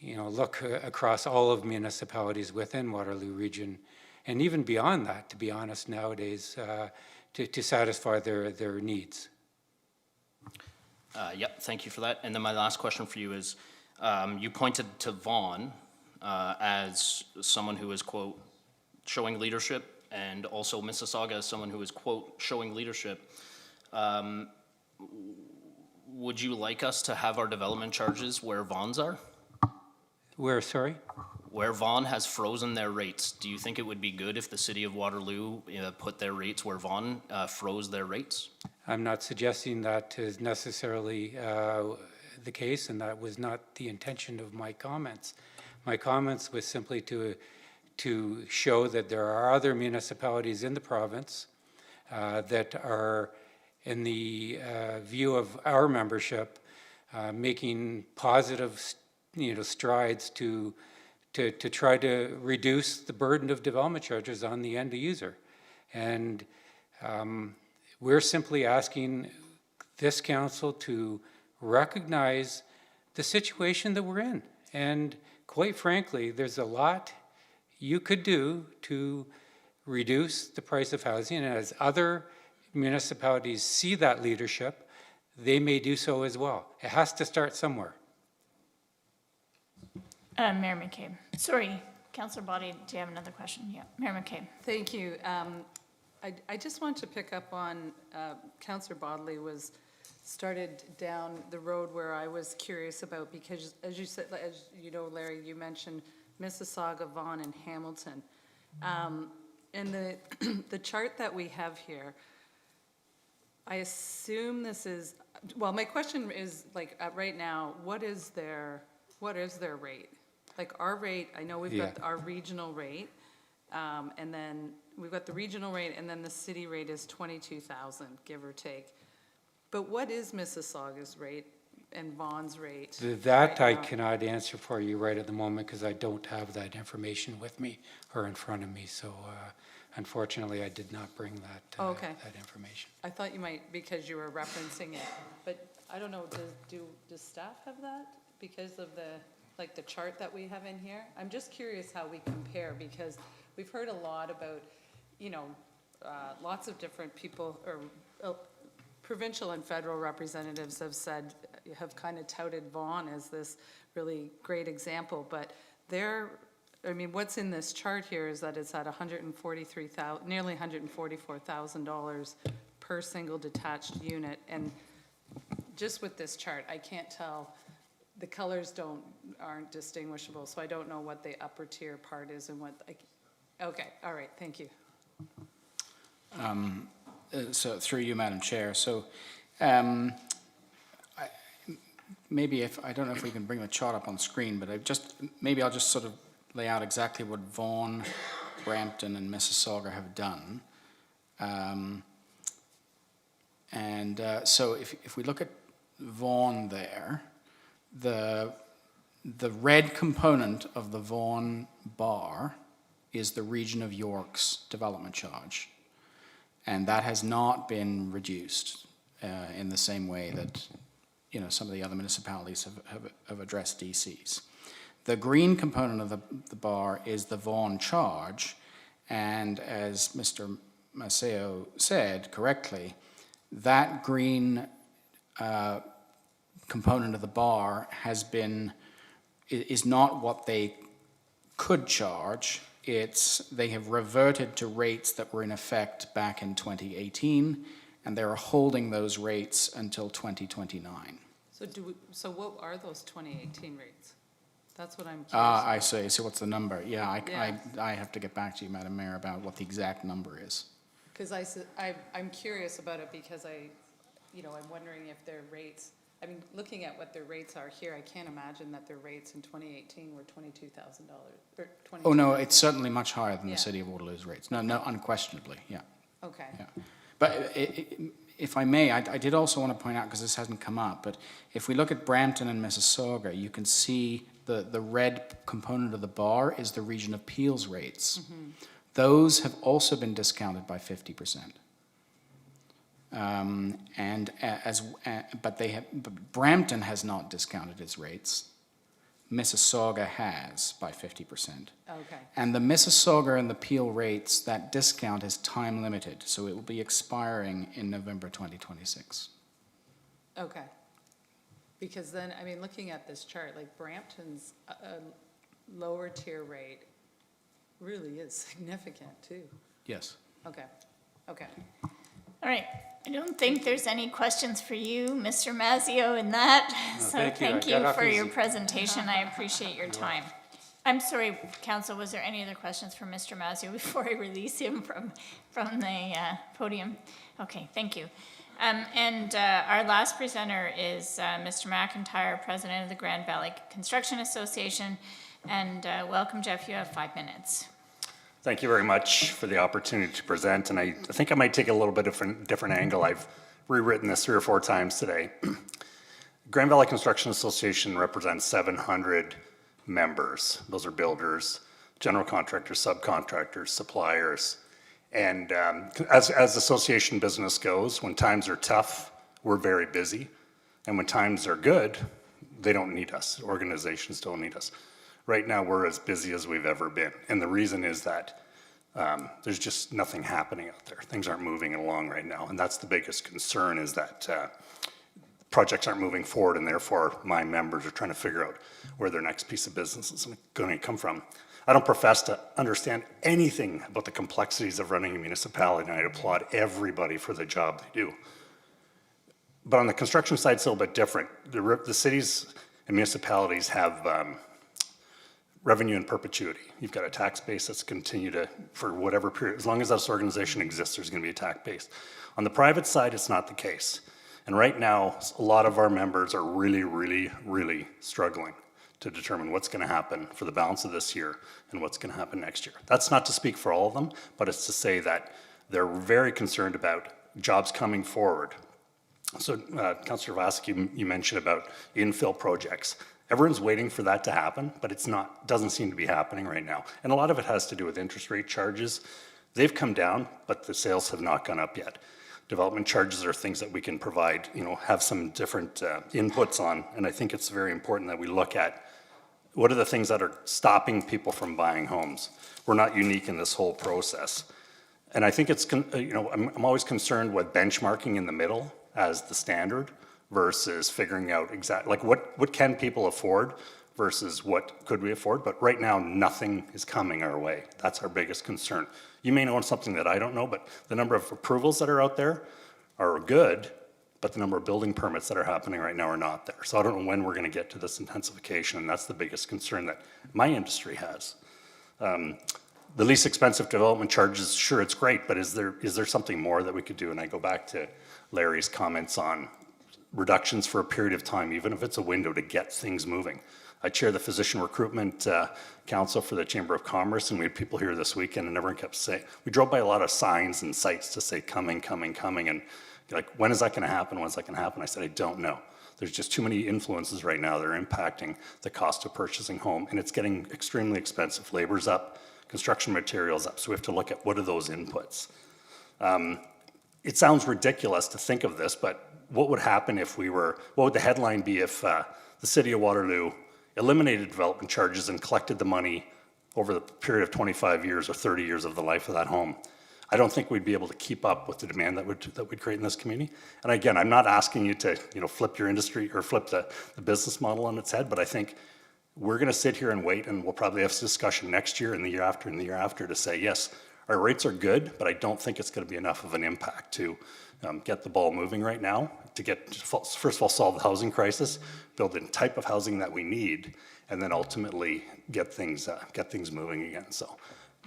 look across all of municipalities within Waterloo region, and even beyond that, to be honest, nowadays, to satisfy their needs. Yep, thank you for that. And then my last question for you is, you pointed to Vaughan as someone who is, quote, showing leadership, and also Mississauga as someone who is, quote, showing leadership. Would you like us to have our development charges where Vaughan's are? Where, sorry? Where Vaughan has frozen their rates, do you think it would be good if the city of Waterloo put their rates where Vaughan froze their rates? I'm not suggesting that is necessarily the case, and that was not the intention of my comments. My comments was simply to show that there are other municipalities in the province that are, in the view of our membership, making positive strides to try to reduce the burden of development charges on the end user. And we're simply asking this council to recognize the situation that we're in. And quite frankly, there's a lot you could do to reduce the price of housing. And as other municipalities see that leadership, they may do so as well. It has to start somewhere. Mayor McCabe. Sorry, Councillor Boddy, do you have another question? Yeah, Mayor McCabe. Thank you. I just want to pick up on Councillor Bodley was started down the road where I was curious about, because as you said, as you know, Larry, you mentioned Mississauga, Vaughan, and Hamilton. And the chart that we have here, I assume this is, well, my question is, like, right now, what is their rate? Like, our rate, I know we've got our regional rate, and then we've got the regional rate, and then the city rate is 22,000, give or take. But what is Mississauga's rate and Vaughan's rate? That I cannot answer for you right at the moment because I don't have that information with me or in front of me. So unfortunately, I did not bring that, that information. I thought you might because you were referencing it. But I don't know, does staff have that because of the chart that we have in here? I'm just curious how we compare, because we've heard a lot about, lots of different people, or provincial and federal representatives have kind of touted Vaughan as this really great example, but what's in this chart here is that it's at nearly $144,000 per single detached unit. And just with this chart, I can't tell the colors aren't distinguishable, so I don't know what the upper tier part is and what, okay, all right, thank you. So through you, Madam Chair, so maybe I don't know if we can bring the chart up on screen, but maybe I'll just sort of lay out exactly what Vaughan, Brampton, and Mississauga have done. So if we look at Vaughan there, the red component of the Vaughan bar is the Region of York's development charge. And that has not been reduced in the same way that some of the other municipalities have addressed DCs. The green component of the bar is the Vaughan charge, and as Mr. Maceo said correctly, that green component of the bar is not what they could charge. They have reverted to rates that were in effect back in 2018, and they're holding those rates until 2029. So what are those 2018 rates? That's what I'm curious I about. see. So what's the number? Yeah, Yeah. I have to get back to you, Madam Mayor, about what the exact number is. Because I'm curious about it because I'm wondering if their rates, looking at what their rates are here, I can't imagine that their rates in 2018 were $22,000 or $22,000. Oh, no, it's certainly much higher than Yeah. the City of Waterloo's rates. No, unquestionably, yeah. Okay. Yeah. But if I may, I did also want to point out, because this hasn't come up, but if we look at Brampton and Mississauga, you can see the red component of the bar is the Region of Peel's rates. Mm-hmm. Those have also been discounted by 50%. But Brampton has not discounted its rates. Mississauga has by 50%. Okay. And the Mississauga and the Peel rates, that discount is time limited, so it will be expiring in November 2026. Okay. Because then, looking at this chart, like Brampton's lower tier rate really is significant too. Yes. Okay. Okay. All right, I don't think there's any questions for you, Mr. Mazzio, in that. So thank you. I thank got you off for your easy. presentation. I appreciate your time. I'm sorry, Council, was there any other questions for Mr. Mazzio before I release him from the podium? Okay, thank you. Our last presenter is Mr. McIntyre, President of the Grand Valley Construction Association. And welcome, Jeff, you have 5 minutes. Thank you very much for the opportunity to present, and I think I might take a little bit of a different angle. I've rewritten this 3 or 4 times today. Grand Valley Construction Association represents 700 members. Those are builders, general contractors, subcontractors, suppliers. And as association business goes, when times are tough, we're very busy. And when times are good, they don't need us. Organizations don't need us. Right now, we're as busy as we've ever been. And the reason is that there's just nothing happening out there. Things aren't moving along right now. And that's the biggest concern, is that projects aren't moving forward, and therefore my members are trying to figure out where their next piece of business is going to come from. I don't profess to understand anything about the complexities of running a municipality, and I applaud everybody for the job they do. But on the construction side, it's a little bit different. The cities and municipalities have revenue in perpetuity. You've got a tax base that's continued to, for whatever period, as long as this organization exists, there's going to be a tax base. On the private side, it's not the case. And right now, a lot of our members are really, really, really struggling to determine what's going to happen for the balance of this year and what's going to happen next year. That's not to speak for all of them, but it's to say that they're very concerned about jobs coming forward. So, Councillor Vasek, you mentioned about infill projects. Everyone's waiting for that to happen, but doesn't seem to be happening right now. And a lot of it has to do with interest rate charges. They've come down, but the sales have not gone up yet. Development charges are things that we can provide, have some different inputs on. And I think it's very important that we look at what are the things that are stopping people from buying homes. We're not unique in this whole process. And I think it's, I'm always concerned with benchmarking in the middle as the standard versus figuring out exactly, like what can people afford versus what could we afford. But right now, nothing is coming our way. That's our biggest concern. You may know something that I don't know, but the number of approvals that are out there are good, but the number of building permits that are happening right now are not there. So I don't know when we're going to get to this intensification, and that's the biggest concern that my industry has. The least expensive development charges, sure, it's great, but is there something more that we could do? And I go back to Larry's comments on reductions for a period of time, even if it's a window to get things moving. I chair the Physician Recruitment Council for the Chamber of Commerce, and we had people here this weekend, and everyone kept saying, we drove by a lot of signs and sites to say, coming, coming, coming, and like, when is that gonna happen? When's that gonna happen? I said, I don't know. There's just too many influences right now that are impacting the cost of purchasing home, and it's getting extremely expensive. Labor's up, construction materials up, so we have to look at what are those inputs. It sounds ridiculous to think of this, but what would happen if what would the headline be if the City of Waterloo eliminated development charges and collected the money over the period of 25 years or 30 years of the life of that home? I don't think we'd be able to keep up with the demand that we'd create in this community. And again, I'm not asking you to flip your industry or flip the business model on its head, but I think we're going to sit here and wait, and we'll probably have this discussion next year and the year after and the year after to say, yes, our rates are good, but I don't think it's going to be enough of an impact to get the ball moving right now, to get, first of all, solve the housing crisis, build the type of housing that we need, and then ultimately get things moving again. So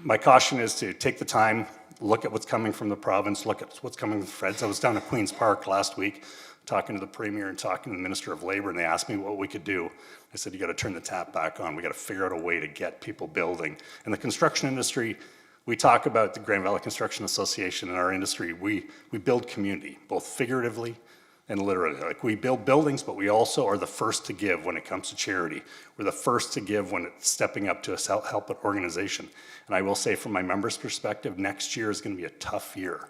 my caution is to take the time, look at what's coming from the province, look at what's coming from Feds. I was down at Queen's Park last week talking to the Premier and talking to the Minister of Labour, and they asked me what we could do. I said, you got to turn the tap back on. We got to figure out a way to get people building. In the construction industry, we talk about the Grand Valley Construction Association in our industry. We build community, both figuratively and literally. Like, we build buildings, but we also are the first to give when it comes to charity. We're the first to give when it's stepping up to a self-help organization. And I will say, from my members' perspective, next year is going to be a tough year.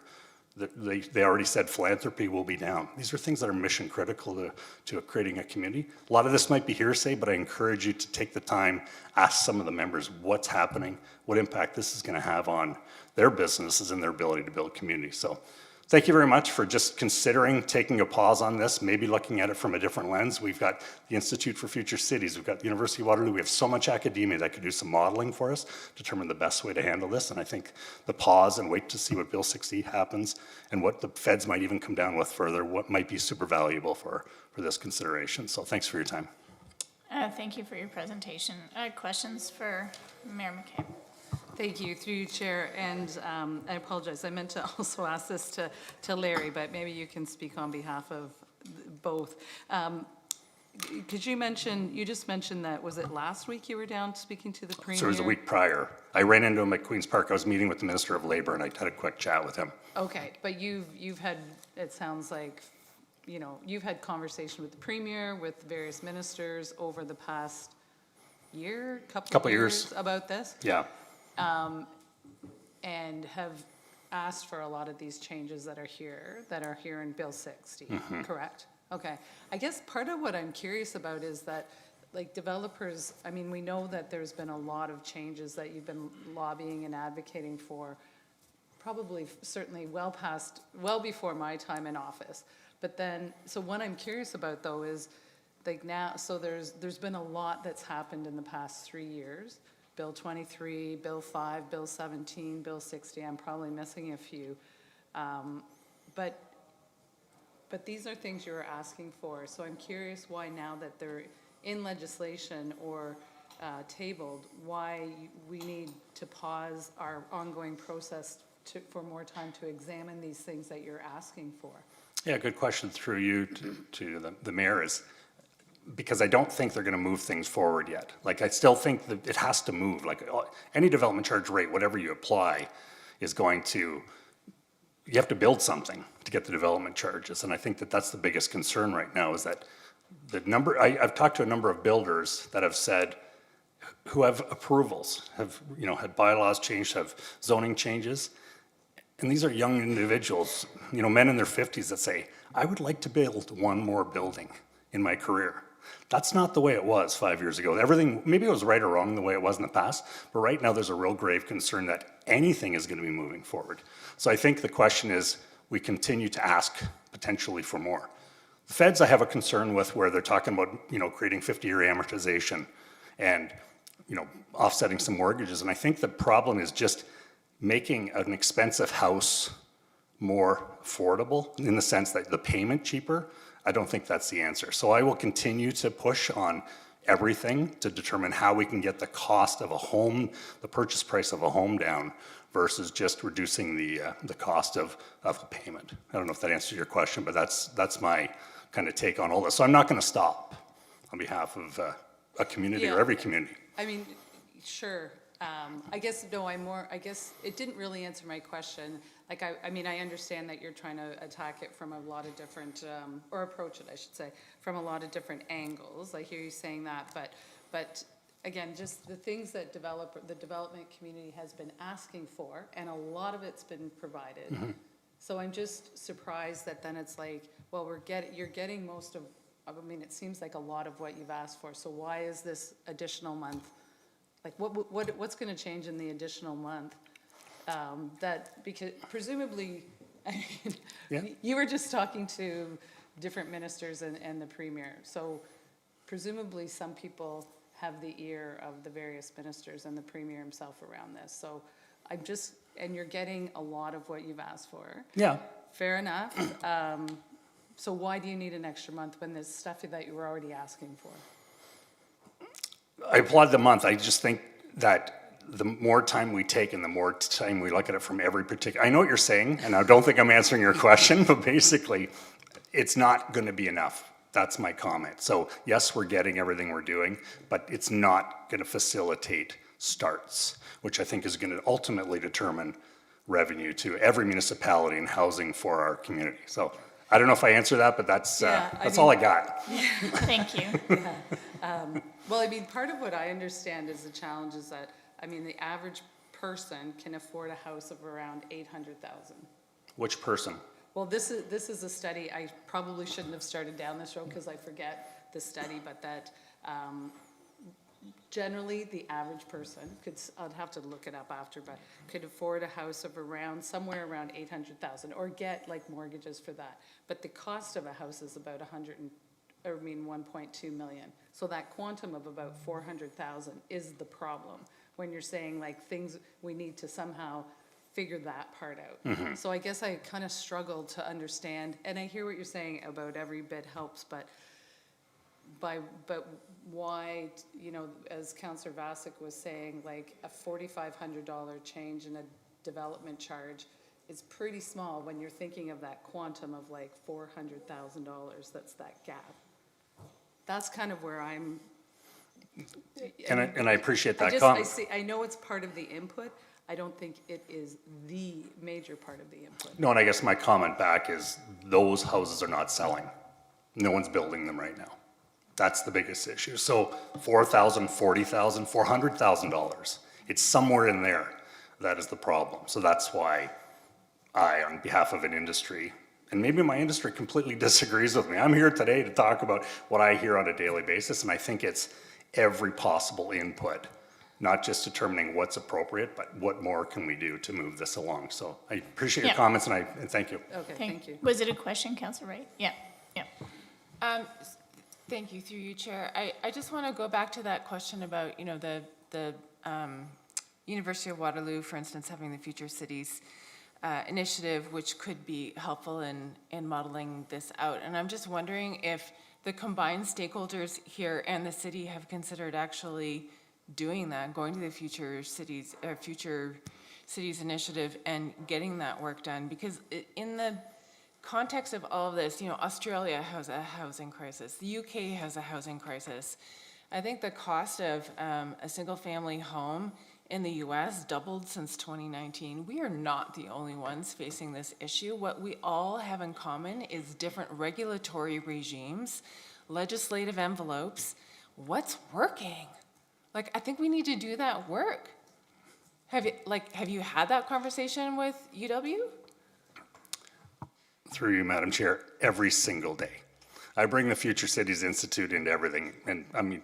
They already said philanthropy will be down. These are things that are mission critical to creating a community. A lot of this might be hearsay, but I encourage you to take the time, ask some of the members what's happening, what impact this is going to have on their businesses and their ability to build community. So thank you very much for just considering taking a pause on this, maybe looking at it from a different lens. We've got the Institute for Future Cities, we've got the University of Waterloo, we have so much academia that could do some modeling for us, determine the best way to handle this, and I think the pause and wait to see what Bill 60 happens and what the Feds might even come down with further, what might be super valuable for this consideration. So thanks for your time. Thank you for your presentation. Questions for Mayor McCabe? Thank you, through you, Chair, and I apologize, I meant to also ask this to Larry, but maybe you can speak on behalf of both. Because you just mentioned that, was it last week you were down speaking to the Premier? So it was a week prior. I ran into him at Queen's Park. I was meeting with the Minister of Labour, and I had a quick chat with him. Okay, but you've had, it sounds like, you've had conversation with the Premier, with various ministers over the past year, couple of years about this? Yeah. And have asked for a lot of these changes that are here in Bill 60, correct? Okay. I guess part of what I'm curious about is that, like, developers, I mean, we know that there's been a lot of changes that you've been lobbying and advocating for, probably certainly well before my time in office. But then, so what I'm curious about though is, like, now, so there's been a lot that's happened in the past 3 years. Bill 23, Bill 5, Bill 17, Bill 60, I'm probably missing a few. But these are things you're asking for. So I'm curious why, now that they're in legislation or tabled, why we need to pause our ongoing process for more time to examine these things that you're asking for. Yeah, good question through you to the mayor is, because I don't think they're going to move things forward yet. Like, I still think that it has to move. Like, any development charge rate, whatever you apply, is going to, you have to build something to get the development charges. And I think that that's the biggest concern right now, is that the number, I've talked to a number of builders that have said, who have approvals, have, had bylaws changed, have zoning changes. And these are young individuals, men in their 50s that say, I would like to build one more building in my career. That's not the way it was 5 years ago. Everything, maybe it was right or wrong the way it was in the past, but right now there's a real grave concern that anything is going to be moving forward. So I think the question is, we continue to ask potentially for more. The Feds I have a concern with, where they're talking about, creating 50-year amortization and, offsetting some mortgages. And I think the problem is just making an expensive house more affordable in the sense that the payment cheaper, I don't think that's the answer. So I will continue to push on everything to determine how we can get the cost of a home, the purchase price of a home down versus just reducing the cost of a payment. I don't know if that answers your question, but that's my kind of take on all this. So I'm not going to stop on behalf of a community or Yeah. every community. I mean, sure. I guess, no, I guess it didn't really answer my question. Like, I mean, I understand that you're trying to attack it from a lot of different, or approach it, I should say, from a lot of different angles. I hear you saying that, but again, just the things that the development community has been asking for, and a lot of it's been provided. Mm-hmm. So I'm just surprised that then it's like, well, you're getting most of, I mean, it seems like a lot of what you've asked for. So why is this additional month? Like, what's going to change in the additional month? Because presumably, I mean, Yeah. you were just talking to different ministers and the premier. So presumably, some people have the ear of the various ministers and the premier himself around this. So and you're getting a lot of what you've asked for. Yeah. Fair enough. So why do you need an extra month when there's stuff that you were already asking for? I applaud the month. I just think that the more time we take and the more time we look at it from every particular, I know what you're saying, and I don't think I'm answering your question, but basically, it's not going to be enough. That's my comment. So yes, we're getting everything we're doing, but it's not going to facilitate starts, which I think is going to ultimately determine revenue to every municipality and housing for our community. So I don't know if I answer that, but that's all I got. Thank you. Well, I mean, part of what I understand is the challenge is that, I mean, the average person can afford a house of around 800,000. Which person? Well, this is a study, I probably shouldn't have started down this road because I forget the study, but that generally the average person I'd have to look it up after, but could afford a house of somewhere around 800,000 or get like mortgages for that. But the cost of a house is about 1.2 million. So that quantum of about 400,000 is the problem when you're saying like things we need to somehow figure that part out. Mm-hmm. So I guess I kind of struggle to understand, and I hear what you're saying about every bit helps, but why, you know, as Councillor Vasic was saying, like a $4,500 change in a development charge is pretty small when you're thinking of that quantum of like $400,000. That's that gap. That's kind of where I'm. And I appreciate that comment. I know it's part of the input. I don't think it is the major part of the input. No, and I guess my comment back is those houses are not selling. No one's building them right now. That's the biggest issue. So $4,000, $40,000, $400,000. It's somewhere in there. That is the problem. So that's why I, on behalf of an industry, and maybe my industry completely disagrees with me. I'm here today to talk about what I hear on a daily basis, and I think it's every possible input, not just determining what's appropriate, but what more can we do to move this along. So I appreciate your comments, and thank you. Okay, thank you. Was it a question, Councillor Wright? Yeah. Thank you, through you, Chair. I just want to go back to that question about, you know, the University of Waterloo, for instance, having the Future Cities initiative, which could be helpful in modeling this out. And I'm just wondering if the combined stakeholders here and the city have considered actually doing that, going to the Future Cities initiative and getting that work done. Because in the context of all of this, you know, Australia has a housing crisis. The UK has a housing crisis. I think the cost of a single-family home in the US doubled since 2019. We are not the only ones facing this issue. What we all have in common is different regulatory regimes, legislative envelopes. What's working? Like, I think we need to do that work. Have you had that conversation with UW? Through you, Madam Chair, every single day. I bring the Future Cities Institute into everything, and I mean,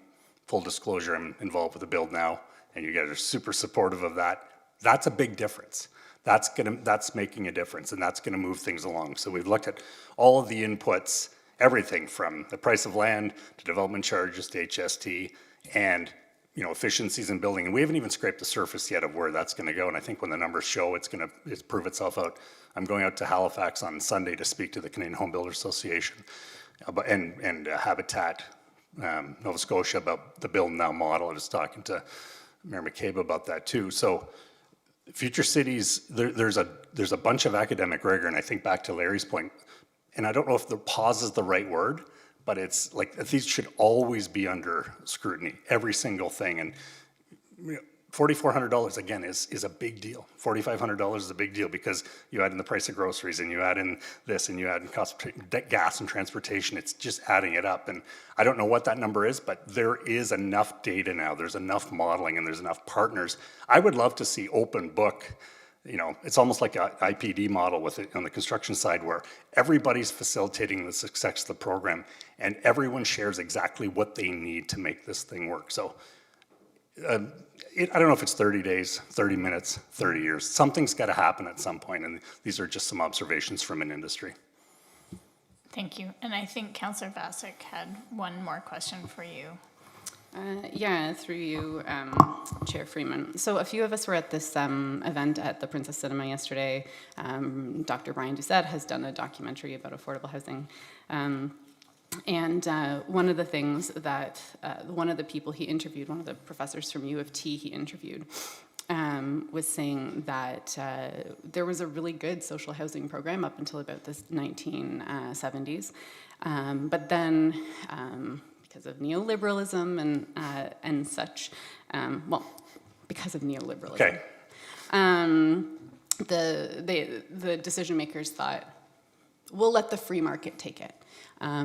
full disclosure, I'm involved with the build now, and you guys are super supportive of that. That's a big difference. That's making a difference, and that's gonna move things along. So we've looked at all of the inputs, everything from the price of land to development charges to HST, and efficiencies in building, and we haven't even scraped the surface yet of where that's going to go. And I think when the numbers show, it's prove itself out. I'm going out to Halifax on Sunday to speak to the Canadian Home Builders Association and Habitat Nova Scotia about the Build Now model. I was talking to Mayor McCabe about that too. So future cities, there's a bunch of academic rigor, and I think back to Larry's point, and I don't know if the pause is the right word, but it's like these should always be under scrutiny, every single thing. And $4,400 again is a big deal. $4,500 is a big deal because you add in the price of groceries and you add in this and you add in cost of gas and transportation. It's just adding it up. And I don't know what that number is, but there is enough data now. There's enough modeling and there's enough partners. I would love to see open book. It's almost like an IPD model with it on the construction side where everybody's facilitating the success of the program and everyone shares exactly what they need to make this thing work. So I don't know if it's 30 days, 30 minutes, 30 years. Something's got to happen at some point, and these are just some observations from an industry. Thank you. And I think Councillor Vasek had one more question for you. Yeah, through you, Chair Freeman. So a few of us were at this event at the Princess Cinema yesterday. Dr. Brian Doucette has done a documentary about affordable housing. And one of the things that, one of the people he interviewed, one of the professors from U of T he interviewed, was saying that there was a really good social housing program up until about the 1970s. But then, because of neoliberalism and such, because of neoliberalism, the decision makers thought, we'll let the free market take it.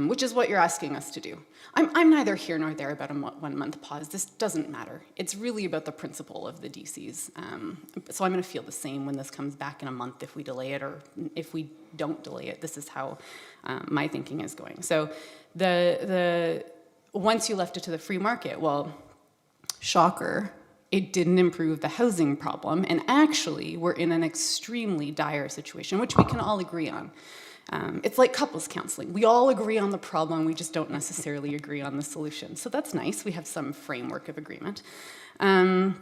Which is what you're asking us to do. I'm neither here nor there about a 1 month pause. This doesn't matter. It's really about the principle of the DCs. So I'm going to feel the same when this comes back in a month if we delay it or if we don't delay it. This is how my thinking is going. So once you left it to the free market, well, shocker, it didn't improve the housing problem. And actually, we're in an extremely dire situation, which we can all agree on. It's like couples counseling. We all agree on the problem, we just don't necessarily agree on the solution. So that's nice, we have some framework of agreement. So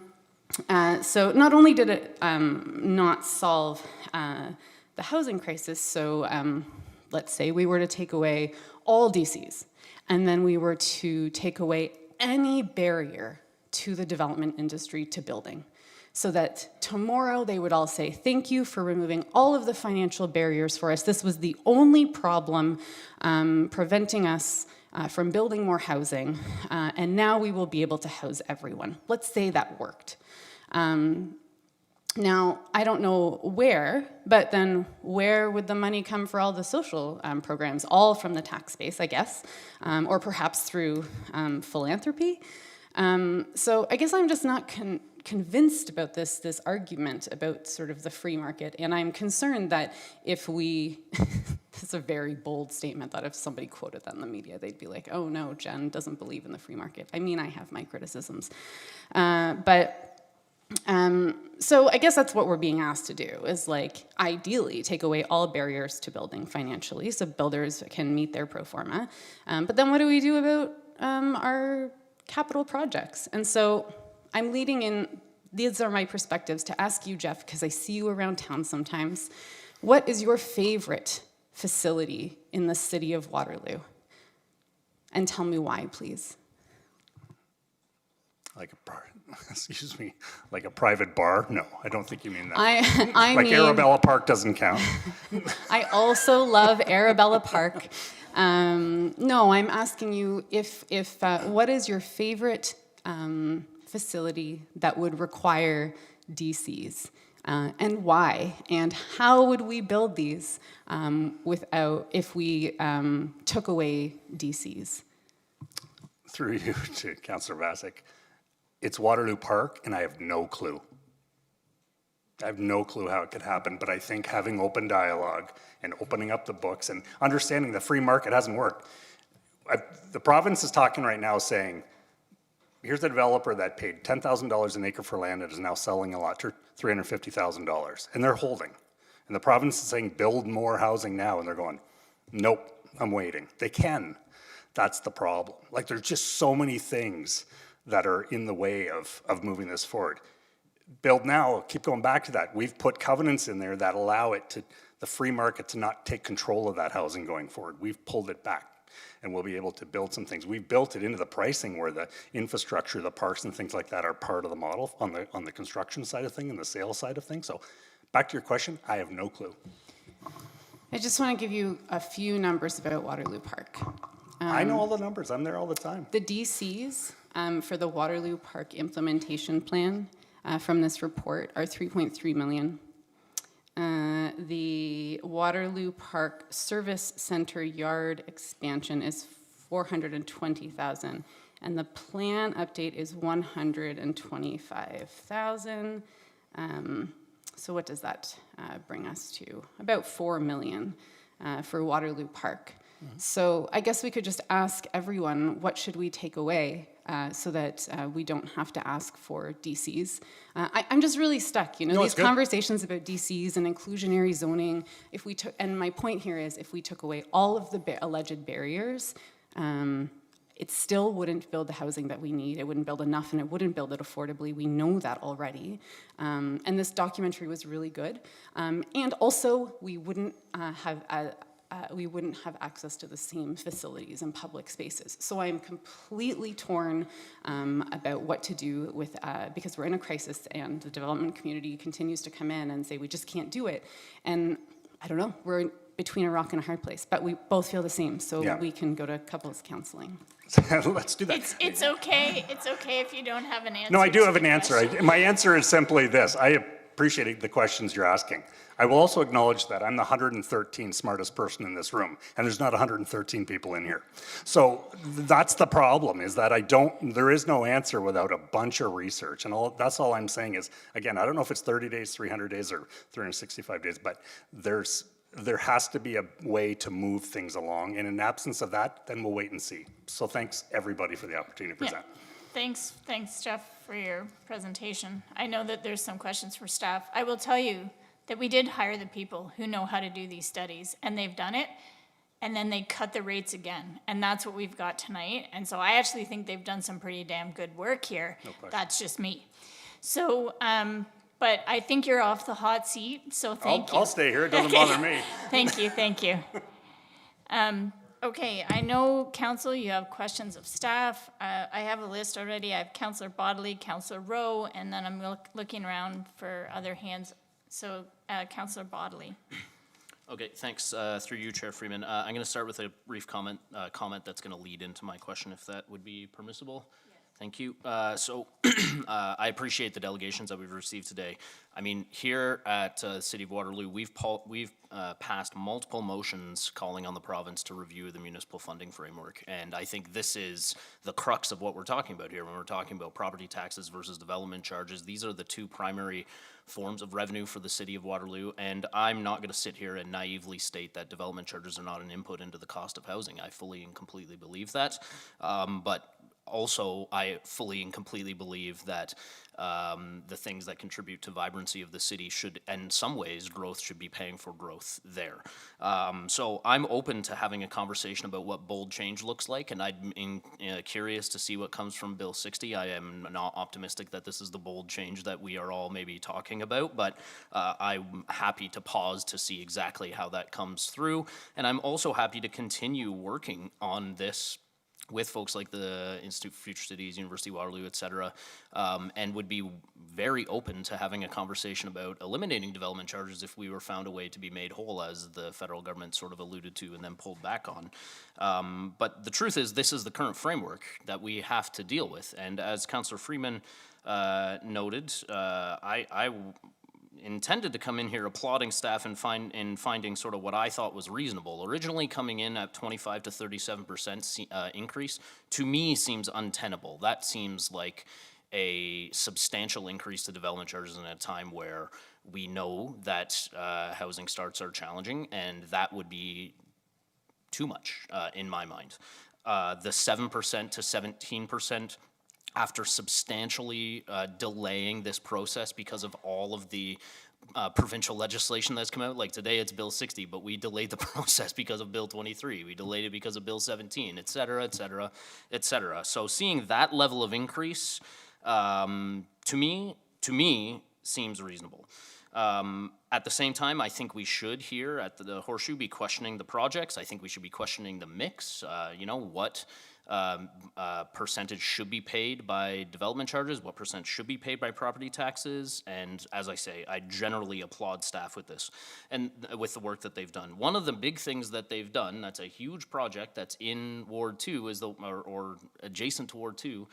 not only did it not solve the housing crisis, so let's say we were to take away all DCs, and then we were to take away any barrier to the development industry to building, so that tomorrow they would all say, thank you for removing all of the financial barriers for us. This was the only problem preventing us from building more housing, and now we will be able to house everyone. Let's say that worked. Now, I don't know where, but then where would the money come for all the social programs? All from the tax base, I guess, or perhaps through philanthropy. So I guess I'm just not convinced about this argument about sort of the free market, and I'm concerned that if we, this is a very bold statement that if somebody quoted that in the media, they'd be like, oh no, Jen doesn't believe in the free market. I mean, I have my criticisms. So I guess that's what we're being asked to do, is like, ideally, take away all barriers to building financially so builders can meet their pro forma. But then what do we do about our capital projects? And so I'm leading in, these are my perspectives, to ask you, Jeff, because I see you around town sometimes. What is your favorite facility in the city of Waterloo? And tell me why, please. Excuse me, like a private bar? No, I don't think you mean that. I like mean, Arabella Park doesn't count. I also love Arabella Park. No, I'm asking you if what is your favorite facility that would require DCs, and why, and how would we build these if we took away DCs? Through you to Councillor Vasek, it's Waterloo Park, and I have no clue. I have no clue how it could happen, but I think having open dialogue and opening up the books and understanding the free market hasn't worked. The province is talking right now saying, here's a developer that paid $10,000 an acre for land that is now selling a lot for $350,000, and they're holding. And the province is saying, build more housing now, and they're going, nope, I'm waiting. They can. That's the problem. Like, there's just so many things that are in the way of moving this forward. Build now, keep going back to that. We've put covenants in there that allow it to, the free market to not take control of that housing going forward. We've pulled it back, and we'll be able to build some things. We've built it into the pricing where the infrastructure, the parks and things like that are part of the model on the construction side of things and the sales side of things. So back to your question, I have no clue. I just want to give you a few numbers about Waterloo Park. I know all the numbers. I'm there all the time. The DCs for the Waterloo Park implementation plan from this report are 3.3 million. The Waterloo Park Service Center yard expansion is 420,000, and the plan update is 125,000. So what does that bring us to? About 4 million for Waterloo Park. So I guess we could just ask everyone, what should we take away so that we don't have to ask for DCs? I'm just really stuck, No, these it's good. conversations about DCs and inclusionary zoning. If we took, and my point here is, if we took away all of the alleged barriers, it still wouldn't build the housing that we need. It wouldn't build enough, and it wouldn't build it affordably. We know that already. And this documentary was really good. And also, we wouldn't have access to the same facilities and public spaces. So I'm completely torn about what to do with, because we're in a crisis and the development community continues to come in and say, we just can't do it. And I don't know, we're between a rock and a hard place, but we both feel the same, so Yeah. we can go to couples counseling. Let's do that. It's okay. It's okay if you don't have an answer. No, I do to have the an answer. question. My answer is simply this. I appreciate the questions you're asking. I will also acknowledge that I'm the 113th smartest person in this room, and there's not 113 people in here. So that's the problem, is that there is no answer without a bunch of research. And that's all I'm saying is, again, I don't know if it's 30 days, 300 days, or 365 days, but there has to be a way to move things along. And in absence of that, then we'll wait and see. So thanks, everybody, for the opportunity to present. Thanks, Jeff, for your presentation. I know that there's some questions for staff. I will tell you that we did hire the people who know how to do these studies, and they've done it, and then they cut the rates again, and that's what we've got tonight. And so I actually think they've done some pretty damn good work here. No question. That's just me. So, but I think you're off the hot seat, so thank you. I'll stay here. It doesn't bother me. Thank you. Okay, I know, council, you have questions of staff. I have a list already. I have Councillor Bodley, Councillor Rowe, and then I'm looking around for other hands. So, Councillor Bodley. Okay, thanks. Through you, Chair Freeman. I'm going to start with a brief comment that's going to lead into my question, if that would be permissible. Thank you. So I appreciate the delegations that we've received today. I mean, here at City of Waterloo, we've passed multiple motions calling on the province to review the municipal funding framework. And I think this is the crux of what we're talking about here when we're talking about property taxes versus development charges. These are the two primary forms of revenue for the City of Waterloo. And I'm not going to sit here and naively state that development charges are not an input into the cost of housing. I fully and completely believe that. But also, I fully and completely believe that the things that contribute to vibrancy of the city should, in some ways, growth should be paying for growth there. So I'm open to having a conversation about what bold change looks like, and I'm curious to see what comes from Bill 60. I am not optimistic that this is the bold change that we are all maybe talking about, but I'm happy to pause to see exactly how that comes through, and I'm also happy to continue working on this with folks like the Institute for Future Cities, University of Waterloo, et cetera, and would be very open to having a conversation about eliminating development charges if we were found a way to be made whole, as the federal government sort of alluded to and then pulled back on. But the truth is, this is the current framework that we have to deal with. And as Councillor Freeman noted, I intended to come in here applauding staff and finding sort of what I thought was reasonable. Originally coming in at 25 to 37% increase, to me seems untenable. That seems like a substantial increase to development charges in a time where we know that housing starts are challenging, and that would be too much in my mind. The 7% to 17% after substantially delaying this process because of all of the provincial legislation that's come out. Like today, it's Bill 60, but we delayed the process because of Bill 23. We delayed it because of Bill 17, et cetera, et cetera, et cetera. So seeing that level of increase, to me, seems reasonable. At the same time, I think we should here at the Horseshoe be questioning the projects. I think we should be questioning the mix. What percentage should be paid by development charges, what percent should be paid by property taxes, and as I say, I generally applaud staff with this and with the work that they've done. One of the big things that they've done, that's a huge project that's in Ward 2, is or adjacent to Ward 2,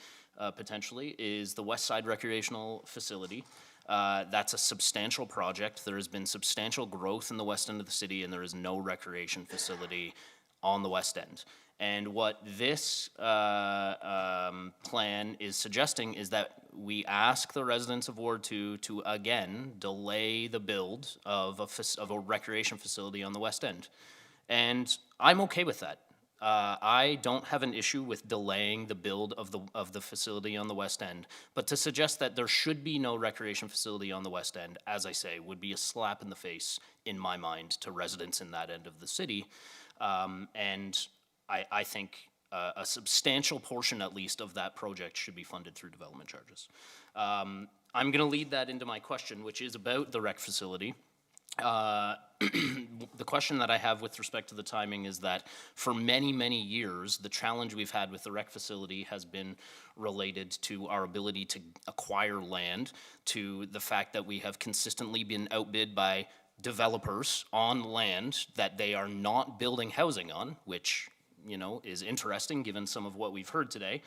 potentially, is the West Side Recreational Facility. That's a substantial project. There has been substantial growth in the west end of the city, and there is no recreation facility on the west end. And what this plan is suggesting is that we ask the residents of Ward 2 to, again, delay the build of a recreation facility on the west end. And I'm okay with that. I don't have an issue with delaying the build of the facility on the west end, but to suggest that there should be no recreation facility on the west end, as I say, would be a slap in the face, in my mind, to residents in that end of the city. And I think a substantial portion, at least, of that project should be funded through development charges. I'm going to lead that into my question, which is about the rec facility. The question that I have with respect to the timing is that for many, many years, the challenge we've had with the rec facility has been related to our ability to acquire land, to the fact that we have consistently been outbid by developers on land that they are not building housing on, which is interesting given some of what we've heard today.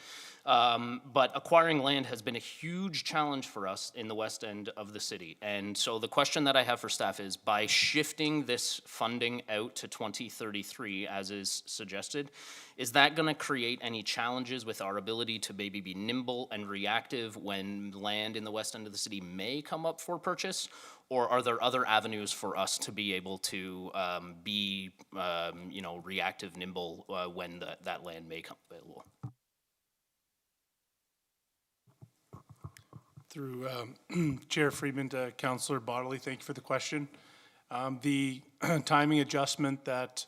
But acquiring land has been a huge challenge for us in the west end of the city. And so the question that I have for staff is, by shifting this funding out to 2033, as is suggested, is that going to create any challenges with our ability to maybe be nimble and reactive when land in the west end of the city may come up for purchase? Or are there other avenues for us to be able to be, reactive, nimble when that land may come available? Through Chair Freeman to Councillor Bodley, thank you for the question. The timing adjustment that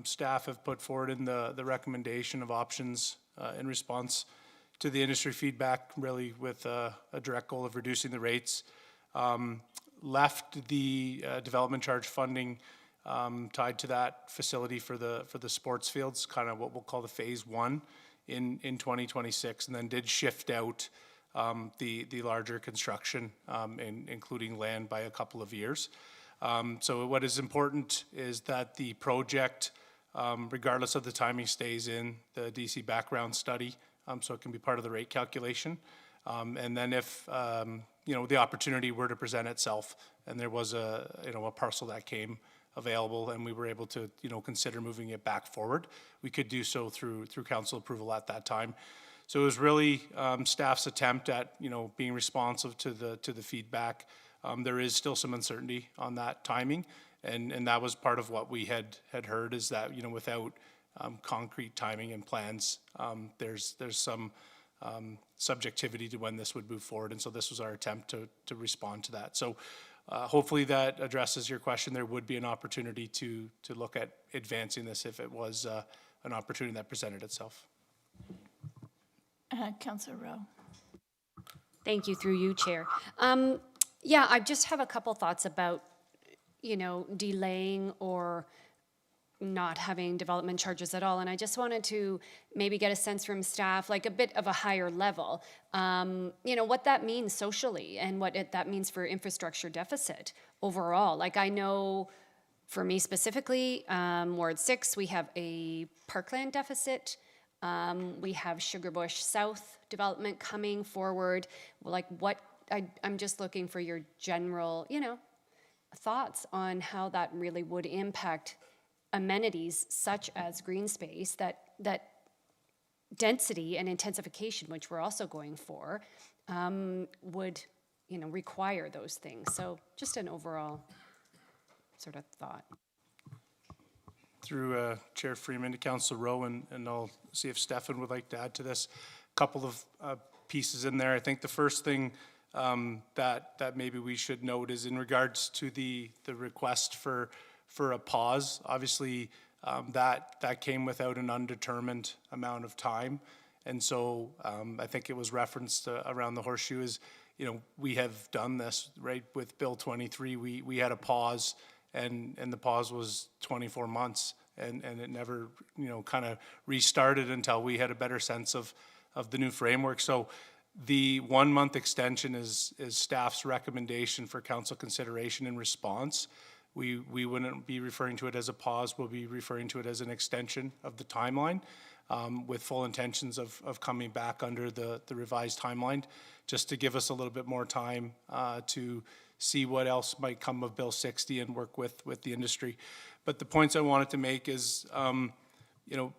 staff have put forward in the recommendation of options in response to the industry feedback, really with a direct goal of reducing the rates, left the development charge funding tied to that facility for the sports fields, kind of what we'll call the phase one in 2026, and then did shift out the larger construction, including land, by a couple of years. So what is important is that the project, regardless of the timing, stays in the DC background study, so it can be part of the rate calculation. And then if the opportunity were to present itself, and there was a parcel that came available, and we were able to consider moving it back forward, we could do so through council approval at that time. So it was really staff's attempt at being responsive to the feedback. There is still some uncertainty on that timing, and that was part of what we had heard, is that without concrete timing and plans, there's some subjectivity to when this would move forward, and so this was our attempt to respond to that. So hopefully that addresses your question. There would be an opportunity to look at advancing this if it was an opportunity that presented itself. Councillor Rowe. Thank you, through you, Chair. Yeah, I just have a couple thoughts about, delaying or not having development charges at all. And I just wanted to maybe get a sense from staff, like a bit of a higher level, what that means socially and what that means for infrastructure deficit overall. Like, I know for me specifically, Ward 6, we have a parkland deficit. We have Sugarbush South development coming forward. Like, I'm just looking for your general, thoughts on how that really would impact amenities such as green space, that density and intensification, which we're also going for, would, require those things. So just an overall sort of thought. Through Chair Freeman to Councillor Rowe, and I'll see if Stefan would like to add to this. A couple of pieces in there. I think the first thing that maybe we should note is in regards to the request for a pause. Obviously, that came without an undetermined amount of time. And so I think it was referenced around the horseshoe is, you know, we have done this, right? With Bill 23, we had a pause, and the pause was 24 months, and it never, you know, kind of restarted until we had a better sense of the new framework. So the 1 month extension is staff's recommendation for council consideration and response. We wouldn't be referring to it as a pause, we'll be referring to it as an extension of the timeline, with full intentions of coming back under the revised timeline, just to give us a little bit more time to see what else might come of Bill 60 and work with the industry. But the points I wanted to make is, you know,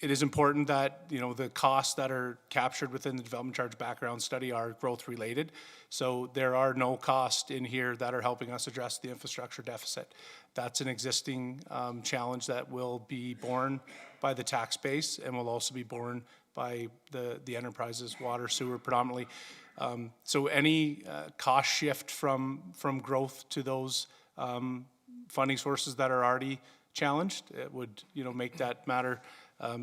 it is important that, you know, the costs that are captured within the development charge background study are growth related. So there are no costs in here that are helping us address the infrastructure deficit. That's an existing challenge that will be borne by the tax base and will also be borne by the enterprises, water, sewer predominantly. So any cost shift from growth to those funding sources that are already challenged, it would, you know, make that matter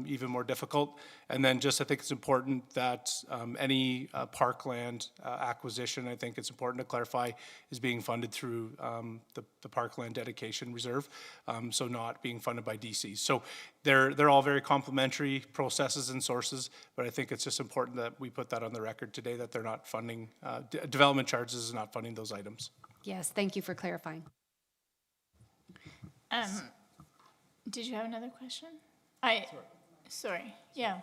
even more difficult. And then just, I think it's important that any parkland acquisition, I think it's important to clarify, is being funded through the Parkland Dedication Reserve, so not being funded by DC. So they're all very complementary processes and sources, but I think it's just important that we put that on the record today, that they're not funding, development charges is not funding those items. Yes, thank you for clarifying. Did you have another question? Sorry, yeah,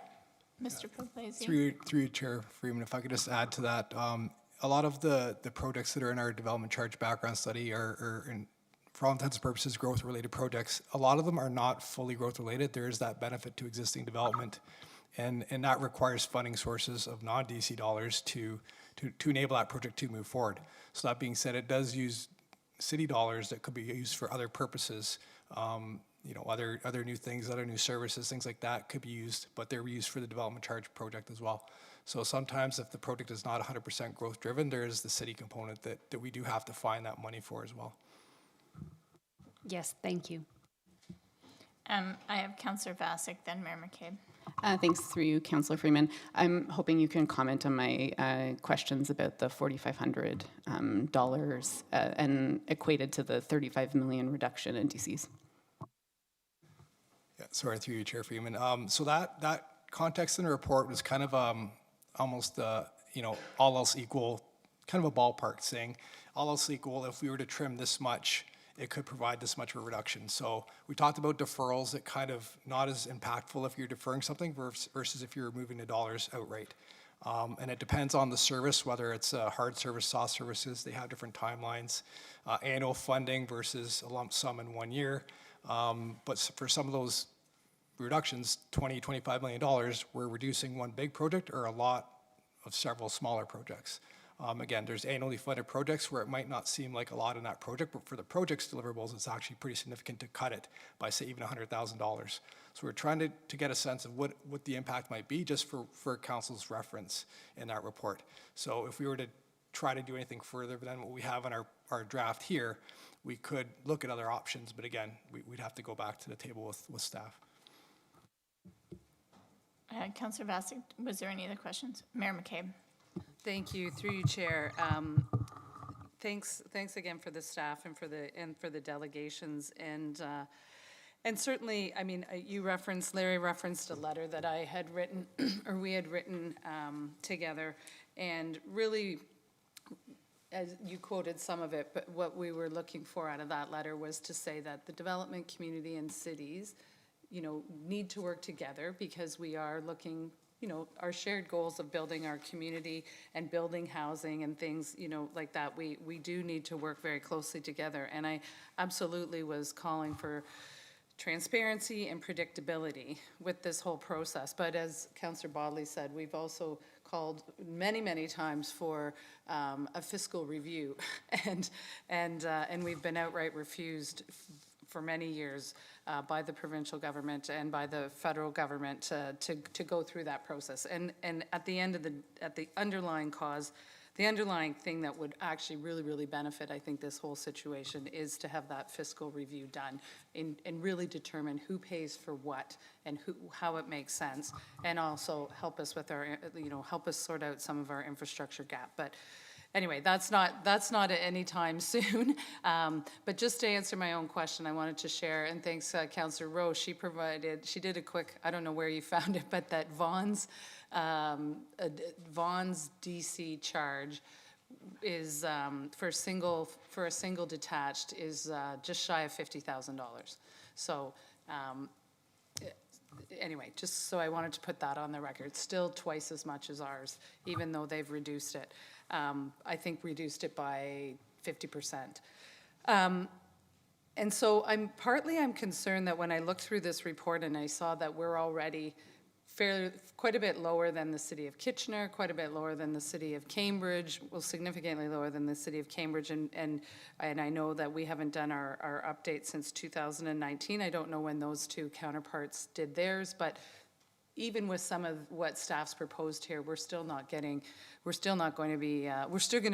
Mr. Pugliese. Through you, Chair Freeman, if I could just add to that, a lot of the projects that are in our development charge background study are in, for all intents and purposes, growth-related projects. A lot of them are not fully growth-related. There is that benefit to existing development, and that requires funding sources of non-DC dollars to enable that project to move forward. So that being said, it does use city dollars that could be used for other purposes. You know, other new things, other new services, things like that could be used, but they're used for the development charge project as well. So sometimes if the project is not 100% growth driven, there is the city component that we do have to find that money for as well. Yes, thank you. I have Councillor Vassic, then Mayor McCabe. Thanks, through you, Councillor Freeman. I'm hoping you can comment on my questions about the $4,500 and equated to the 35 million reduction in DCs. Yeah, sorry, through you, Chair Freeman. So that context in the report was kind of almost, you know, all else equal, kind of a ballpark saying, all else equal, if we were to trim this much, it could provide this much of a reduction. So we talked about deferrals that kind of not as impactful if you're deferring something versus if you're moving the dollars outright. And it depends on the service, whether it's hard service, soft services, they have different timelines, annual funding versus a lump sum in 1 year. But for some of those reductions, $20–25 million, we're reducing one big project or a lot of several smaller projects. Again, there's annually funded projects where it might not seem like a lot in that project, but for the project's deliverables, it's actually pretty significant to cut it by, say, even $100,000. So we're trying to get a sense of what the impact might be just for council's reference in that report. So if we were to try to do anything further than what we have in our draft here, we could look at other options, but again, we'd have to go back to the table with staff. Councillor Vassic, was there any other questions? Mayor McCabe. Thank you, through you, Chair. Thanks again for the staff and for the delegations, and certainly, I mean, Larry referenced a letter that I had written, or we had written together, and really, as you quoted some of it, but what we were looking for out of that letter was to say that the development community and cities, you know, need to work together because we are looking, you know, our shared goals of building our community and building housing and things, you know, like that, we do need to work very closely together. And I absolutely was calling for transparency and predictability with this whole process. But as Councillor Bodley said, we've also called many times for a fiscal review, and we've been outright refused for many years by the provincial government and by the federal government to go through that process. And at the end of at the underlying cause, the underlying thing that would actually really, really benefit, I think, this whole situation is to have that fiscal review done and really determine who pays for what and how it makes sense, and also help us with our, help us sort out some of our infrastructure gap. But anyway, that's not at any time soon. But just to answer my own question, I wanted to share, and thanks Councillor Rowe, she did a quick, I don't know where you found it, but that Vaughn's DC charge is for a single detached is just shy of $50,000. So anyway, just so I wanted to put that on the record. Still twice as much as ours, even though they've reduced it. I think reduced it by 50%. And so I'm concerned that when I looked through this report and I saw that we're already quite a bit lower than the city of Kitchener, quite a bit lower than the city of Cambridge, well, significantly lower than the city of Cambridge, and I know that we haven't done our update since 2019. I don't know when those two counterparts did theirs, but even with some of what staff's proposed here, we're still going to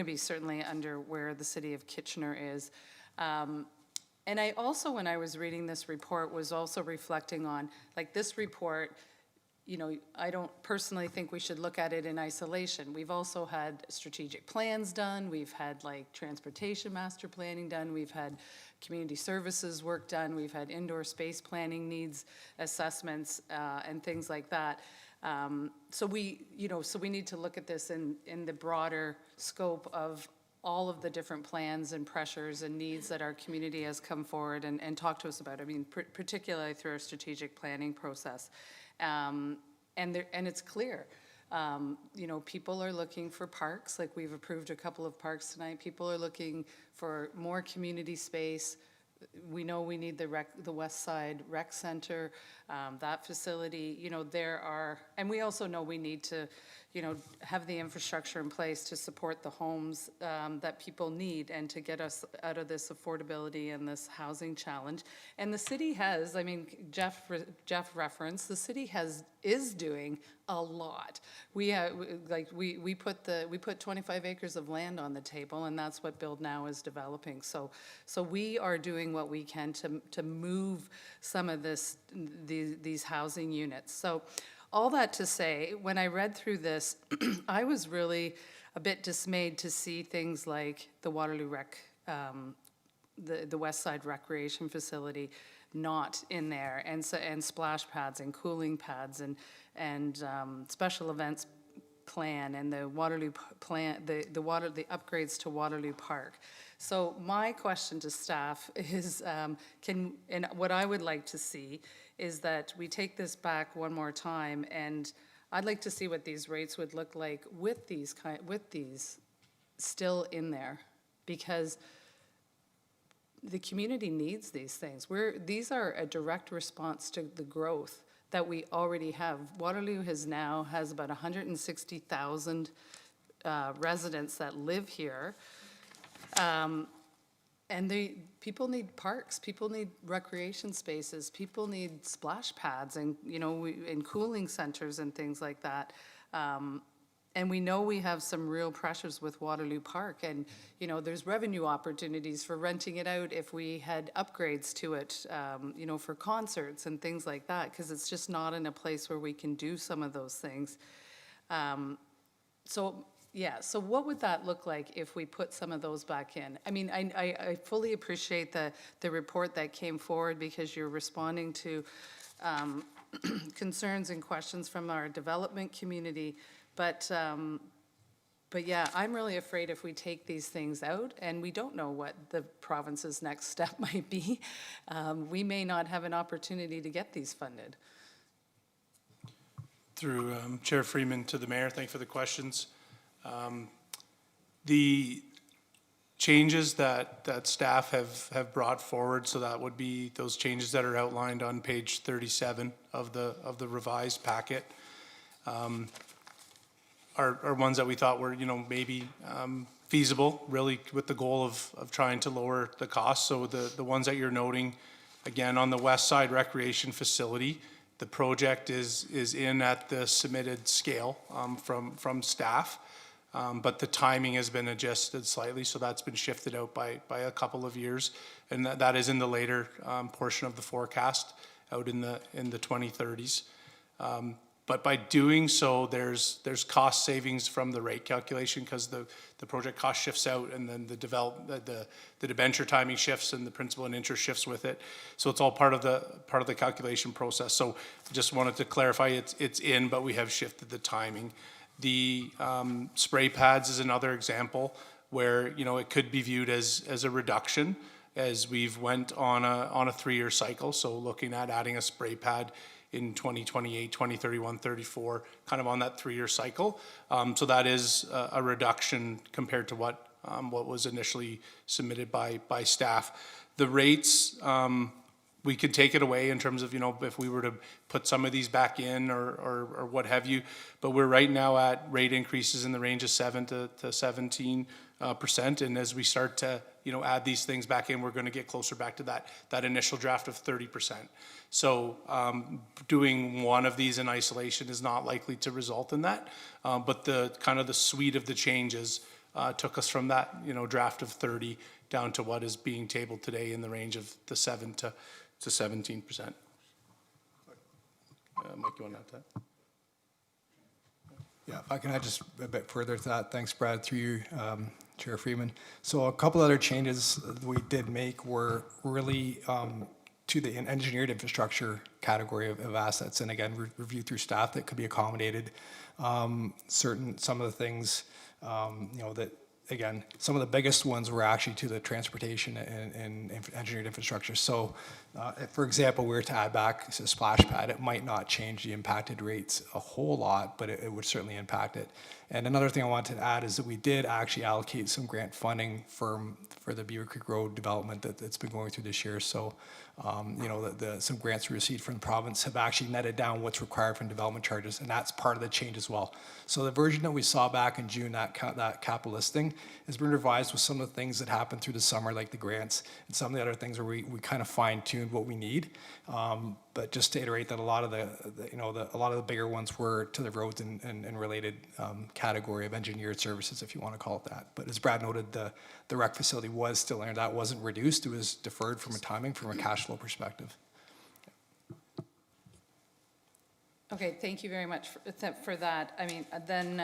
be certainly under where the city of Kitchener is. And I also, when I was reading this report, was also reflecting on, like, this report, I don't personally think we should look at it in isolation. We've also had strategic plans done. We've had like transportation master planning done. We've had community services work done. We've had indoor space planning needs assessments and things like that. So we need to look at this in the broader scope of all of the different plans and pressures and needs that our community has come forward and talked to us about. I mean, particularly through our strategic planning process. And it's clear, people are looking for parks, like we've approved a couple of parks tonight. People are looking for more community space. We know we need the West Side Rec Center, that facility, and we also know we need to, have the infrastructure in place to support the homes that people need and to get us out of this affordability and this housing challenge. And the city has, I mean, Jeff referenced, the city is doing a lot. We put 25 acres of land on the table, and that's what Build Now is developing. So we are doing what we can to move some of these housing units. So all that to say, when I read through this, I was really a bit dismayed to see things like the Waterloo the West Side Recreation Facility not in there, and splash pads and cooling pads and special events plan and the Waterloo plan, the upgrades to Waterloo Park. So my question to staff is, and what I would like to see is that we take this back one more time, and I'd like to see what these rates would look like with these still in there, because the community needs these things. These are a direct response to the growth that we already have. Waterloo has about 160,000 residents that live here. And people need parks, people need recreation spaces, people need splash pads and, and cooling centers and things like that. And we know we have some real pressures with Waterloo Park, and, there's revenue opportunities for renting it out if we had upgrades to it, for concerts and things like that, because it's just not in a place where we can do some of those things. So what would that look like if we put some of those back in? I mean, I fully appreciate the report that came forward, because you're responding to concerns and questions from our development community. But yeah, I'm really afraid if we take these things out and we don't know what the province's next step might be, we may not have an opportunity to get these funded. Through Chair Freeman to the Mayor, thank you for the questions. The changes that staff have brought forward, so that would be those changes that are outlined on page 37 of the revised packet, are ones that we thought were, maybe feasible, really with the goal of trying to lower the cost. So the ones that you're noting, again, on the West Side Recreation Facility, the project is in at the submitted scale from staff. But the timing has been adjusted slightly, so that's been shifted out by a couple of years. And that is in the later portion of the forecast, out in the 2030s. But by doing so, there's cost savings from the rate calculation because the project cost shifts out, and then the debenture timing shifts and the principal and interest shifts with it. So it's all part of the calculation process. So just wanted to clarify it's in, but we have shifted the timing. The spray pads is another example where it could be viewed as a reduction as we've went on a 3-year cycle. So looking at adding a spray pad in 2028, 2031, 34, kind of on that 3-year cycle. So that is a reduction compared to what was initially submitted by staff. The rates, we could take it away in terms of, if we were to put some of these back in or what have you, but we're right now at rate increases in the range of 7 to 17%. And as we start to, add these things back in, we're going to get closer back to that initial draft of 30%. So doing one of these in isolation is not likely to result in that. But the kind of the suite of the changes took us from that, draft of 30 down to what is being tabled today in the range of the 7 to 17%. Mike, you want to add that? Yeah, if I can add just a bit further to that. Thanks, Brad, through you, Chair Freeman. So a couple other changes that we did make were really to the engineered infrastructure category of assets. And again, review through staff that could be accommodated. Some of the things, that, again, some of the biggest ones were actually to the transportation and engineered infrastructure. So, if, for example, we were to add back a splash pad, it might not change the impacted rates a whole lot, but it would certainly impact it. And another thing I wanted to add is that we did actually allocate some grant funding for the Beaver Creek Road development that's been going through this year. So, some grants we received from the province have actually netted down what's required from development charges, and that's part of the change as well. So the version that we saw back in June, that capital listing, has been revised with some of the things that happened through the summer, like the grants, and some of the other things where we kind of fine-tuned what we need. But just to iterate that a lot of the bigger ones were to the roads and related category of engineered services, if you want to call it that. But as Brad noted, the rec facility was still there. That wasn't reduced. It was deferred from a cash flow perspective. Okay, thank you very much for that. I mean, then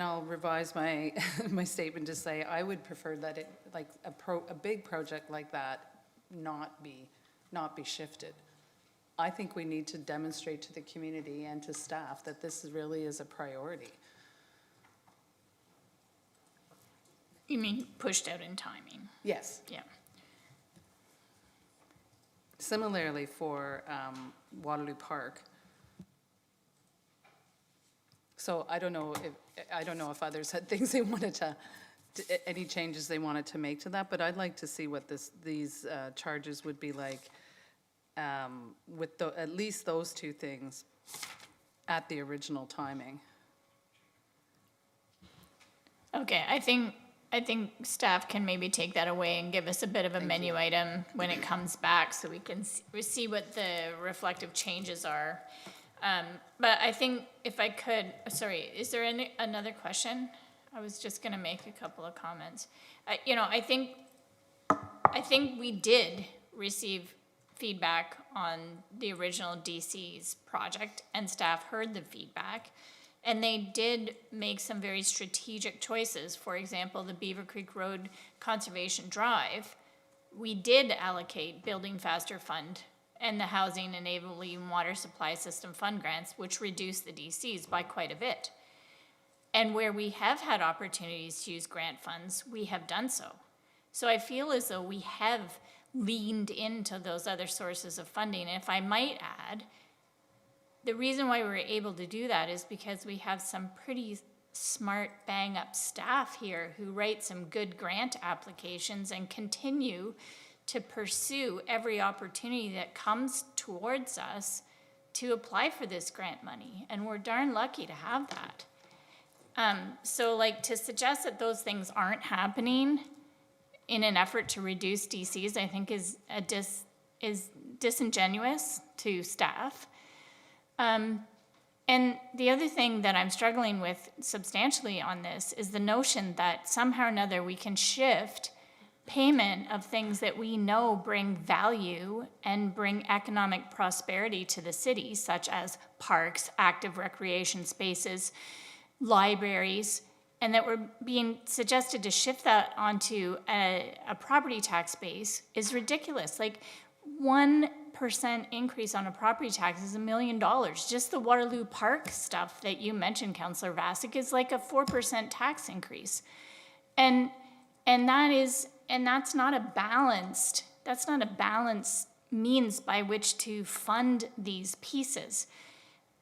I'll revise my my statement to say I would prefer that it, like a big project like that, not be shifted. I think we need to demonstrate to the community and to staff that this really is a priority. You mean pushed out in timing? Yes. Yeah. Similarly for Waterloo Park. So I don't know if others had things they wanted to any changes they wanted to make to that, but I'd like to see what these charges would be like with at least those two things at the original timing. Okay, I think staff can maybe take that away and give us a bit of a menu item when it comes back, so we can see what the reflective changes are. But I think if I could, sorry, is there another question? I was just gonna make a couple of comments. I think we did receive feedback on the original DC's project, and staff heard the feedback, and they did make some very strategic choices. For example, the Beaver Creek Road Conservation Drive, we did allocate Building Faster Fund and the Housing Enabling Water Supply System Fund grants, which reduced the DCs by quite a bit. And where we have had opportunities to use grant funds, we have done so. So I feel as though we have leaned into those other sources of funding. And if I might add, the reason why we're able to do that is because we have some pretty smart bang-up staff here who write some good grant applications and continue to pursue every opportunity that comes towards us to apply for this grant money. And we're darn lucky to have that. So like to suggest that those things aren't happening in an effort to reduce DCs, I think is disingenuous to staff. And the other thing that I'm struggling with substantially on this is the notion that somehow or another we can shift payment of things that we know bring value and bring economic prosperity to the city, such as parks, active recreation spaces, libraries, and that we're being suggested to shift that onto a property tax base is ridiculous. Like 1% increase on a property tax is $1 million. Just the Waterloo Park stuff that you mentioned, Councillor Vasic, is like a 4% tax increase. And that's not a balanced means by which to fund these pieces.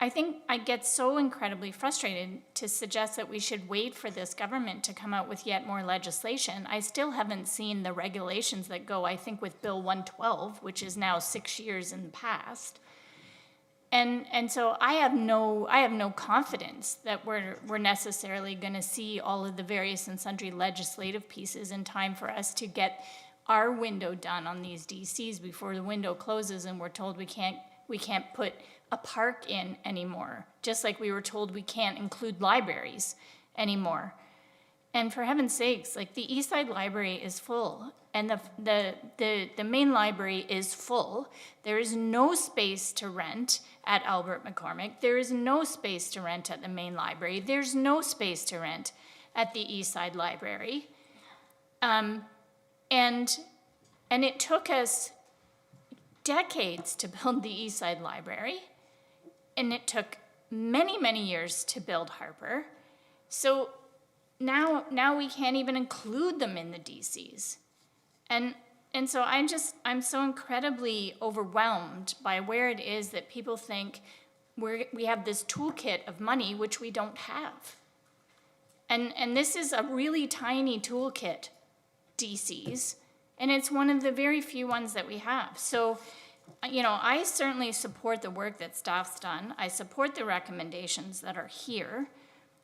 I think I get so incredibly frustrated to suggest that we should wait for this government to come out with yet more legislation. I still haven't seen the regulations that go, I think, with Bill 112, which is now 6 years in the past. And so I have no confidence that we're necessarily going to see all of the various and sundry legislative pieces in time for us to get our window done on these DCs before the window closes and we're told we can't put a park in anymore, just like we were told we can't include libraries anymore. And for heaven's sakes, like the East Side Library is full, and the main library is full. There is no space to rent at Albert McCormick. There is no space to rent at the main library. There's no space to rent at the East Side Library. And it took us decades to build the East Side Library, and it took many, many years to build Harper. So now we can't even include them in the DCs. And so I'm so incredibly overwhelmed by where it is that people think we have this toolkit of money, which we don't have. And this is a really tiny toolkit, DCs, and it's one of the very few ones that we have. So, you know, I certainly support the work that staff's done. I support the recommendations that are here.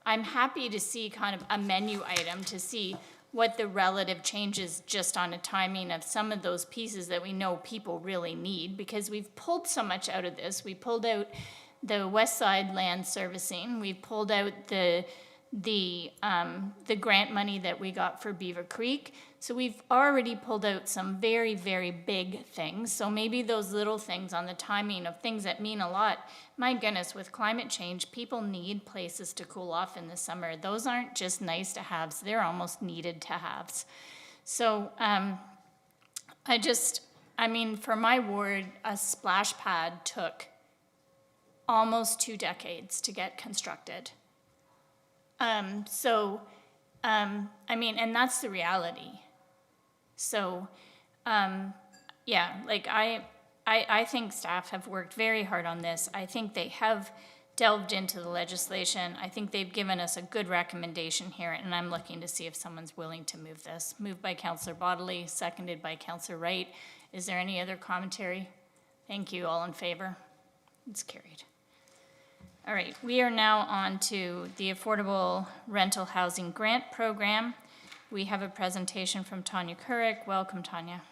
I'm happy to see kind of a menu item to see what the relative changes just on a timing of some of those pieces that we know people really need, because we've pulled so much out of this. We pulled out the West Side land servicing. We pulled out the grant money that we got for Beaver Creek. So we've already pulled out some very, very big things. So maybe those little things on the timing of things that mean a lot. My goodness, with climate change, people need places to cool off in the summer. Those aren't just nice to haves, they're almost needed to haves. So for my ward, a splash pad took almost 2 decades to get constructed. And that's the reality. So, I think staff have worked very hard on this. I think they have delved into the legislation. I think they've given us a good recommendation here, and I'm looking to see if someone's willing to move this. Moved by Councillor Bodley, seconded by Councillor Wright. Is there any other commentary? Thank you. All in favor? It's carried. All right, we are now on to the Affordable Rental Housing Grant Program. We have a presentation from Tanya Kurek. Welcome, Tanya.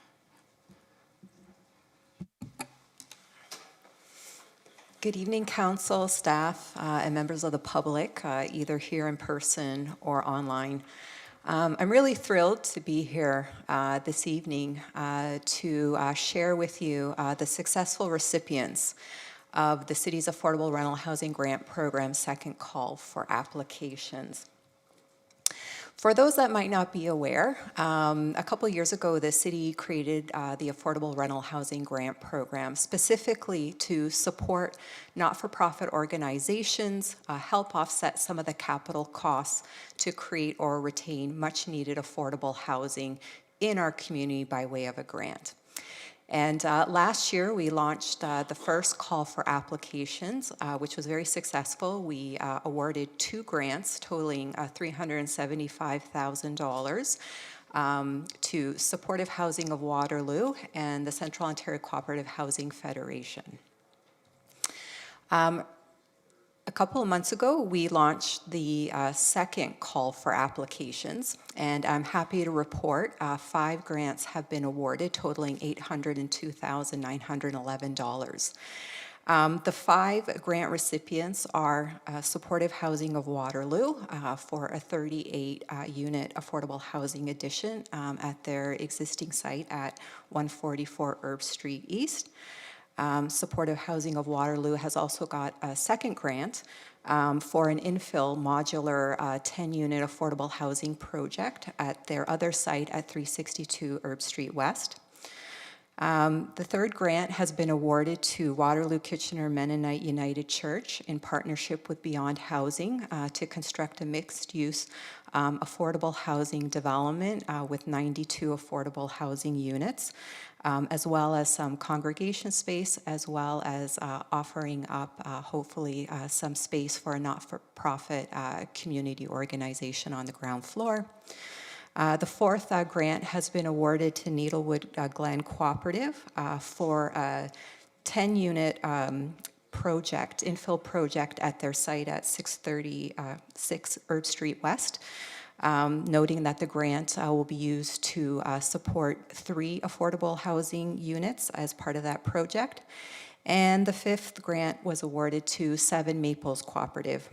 Good evening, council, staff, and members of the public, either here in person or online. I'm really thrilled to be here this evening to share with you the successful recipients of the city's Affordable Rental Housing Grant Program second call for applications. For those that might not be aware, a couple years ago, the city created the Affordable Rental Housing Grant Program specifically to support not-for-profit organizations, help offset some of the capital costs to create or retain much-needed affordable housing in our community by way of a grant. And last year, we launched the first call for applications, which was very successful. We awarded 2 grants totaling $375,000 to Supportive Housing of Waterloo and the Central Ontario Cooperative Housing Federation. A couple of months ago, we launched the second call for applications, and I'm happy to report 5 grants have been awarded, totaling $802,911. The 5 grant recipients are Supportive Housing of Waterloo for a 38-unit affordable housing addition at their existing site at 144 Herb Street East. Supportive Housing of Waterloo has also got a second grant for an infill modular 10-unit affordable housing project at their other site at 362 Herb Street West. The third grant has been awarded to Waterloo Kitchener Mennonite United Church in partnership with Beyond Housing to construct a mixed-use affordable housing development with 92 affordable housing units, as well as some congregation space, as well as offering up, hopefully, some space for a not-for-profit community organization on the ground floor. The fourth grant has been awarded to Needlewood Glen Cooperative for a 10-unit project, infill project at their site at 636 Herb Street West, noting that the grant will be used to support 3 affordable housing units as part of that project. And the fifth grant was awarded to 7 Maples Cooperative,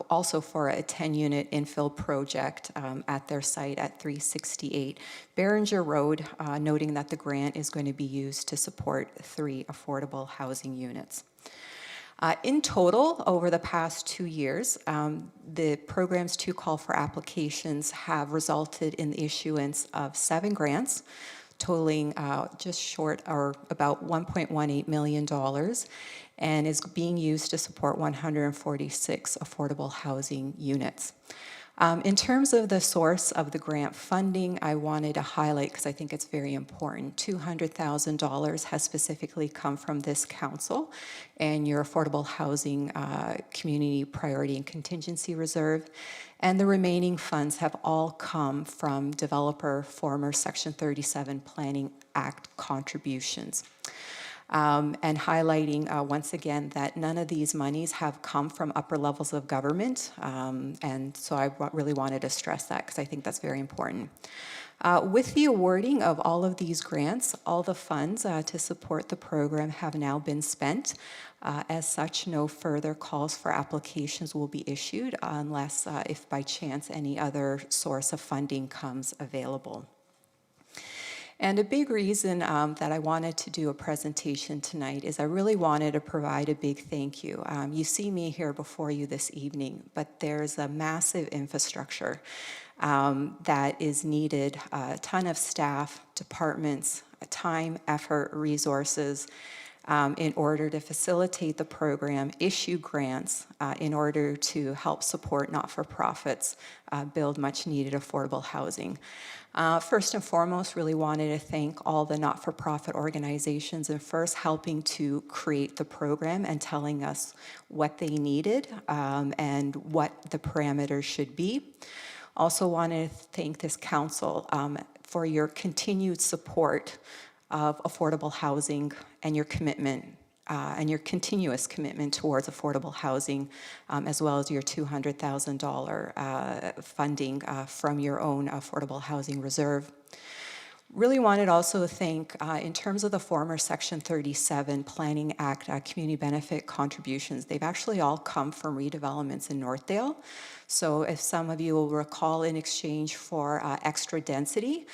also for a 10-unit infill project at their site at 368 Behringer Road, noting that the grant is going to be used to support 3 affordable housing units. In total, over the past 2 years, the program's 2 call for applications have resulted in the issuance of 7 grants, totaling just short or about $1.18 million, and is being used to support 146 affordable housing units. In terms of the source of the grant funding, I wanted to highlight, because I think it's very important, $200,000 has specifically come from this council and your Affordable Housing Community Priority and Contingency Reserve, and the remaining funds have all come from developer former Section 37 Planning Act contributions. And highlighting once again that none of these monies have come from upper levels of government, and so I really wanted to stress that because I think that's very important. With the awarding of all of these grants, all the funds to support the program have now been spent. As such, no further calls for applications will be issued unless, if by chance, any other source of funding comes available. And a big reason that I wanted to do a presentation tonight is I really wanted to provide a big thank you. You see me here before you this evening, but there's a massive infrastructure that is needed, a ton of staff, departments, time, effort, resources, in order to facilitate the program, issue grants in order to help support not-for-profits build much-needed affordable housing. First and foremost, really wanted to thank all the not-for-profit organizations and first helping to create the program and telling us what they needed and what the parameters should be. Also wanted to thank this council for your continued support of affordable housing and your commitment and your continuous commitment towards affordable housing, as well as your $200,000 funding from your own Affordable Housing Reserve. Really wanted also to thank, in terms of the former Section 37 Planning Act community benefit contributions, they've actually all come from redevelopments in Northdale. So if some of you will recall, in exchange for extra density,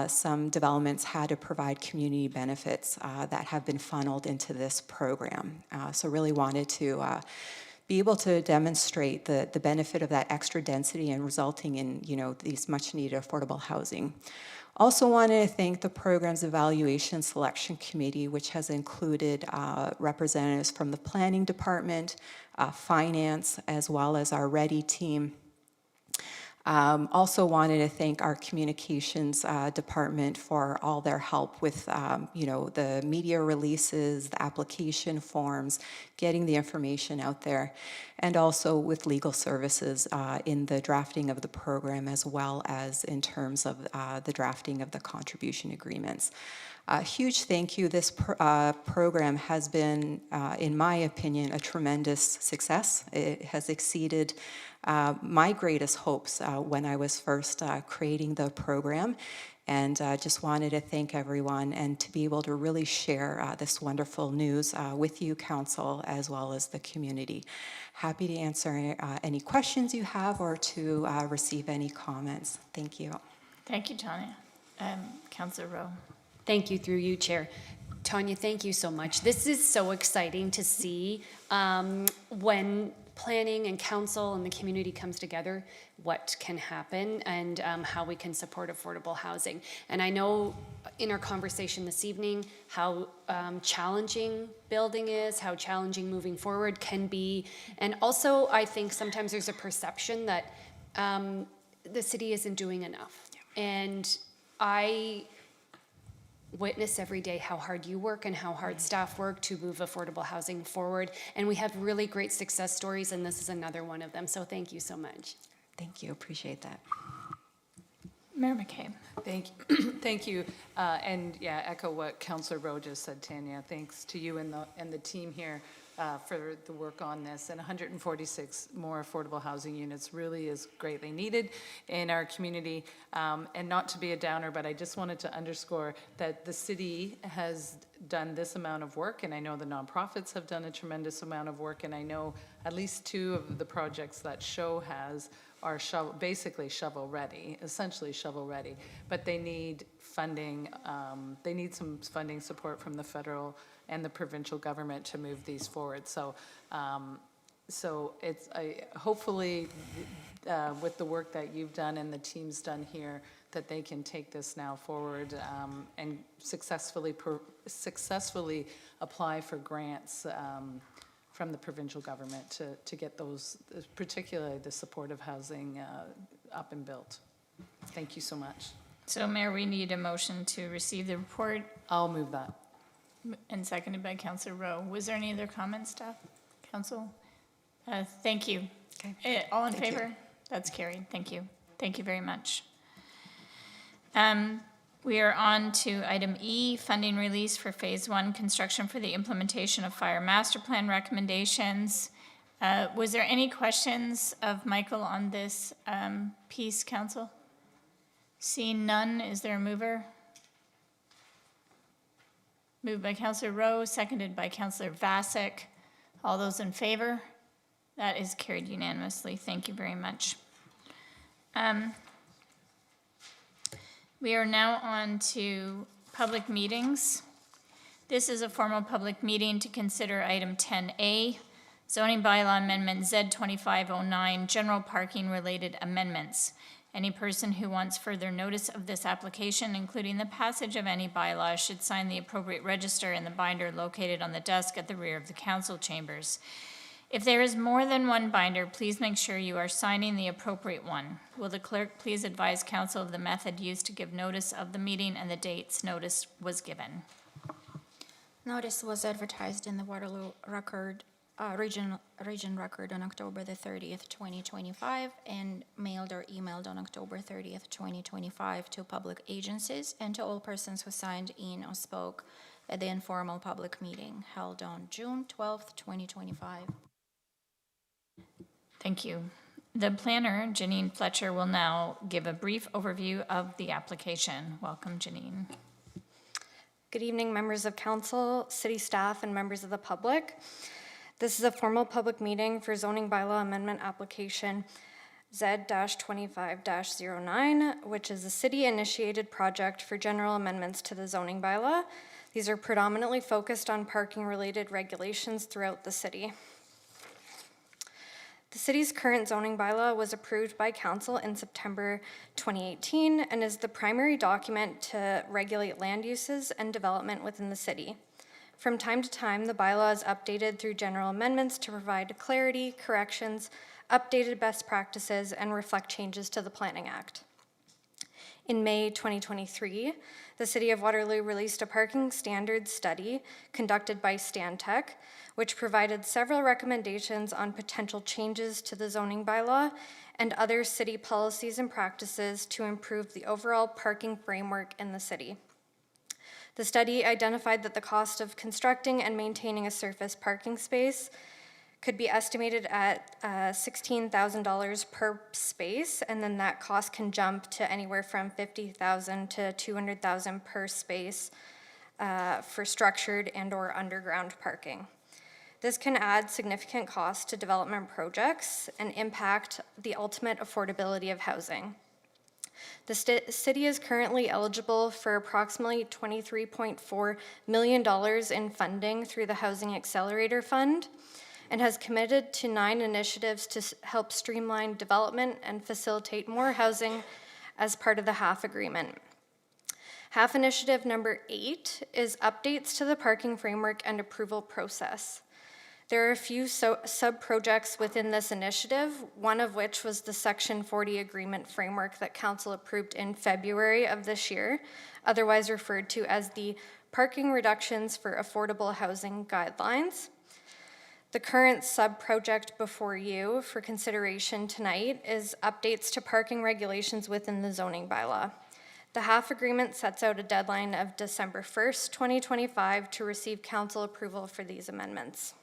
some developments had to provide community benefits that have been funneled into this program. So really wanted to be able to demonstrate the benefit of that extra density and resulting in, these much needed affordable housing. Also wanted to thank the program's Evaluation Selection Committee, which has included representatives from the Planning Department, Finance, as well as our READY team. Also wanted to thank our Communications Department for all their help with, the media releases, the application forms, getting the information out there, and also with legal services in the drafting of the program as well as in terms of the drafting of the contribution agreements. A huge thank you. This program has been, in my opinion, a tremendous success. It has exceeded my greatest hopes when I was first creating the program. And just wanted to thank everyone and to be able to really share this wonderful news with you, Council, as well as the community. Happy to answer any questions you have or to receive any comments. Thank you. Thank you, Tanya. Councillor Rowe. Thank you, through you, Chair. Tanya, thank you so much. This is so exciting to see when planning and council and the community comes together, what can happen and how we can support affordable housing. And I know in our conversation this evening how challenging building is, how challenging moving forward can be. And also, I think sometimes there's a perception that the city isn't doing enough. And I witness every day how hard you work and how hard staff work to move affordable housing forward. And we have really great success stories, and this is another one of them. So thank you so much. Thank you. Appreciate that. Mayor McCabe. Thank you. Thank you. And yeah, echo what Councillor Rowe just said, Tanya. Thanks to you and the team here for the work on this. And 146 more affordable housing units really is greatly needed in our community. And not to be a downer, but I just wanted to underscore that the city has done this amount of work, and I know the nonprofits have done a tremendous amount of work, and I know at least 2 of the projects that Show has are basically shovel ready, essentially shovel ready, but they need funding. They need some funding support from the federal and the provincial government to move these forward. So, it's hopefully with the work that you've done and the team's done here, that they can take this now forward and successfully apply for grants from the provincial government to get those, particularly the supportive housing up and built. Thank you so much. So, Mayor, we need a motion to receive the report. I'll move that. And seconded by Councillor Rowe. Was there any other comments, staff? Council? Thank you. Okay. All in Thank favor? you. That's carried. Thank you. Thank you very much. We are on to item E, funding release for Phase 1 construction for the implementation of Fire Master Plan recommendations. Was there any questions of Michael on this piece, Council? Seeing none, is there a mover? Moved by Councillor Rowe, seconded by Councillor Vasek. All those in favor? That is carried unanimously. Thank you very much. We are now on to public meetings. This is a formal public meeting to consider item 10A, zoning bylaw amendment Z2509, general parking related amendments. Any person who wants further notice of this application, including the passage of any bylaw, should sign the appropriate register in the binder located on the desk at the rear of the council chambers. If there is more than one binder, please make sure you are signing the appropriate one. Will the clerk please advise council of the method used to give notice of the meeting and the dates notice was given? Notice was advertised in the Waterloo Record, Region Record on October the 30th, 2025, and mailed or emailed on October 30th, 2025 to public agencies and to all persons who signed in or spoke at the informal public meeting held on June 12th, 2025. Thank you. The planner, Janine Fletcher, will now give a brief overview of the application. Welcome, Janine. Good evening, members of council, city staff, and members of the public. This is a formal public meeting for zoning bylaw amendment application Z-25-09, which is a city-initiated project for general amendments to the zoning bylaw. These are predominantly focused on parking-related regulations throughout the city. The city's current zoning bylaw was approved by council in September 2018 and is the primary document to regulate land uses and development within the city. From time to time, the bylaw is updated through general amendments to provide clarity, corrections, updated best practices, and reflect changes to the Planning Act. In May 2023, the City of Waterloo released a parking standards study conducted by Stantec, which provided several recommendations on potential changes to the zoning bylaw and other city policies and practices to improve the overall parking framework in the city. The study identified that the cost of constructing and maintaining a surface parking space could be estimated at $16,000 per space, and then that cost can jump to anywhere from $50,000 to $200,000 per space for structured and/or underground parking. This can add significant costs to development projects and impact the ultimate affordability of housing. The city is currently eligible for approximately $23.4 million in funding through the Housing Accelerator Fund and has committed to 9 initiatives to help streamline development and facilitate more housing as part of the HAF agreement. HAF initiative number 8 is updates to the parking framework and approval process. There are a few sub-projects within this initiative, one of which was the Section 40 agreement framework that Council approved in February of this year, otherwise referred to as the Parking Reductions for Affordable Housing Guidelines. The current sub-project before you for consideration tonight is updates to parking regulations within the zoning bylaw. The HAF agreement sets out a deadline of December 1st, 2025 to receive council approval for these amendments.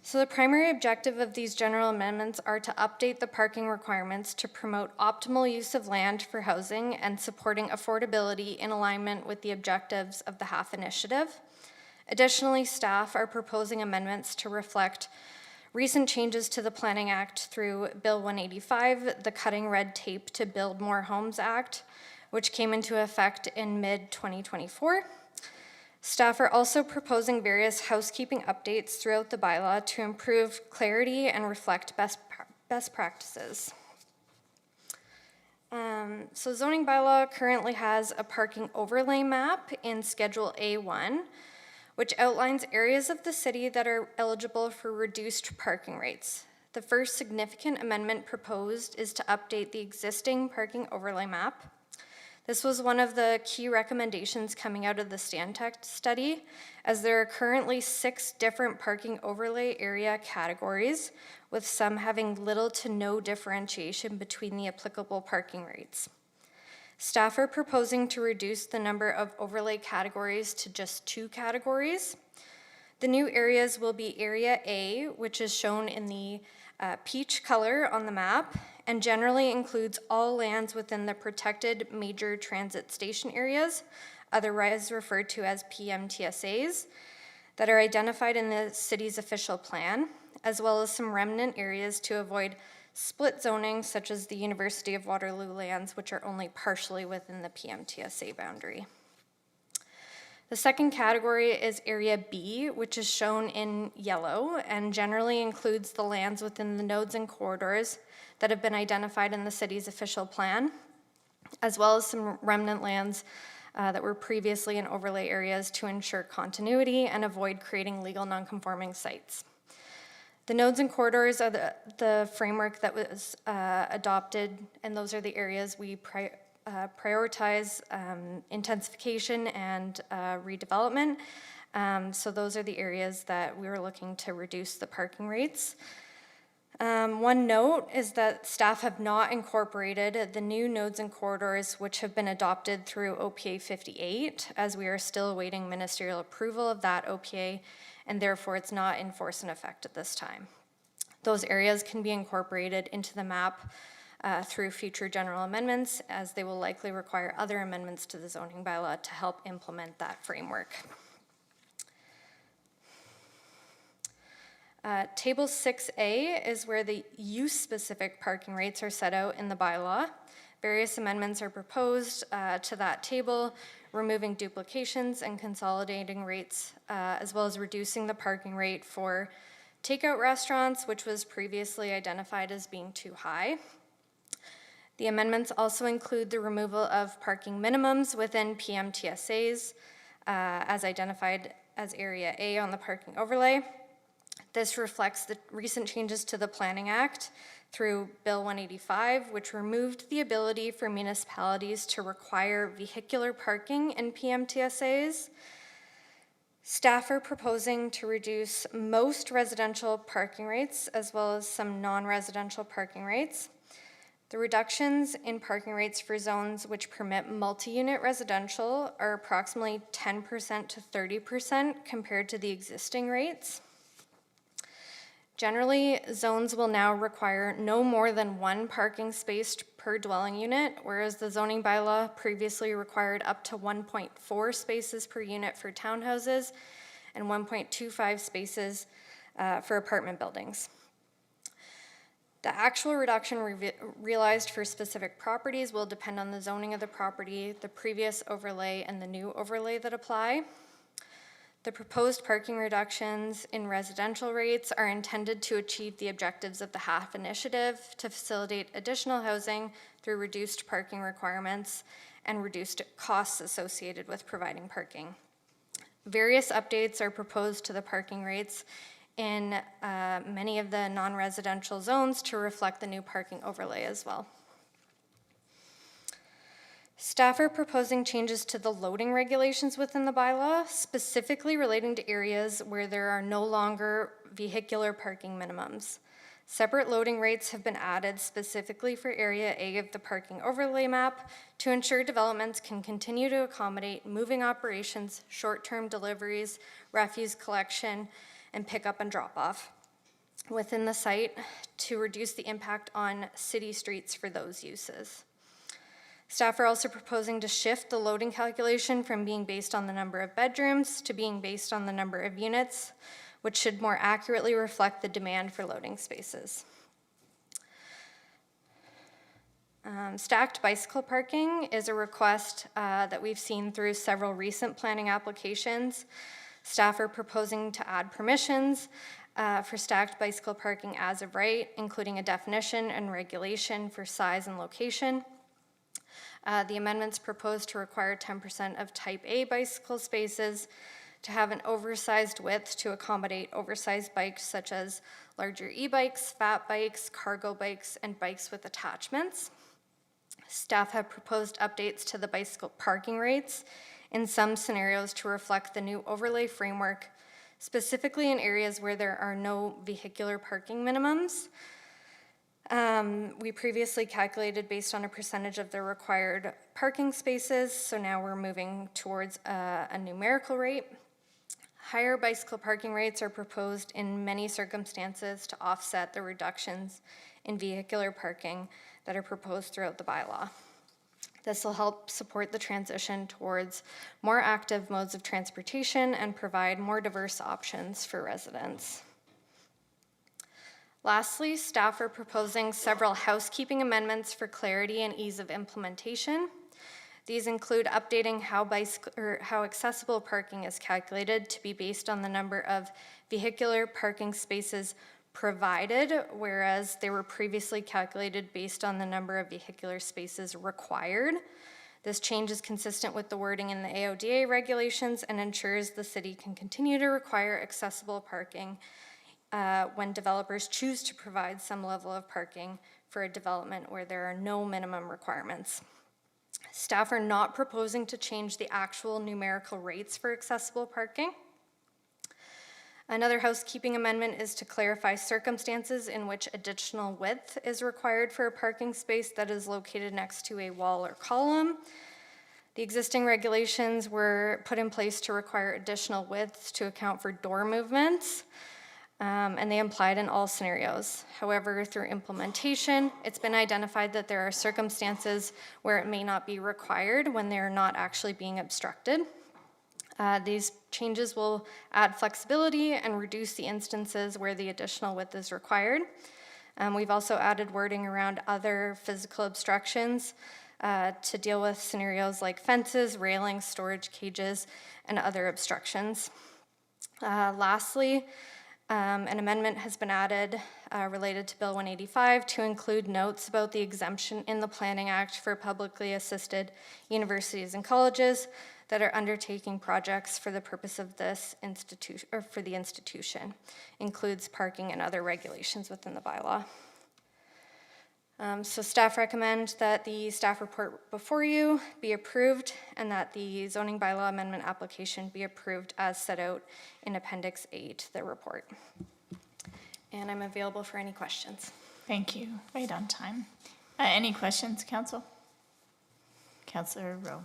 So the primary objective of these general amendments are to update the parking requirements to promote optimal use of land for housing and supporting affordability in alignment with the objectives of the HAF initiative. Additionally, staff are proposing amendments to reflect recent changes to the Planning Act through Bill 185, the Cutting Red Tape to Build More Homes Act, which came into effect in mid-2024. Staff are also proposing various housekeeping updates throughout the bylaw to improve clarity and reflect best practices. So zoning bylaw currently has a parking overlay map in Schedule A1, which outlines areas of the city that are eligible for reduced parking rates. The first significant amendment proposed is to update the existing parking overlay map. This was one of the key recommendations coming out of the Stantec study, as there are currently 6 different parking overlay area categories, with some having little to no differentiation between the applicable parking rates. Staff are proposing to reduce the number of overlay categories to just 2 categories. The new areas will be Area A, which is shown in the peach color on the map, and generally includes all lands within the protected major transit station areas, otherwise referred to as PMTSAs, that are identified in the city's official plan, as well as some remnant areas to avoid split zoning, such as the University of Waterloo lands, which are only partially within the PMTSA boundary. The second category is Area B, which is shown in yellow and generally includes the lands within the nodes and corridors that have been identified in the city's official plan, as well as some remnant lands that were previously in overlay areas to ensure continuity and avoid creating legal nonconforming sites. The nodes and corridors are the framework that was adopted, and those are the areas we prioritize intensification and redevelopment. So those are the areas that we were looking to reduce the parking rates. One note is that staff have not incorporated the new nodes and corridors which have been adopted through OPA 58, as we are still awaiting ministerial approval of that OPA, and therefore it's not in force and effect at this time. Those areas can be incorporated into the map through future general amendments, as they will likely require other amendments to the zoning bylaw to help implement that framework. Table 6A is where the use-specific parking rates are set out in the bylaw. Various amendments are proposed to that table, removing duplications and consolidating rates, as well as reducing the parking rate for takeout restaurants, which was previously identified as being too high. The amendments also include the removal of parking minimums within PMTSAs, as identified as Area A on the parking overlay. This reflects the recent changes to the Planning Act through Bill 185, which removed the ability for municipalities to require vehicular parking in PMTSAs. Staff are proposing to reduce most residential parking rates as well as some non-residential parking rates. The reductions in parking rates for zones which permit multi-unit residential are approximately 10% to 30% compared to the existing rates. Generally, zones will now require no more than one parking space per dwelling unit, whereas the zoning bylaw previously required up to 1.4 spaces per unit for townhouses and 1.25 spaces for apartment buildings. The actual reduction realized for specific properties will depend on the zoning of the property, the previous overlay, and the new overlay that apply. The proposed parking reductions in residential rates are intended to achieve the objectives of the HAF initiative to facilitate additional housing through reduced parking requirements and reduced costs associated with providing parking. Various updates are proposed to the parking rates in many of the non-residential zones to reflect the new parking overlay as well. Staff are proposing changes to the loading regulations within the bylaw, specifically relating to areas where there are no longer vehicular parking minimums. Separate loading rates have been added specifically for Area A of the parking overlay map to ensure developments can continue to accommodate moving operations, short-term deliveries, refuse collection, and pickup and drop-off within the site to reduce the impact on city streets for those uses. Staff are also proposing to shift the loading calculation from being based on the number of bedrooms to being based on the number of units, which should more accurately reflect the demand for loading spaces. Stacked bicycle parking is a request that we've seen through several recent planning applications. Staff are proposing to add permissions for stacked bicycle parking as of right, including a definition and regulation for size and location. The amendments propose to require 10% of type A bicycle spaces to have an oversized width to accommodate oversized bikes such as larger e-bikes, fat bikes, cargo bikes, and bikes with attachments. Staff have proposed updates to the bicycle parking rates in some scenarios to reflect the new overlay framework, specifically in areas where there are no vehicular parking minimums. We previously calculated based on a percentage of the required parking spaces, so now we're moving towards a numerical rate. Higher bicycle parking rates are proposed in many circumstances to offset the reductions in vehicular parking that are proposed throughout the bylaw. This will help support the transition towards more active modes of transportation and provide more diverse options for residents. Lastly, staff are proposing several housekeeping amendments for clarity and ease of implementation. These include updating how accessible parking is calculated to be based on the number of vehicular parking spaces provided, whereas they were previously calculated based on the number of vehicular spaces required. This change is consistent with the wording in the AODA regulations and ensures the city can continue to require accessible parking when developers choose to provide some level of parking for a development where there are no minimum requirements. Staff are not proposing to change the actual numerical rates for accessible parking. Another housekeeping amendment is to clarify circumstances in which additional width is required for a parking space that is located next to a wall or column. The existing regulations were put in place to require additional widths to account for door movements, and they applied in all scenarios. However, through implementation, it's been identified that there are circumstances where it may not be required when they're not actually being obstructed. These changes will add flexibility and reduce the instances where the additional width is required. We've also added wording around other physical obstructions to deal with scenarios like fences, railings, storage cages, and other obstructions. Lastly, an amendment has been added related to Bill 185 to include notes about the exemption in the Planning Act for publicly assisted universities and colleges that are undertaking projects for the purpose of this institution, or for the institution. Includes parking and other regulations within the bylaw. So staff recommend that the staff report before you be approved and that the zoning bylaw amendment application be approved as set out in Appendix A to the report. And I'm available for any questions. Thank you. Right on time. Any questions, Council? Councillor Rowe.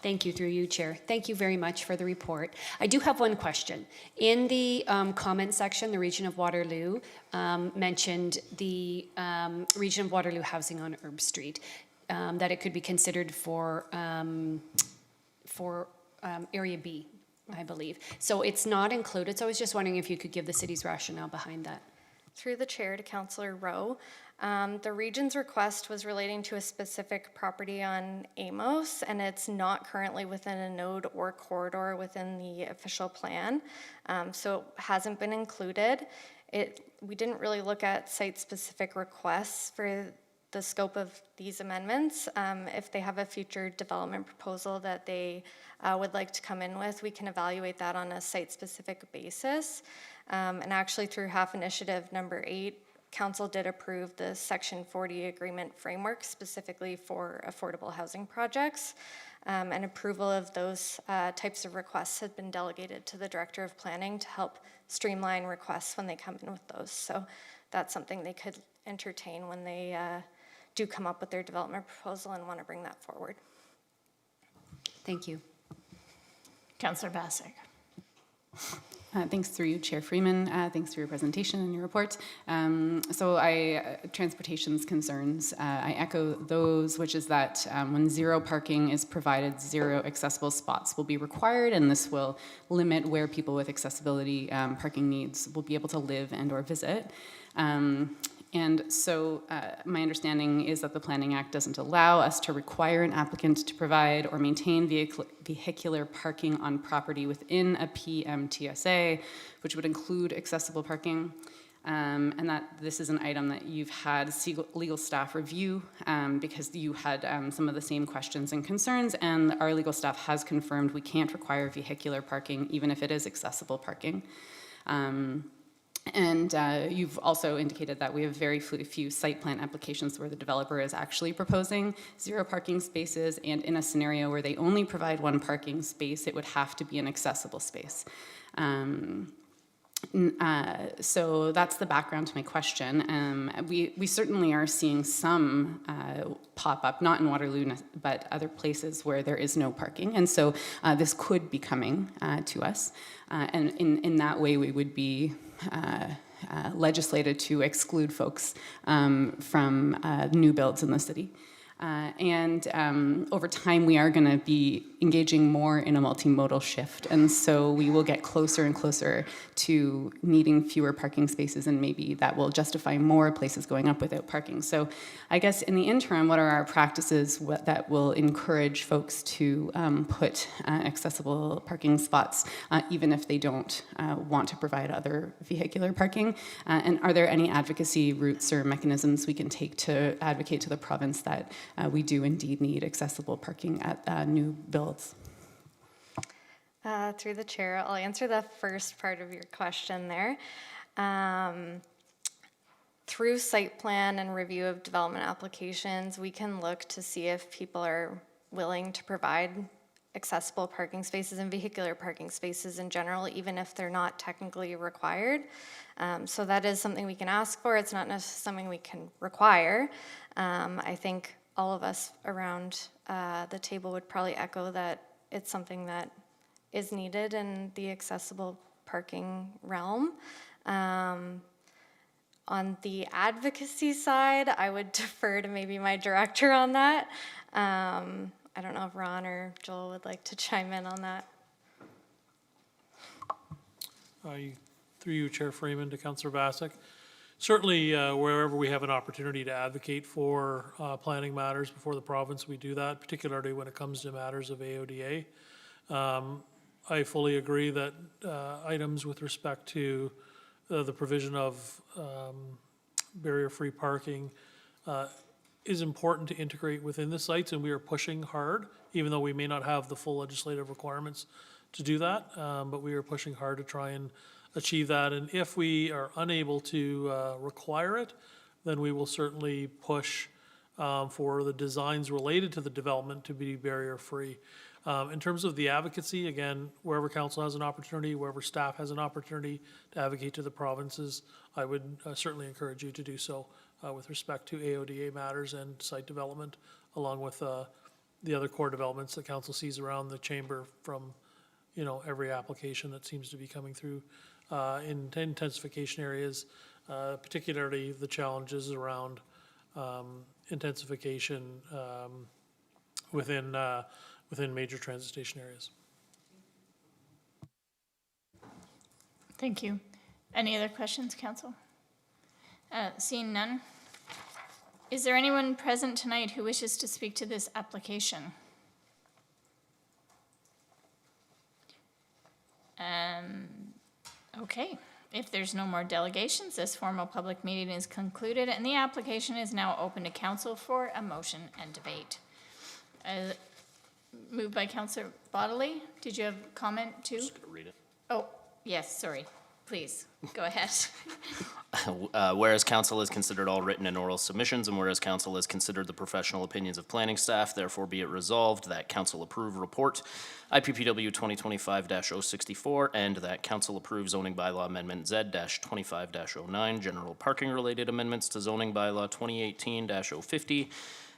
Thank you, through you, Chair. Thank you very much for the report. I do have one question. In the comment section, the Region of Waterloo mentioned the Region of Waterloo housing on Herb Street, that it could be considered for Area B, I believe. So it's not included, so I was just wondering if you could give the city's rationale behind that. Through the chair to Councillor Rowe, the region's request was relating to a specific property on Amos, and it's not currently within a node or corridor within the official plan, so it hasn't been included. We didn't really look at site-specific requests for the scope of these amendments. If they have a future development proposal that they would like to come in with, we can evaluate that on a site-specific basis. And actually through HAF Initiative number 8, Council did approve the Section 40 agreement framework specifically for affordable housing projects. And approval of those types of requests had been delegated to the Director of Planning to help streamline requests when they come in with those. So that's something they could entertain when they do come up with their development proposal and want to bring that forward. Thank you. Councillor Basak. Thanks through you, Chair Freeman. Thanks for your presentation and your report. Transportation's concerns, I echo those, which is that when zero parking is provided, zero accessible spots will be required, and this will limit where people with accessibility parking needs will be able to live and or visit. My understanding is that the Planning Act doesn't allow us to require an applicant to provide or maintain vehicular parking on property within a PMTSA, which would include accessible parking. And that this is an item that you've had legal staff review because you had some of the same questions and concerns, and our legal staff has confirmed we can't require vehicular parking even if it is accessible parking. You've also indicated that we have very few site plan applications where the developer is actually proposing zero parking spaces, and in a scenario where they only provide one parking space, it would have to be an accessible space. So that's the background to my question. We certainly are seeing some pop up, not in Waterloo, but other places where there is no parking. And so this could be coming to us. And in that way, we would be legislated to exclude folks from new builds in the city. Over time, we are going to be engaging more in a multimodal shift. And so we will get closer and closer to needing fewer parking spaces, and maybe that will justify more places going up without parking. So I guess in the interim, what are our practices that will encourage folks to put accessible parking spots, even if they don't want to provide other vehicular parking? And are there any advocacy routes or mechanisms we can take to advocate to the province that we do indeed need accessible parking at new builds? Through the chair, I'll answer the first part of your question there. Through site plan and review of development applications, we can look to see if people are willing to provide accessible parking spaces and vehicular parking spaces in general, even if they're not technically required. So that is something we can ask for. It's not necessarily something we can require. I think all of us around the table would probably echo that it's something that is needed in the accessible parking realm. On the advocacy side, I would defer to maybe my director on that. I don't know if Ron or Joel would like to chime in on that. Through you, Chair Freeman, to Councillor Basak. Certainly, wherever we have an opportunity to advocate for planning matters before the province, we do that, particularly when it comes to matters of AODA. I fully agree that items with respect to the provision of barrier-free parking is important to integrate within the sites, and we are pushing hard, even though we may not have the full legislative requirements to do that, but we are pushing hard to try and achieve that. And if we are unable to require it, then we will certainly push for the designs related to the development to be barrier-free. In terms of the advocacy, again, wherever council has an opportunity, wherever staff has an opportunity to advocate to the provinces, I would certainly encourage you to do so with respect to AODA matters and site development, along with the other core developments that council sees around the chamber from, you know, every application that seems to be coming through in intensification areas, particularly the challenges around intensification within major transit station areas. Thank you. Any other questions, council? Seeing none. Is there anyone present tonight who wishes to speak to this application? Okay, if there's no more delegations, this formal public meeting is concluded and the application is now open to council for a motion and debate. Moved by Councillor Bodley. Did you have a comment too? Just gonna read it. Oh, yes, sorry. Please, go ahead. Whereas council has considered all written and oral submissions, and whereas council has considered the professional opinions of planning staff, therefore be it resolved that council approve report IPPW 2025-064, and that council approve zoning bylaw amendment Z-25-09, general parking related amendments to zoning bylaw 2018-050,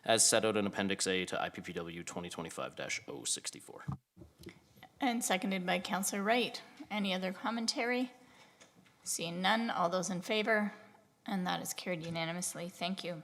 as set out in Appendix A to IPPW 2025-064. And seconded by Councillor Wright. Any other commentary? Seeing none, all those in favor? And that is carried unanimously. Thank you.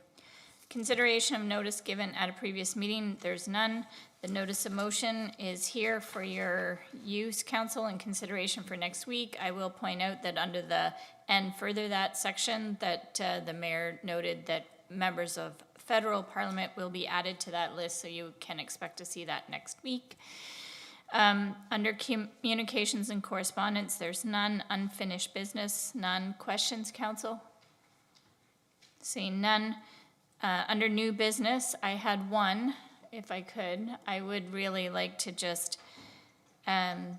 Consideration of notice given at a previous meeting, there's none. The notice of motion is here for your use, council, and consideration for next week. I will point out that under the and further that section that the mayor noted that members of federal parliament will be added to that list, so you can expect to see that next week. Under communications and correspondence, there's none. Unfinished business, none. Questions, council? Seeing none. Under new business, I had one, if I could. I would really like to just comment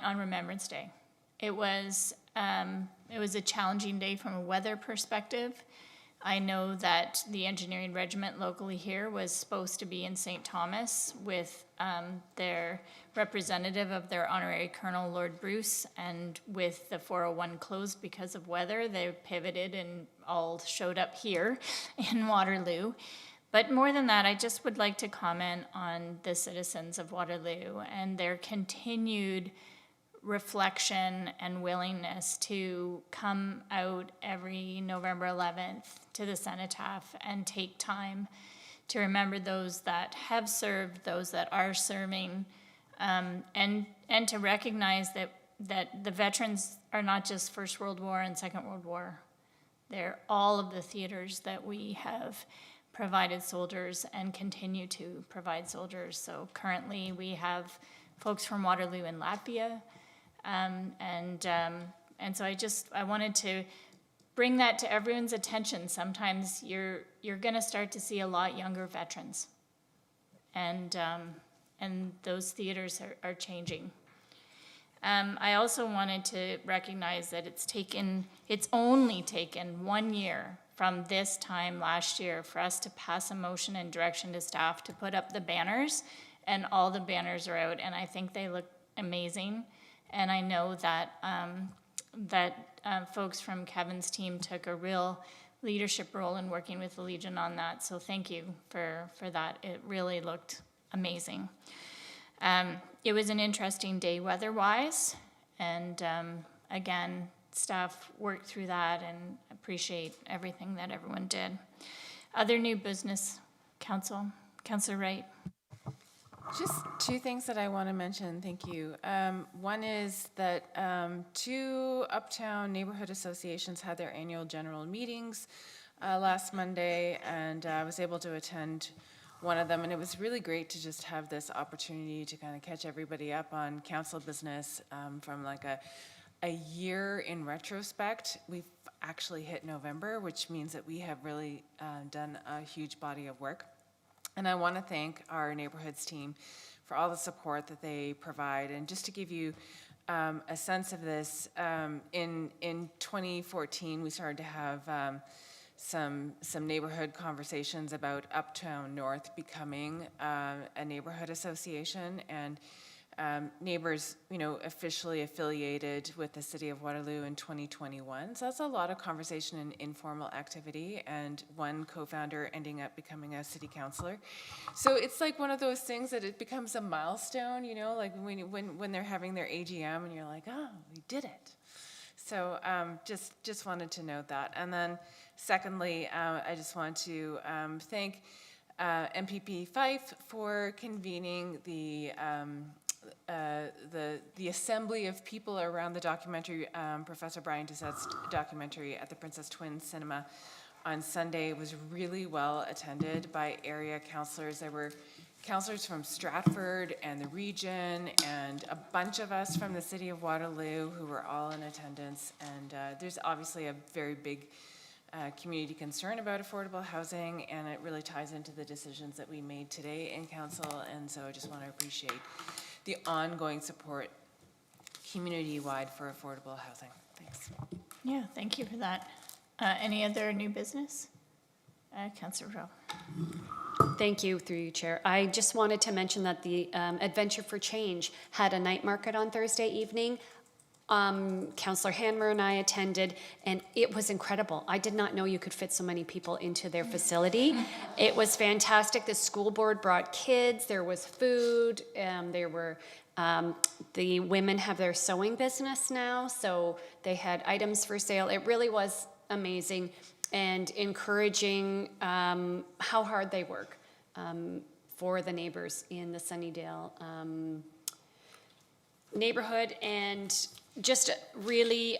on Remembrance Day. It was a challenging day from a weather perspective. I know that the engineering regiment locally here was supposed to be in St. Thomas with their representative of their honorary colonel, Lord Bruce, and with the 401 closed because of weather, they pivoted and all showed up here in Waterloo. But more than that, I just would like to comment on the citizens of Waterloo and their continued reflection and willingness to come out every November 11th to the cenotaph and take time to remember those that have served, those that are serving, and to recognize that the veterans are not just First World War and Second World War. They're all of the theaters that we have provided soldiers and continue to provide soldiers. So currently we have folks from Waterloo in Latvia, and so I wanted to bring that to everyone's attention. Sometimes you're going to start to see a lot younger veterans, and those theaters are changing. I also wanted to recognize that it's only taken 1 year from this time last year for us to pass a motion and direction to staff to put up the banners, and all the banners are out, and I think they look amazing. And I know that folks from Kevin's team took a real leadership role in working with the Legion on that. So thank you for that. It really looked amazing. It was an interesting day weather-wise, and again, staff worked through that and appreciate everything that everyone did. Other new business, council, Councillor Wright. Just two things that I want to mention, thank you. One is that 2 Uptown neighborhood associations had their annual general meetings last Monday, and I was able to attend one of them, and it was really great to just have this opportunity to kind of catch everybody up on council business from like a year in retrospect. We've actually hit November, which means that we have really done a huge body of work. And I want to thank our neighborhoods team for all the support that they provide. And just to give you a sense of this, in 2014, we started to have some neighborhood conversations about Uptown North becoming a neighborhood association. And neighbors, officially affiliated with the City of Waterloo in 2021. So that's a lot of conversation and informal activity, and one co-founder ending up becoming a city councillor. So it's like one of those things that it becomes a milestone, like when they're having their AGM and you're like, oh, we did it. So just wanted to note that. And then secondly, I just want to thank MPP Fife for convening the assembly of people around the documentary, Professor Brian Doucette's documentary at the Princess Twin Cinema on Sunday. Was really well attended by area councillors. There were councillors from Stratford and the region, and a bunch of us from the City of Waterloo who were all in attendance. And there's obviously a very big community concern about affordable housing, and it really ties into the decisions that we made today in council. And so I just want to appreciate the ongoing support community-wide for affordable housing. Thanks. Yeah, thank you for that. Any other new business? Councillor Rowe. Thank you, through you, Chair. I just wanted to mention that the Adventure for Change had a night market on Thursday evening. Councillor Hanmer and I attended, and it was incredible. I did not know you could fit so many people into their facility. It was fantastic. The school board brought kids, there was food, there were, the women have their sewing business now, so they had items for sale. It really was amazing and encouraging how hard they work for the neighbors in the Sunnydale neighborhood, and just really,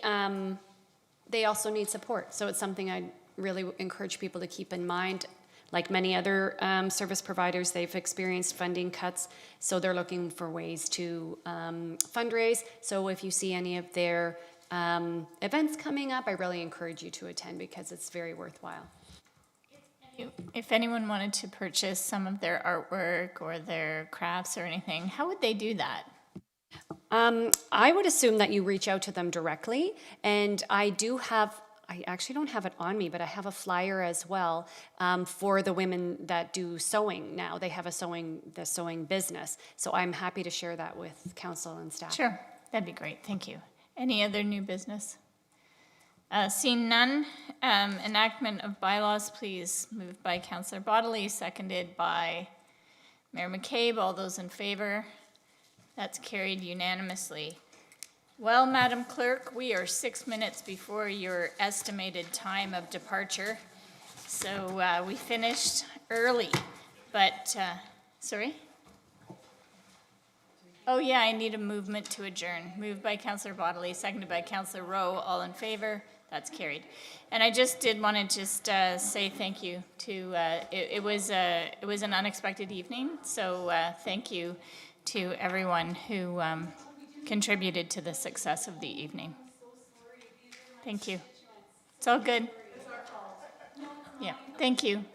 they also need support. So it's something I really encourage people to keep in mind. Like many other service providers, they've experienced funding cuts, so they're looking for ways to fundraise. So if you see any of their events coming up, I really encourage you to attend because it's very worthwhile. If anyone wanted to purchase some of their artwork or their crafts or anything, how would they do that? I would assume that you reach out to them directly, and I actually don't have it on me, but I have a flyer as well for the women that do sewing now. They have the sewing business, so I'm happy to share that with council and staff. Sure, that'd be great, thank you. Any other new business? Seeing none, enactment of bylaws, please. Moved by Councillor Bodley, seconded by Mayor McCabe. All those in favor? That's carried unanimously. Well, Madam Clerk, we are 6 minutes before your estimated time of departure. So we finished early, but, sorry? Oh yeah, I need a movement to adjourn. Moved by Councillor Bodley, seconded by Councillor Rowe. All in favor? That's carried. And I just did want to say thank you to, it was an unexpected evening, so thank you to everyone who contributed to the success of the evening. Thank you. It's all good. Yeah, thank you.